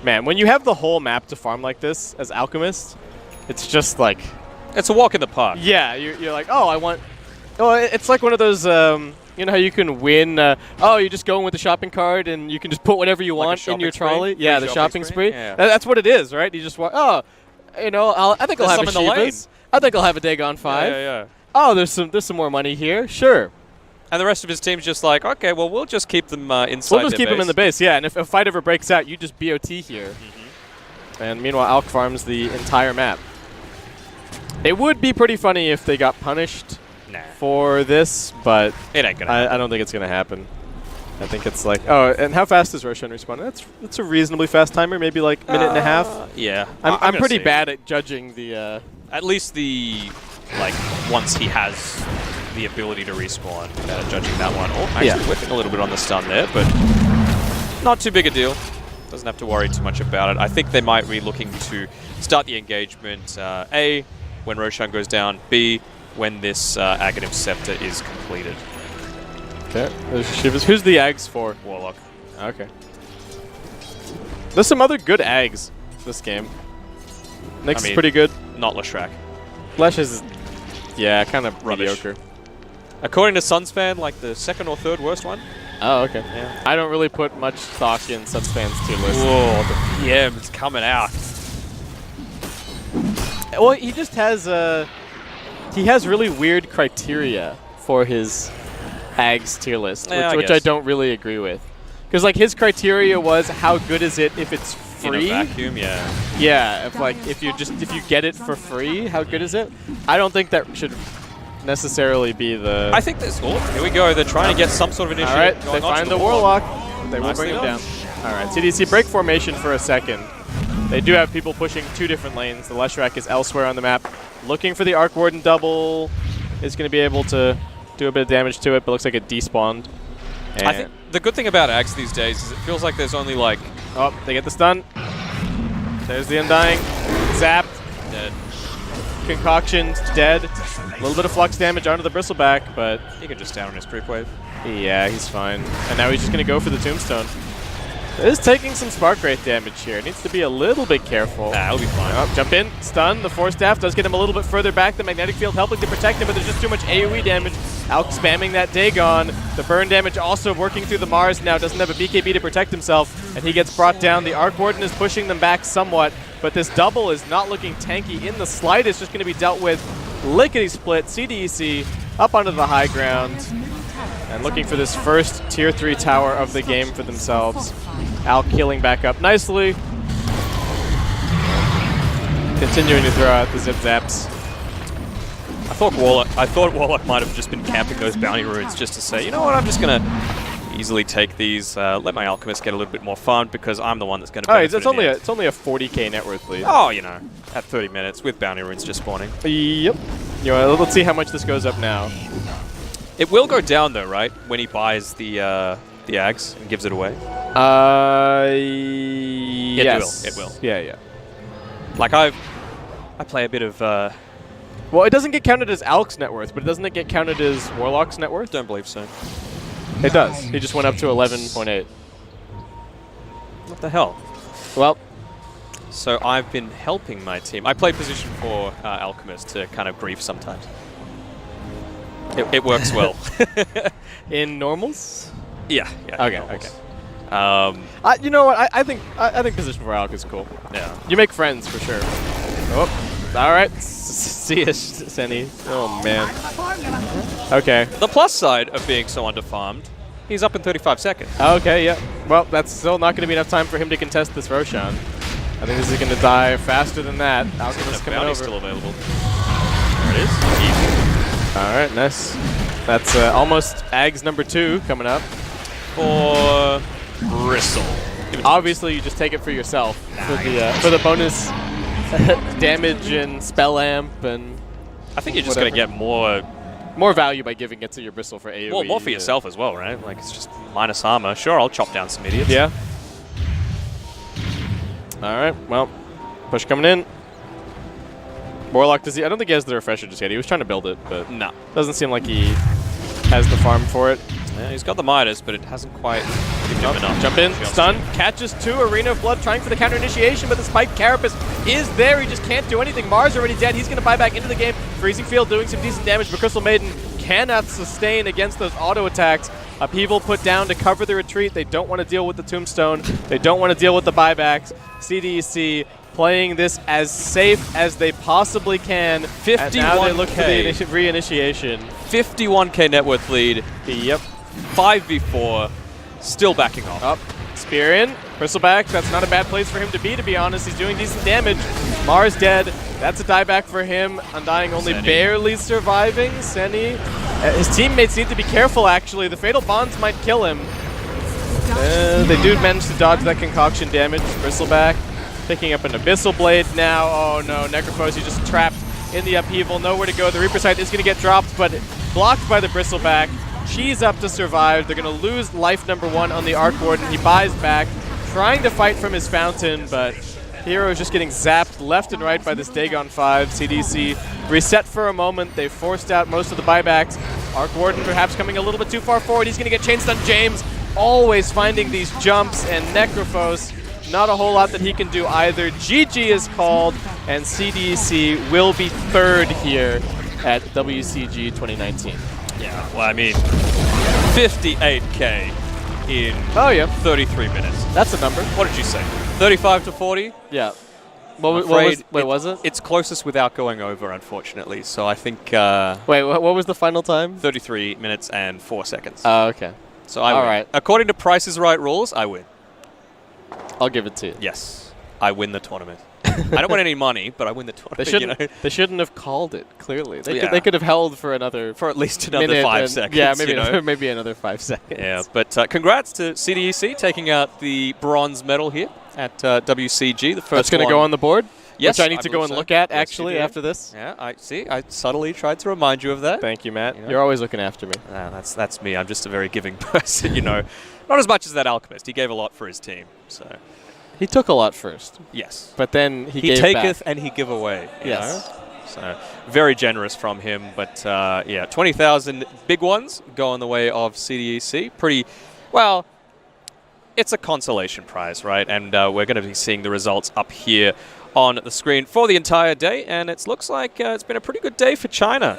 Man, when you have the whole map to farm like this as Alchemist, it's just like...
It's a walk in the park.
Yeah, you're like, oh, I want... Oh, it's like one of those... you know how you can win... you just go in with the shopping cart and you can just put whatever you want in your trolley? Yeah, the shopping spree.
Yeah.
That's what it is, right? You just want... Oh, you know, I think I'll have a Shiva's. I think I'll have a Dagon 5.
Yeah.
Oh, there's some more money here. Sure.
And the rest of his team's just like, okay, well, we'll just keep them inside
We'll just keep them in the base, yeah. And if a fight ever breaks out, you just BOT here. And meanwhile, Alch farms the entire map. It would be pretty funny if they got punished for this, but
It ain't gonna happen.
I don't think it's going to happen. I think it's like, oh, and how fast does Roshan respawn? That's a reasonably fast timer, maybe like minute and a half.
Yeah.
I'm
gonna
pretty
see.
bad at judging the...
At least like, once he has the ability to respawn, judging that one. Oh, actually whipping a little bit on the stun there, but not too big a deal. Doesn't have to worry too much about it. I think they might be looking to start the engagement, A, when Roshan goes down, B, when this Aghanim Scepter is completed.
Okay, there's Shivas. Who's the Ags for?
Warlock.
Okay. There's some other good Ags this game. Nyx is pretty good.
Not Leshrac.
Flesh is, yeah, kind of
Rubbish.
mediocre.
According to Sunsfan, like the second or third worst one.
Oh, okay.
Yeah.
I don't really put much stock in Sunsfan's tier list.
Whoa, the PM's coming out.
Well, he just has he has really weird criteria for his Ags tier list,
Yeah,
which I don't really agree with. Because like his criteria was how good is it if it's free?
In a vacuum, yeah.
Yeah, if you get it for free, how good is it? I don't think that should necessarily be the...
I think there's... Oh, here we go. They're trying to get some sort of initiative.
All right,
going
they
on
find
to
the Warlock. They will bring him
Nicely
down. All right, CDC break formation for a second. They do have people pushing two different lanes. The Leshrac is elsewhere on the map. Looking for the Arc Warden double. Is going to be able to do a bit of damage to it, but looks like it despawned. And
I think the good thing about Axe these days is it feels like there's only like...
oh, they get the stun. There's the Undying. Zapped.
Dead.
Concoction, dead. A little bit of flux damage onto the Bristleback, but...
he can just down on his creep wave.
yeah, he's fine. And now he's just going to go for the Tombstone. It is taking some Spark Wraith damage here. Needs to be a little bit careful.
Nah, he'll be fine.
Oh, jump in, stun. The Force Staff does get him a little bit further back. The Magnetic Field helping to protect him, but there's just too much AoE damage. Alk spamming that Dagon. The burn damage also working through the Mars now. Doesn't have a BKB to protect himself, and he gets brought down. The Arc Warden is pushing them back somewhat, but this double is not looking tanky in the slightest. Just going to be dealt with lickety-split. CDEC up onto the high ground and looking for this first Tier 3 tower of the game for themselves. Alk healing back up nicely. Continuing to throw out the zip zaps.
I thought Warlock might have just been camping those bounty runes just to say, you know what, I'm just going to easily take these, let my Alchemist get a little bit more fun because I'm the one that's going to benefit.
It's only a 40k net worth lead.
Oh, you know, at 30 minutes with bounty runes just spawning.
Yep. You know, let's see how much this goes up now.
It will go down though, right? When he buys the Ags and gives it away.
Yes.
It will.
Yeah.
Like I play a bit of.
Well, it doesn't get counted as Alk's net worth, but doesn't it get counted as Warlock's net worth?
Don't believe so.
It does. He just went up to 11.8.
What the hell?
Well,
so I've been helping my team. I play position 4 Alchemist to kind of grief sometimes. It works well.
in normals?
Yeah.
Okay.
Okay.
You know what? I think position 4 Alk is cool.
Yeah.
You make friends for sure. Oh, all right. See ya, Senny. Oh man. Okay.
The plus side of being so underfarmed, he's up in 35 seconds.
Okay. Yeah. Well, that's still not going to be enough time for him to contest this Roshan. I think this is going to die faster than that. Alchemist coming over.
Still available. There it is. Easy.
All right. Nice. That's almost Ags number 2 coming up.
For Bristle.
Obviously, you just take it for yourself for the bonus damage and spell amp and.
I think you're just going to get
more value by giving it to your Bristle for AoE.
Well, more for yourself as well, right? Like it's just minus armor. Sure, I'll chop down some idiots.
Yeah. All right. Well, push coming in. Warlock, I don't think he has the refresher just yet. He was trying to build it, but
no.
Doesn't seem like he has the farm for it.
Yeah, he's got the Midas, but it hasn't quite given him enough.
Jump in, stun, catches 2, Arena of Blood trying for the counter initiation, but the spiked Carapace is there. He just can't do anything. Mars already dead. He's going to buy back into the game. Freezing Field doing some decent damage, but Crystal Maiden cannot sustain against those auto attacks. Upheaval put down to cover the retreat. They don't want to deal with the Tombstone. They don't want to deal with the buybacks. CDEC playing this as safe as they possibly can.
51K.
Now they look for the reinitiation.
51k net worth lead.
Yep.
5v4. Still backing off.
Up. Spear in. Bristleback, that's not a bad place for him to be honest. He's doing decent damage. Mars dead. That's a dieback for him. Undying only barely surviving. Seni. His teammates need to be careful, actually. The Fatal Bonds might kill him. They do manage to dodge that concoction damage. Bristleback picking up an Abyssal Blade now. Oh no, Necrophos, just trapped in the upheaval. Nowhere to go. The Reaper Sight is going to get dropped, but blocked by the Bristleback. She's up to survive. They're going to lose life number 1 on the Arc Warden. He buys back, trying to fight from his fountain, but Hero is just getting zapped left and right by this Dagon 5. CDC reset for a moment. They forced out most of the buybacks. Arc Warden perhaps coming a little bit too far forward. He's going to get chain stunned. James always finding these jumps, and Necrophos, not a whole lot that he can do either. GG is called, and CDEC will be 3rd here at WCG 2019.
Yeah, well, I mean, 58K in 33 minutes.
That's a number.
What did you say? 35 to 40?
Yeah.
Wait,
was it?
It's closest without going over, unfortunately. So I think...
Wait, what was the final time?
33 minutes and 4 seconds.
Oh, okay.
So I win.
Right.
According to Price is Right rules, I win.
I'll give it to you.
Yes. I win the tournament. I don't want any money, but I win the tournament.
They shouldn't have called it, clearly. They could have held for
at least another 5 seconds.
Yeah, maybe another 5 seconds.
Yeah, but congrats to CDEC taking out the bronze medal here at WCG. The first
That's going to go on the board?
Yes,
which I need to go and look at, actually, after this.
Yeah, I subtly tried to remind you of that.
Thank you, Matt. You're always looking after me.
That's me. I'm just a very giving person, Not as much as that Alchemist. He gave a lot for his team, so...
He took a lot first.
Yes.
But then he gave
taketh
back.
And he give away.
Yes.
So very generous from him. But yeah, 20,000 big ones go on the way of CDEC. Pretty, well, it's a consolation prize, right? And we're going to be seeing the results up here on the screen for the entire day. And it looks like it's been a pretty good day for China.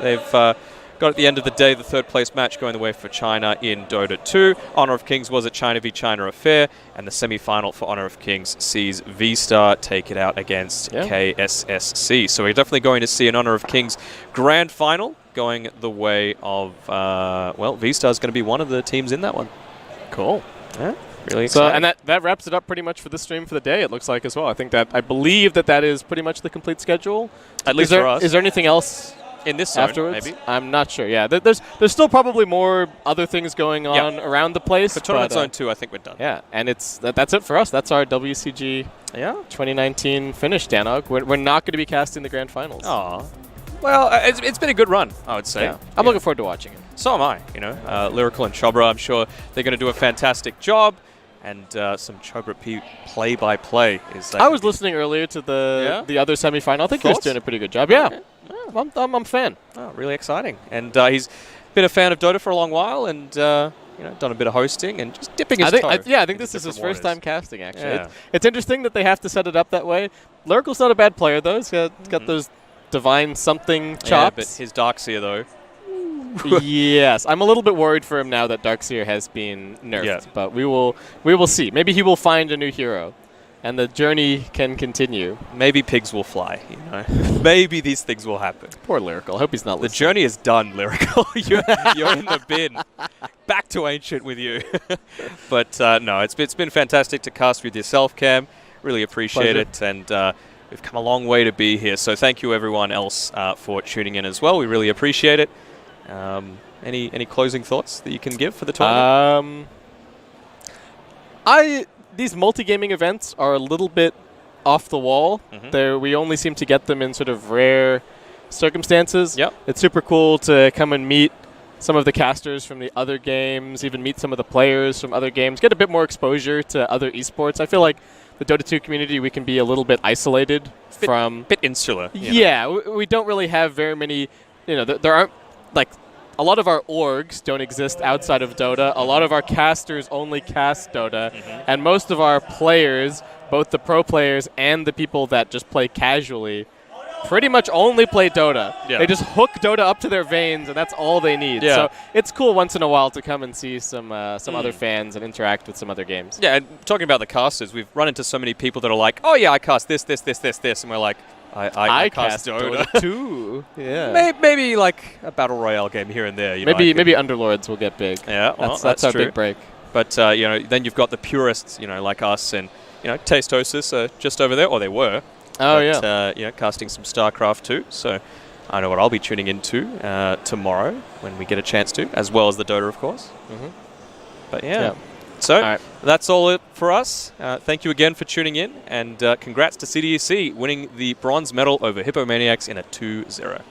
They've got at the end of the day the 3rd place match going the way for China in Dota 2. Honor of Kings was at China v China Affair, and the semi-final for Honor of Kings sees V-Star take it out against KSSC. So we're definitely going to see an Honor of Kings grand final going the way of, well, V-Star is going to be one of the teams in that one.
Cool.
Yeah. Really exciting.
And that wraps it up pretty much for the stream for the day, it looks like, as well. I believe that is pretty much the complete schedule.
At least for us.
Is there anything else
in this zone,
afterwards?
maybe?
I'm not sure. Yeah, there's still probably more other things going on around the place.
For Tournament Zone 2, I think we're done.
Yeah, and that's it for us. That's our WCG 2019 finish, Danog. We're not going to be casting the grand finals.
Aw. Well, it's been a good run, I would say.
Yeah. I'm looking forward to watching it.
So am I, Lyrical and Chobra, I'm sure they're going to do a fantastic job. And some Chobra P play-by-play is.
I was listening earlier to the other semifinal. I think he's doing a pretty good job. Yeah, okay. I'm a fan.
Oh, really exciting. And he's been a fan of Dota for a long while, and done a bit of hosting and just dipping his toe.
I think this is his first time casting. Actually, it's interesting that they have to set it up that way. Lyrical's not a bad player though. He's got those divine something chops.
Yeah, but his Darkseer though.
Yes, I'm a little bit worried for him now that Darkseer has been nerfed, but we will see. Maybe he will find a new hero, and the journey can continue.
Maybe pigs will fly, Maybe these things will happen.
Poor Lyrical. I hope he's not listening.
The journey is done, Lyrical. You're in the bin. Back to Ancient with you. But no, it's been fantastic to cast with yourself, Cam. Really appreciate it, and we've come a long way to be here. So thank you everyone else for tuning in as well. We really appreciate it. Any closing thoughts that you can give for the tournament?
These multi-gaming events are a little bit off the wall. We only seem to get them in sort of rare circumstances.
Yep.
It's super cool to come and meet some of the casters from the other games, even meet some of the players from other games, get a bit more exposure to other esports. I feel like the Dota 2 community, we can be a little bit isolated from...
Bit insular.
Yeah, we don't really have very many... there aren't... Like, a lot of our orgs don't exist outside of Dota. A lot of our casters only cast Dota. And most of our players, both the pro players and the people that just play casually, pretty much only play Dota.
Yeah.
They just hook Dota up to their veins, and that's all they need.
Yeah.
So it's cool once in a while to come and see some other fans and interact with some other games.
Yeah, and talking about the casters, we've run into so many people that are like, oh yeah, I cast this, and we're like, I cast Dota
too. Yeah.
Maybe like a battle royale game here and there.
Maybe Underlords will get big.
Yeah, well,
that's our
true.
big break.
But you know, then you've got the purists, you know, like us, and you know, Tastosis are just over there, or they were.
Oh,
but, you know, casting some StarCraft too. So I know what I'll be tuning into tomorrow when we get a chance to, as well as the Dota, of course. But yeah. So that's all it for us. Thank you again for tuning in, and congrats to CDEC winning the bronze medal over Hippomaniacs in a 2-0.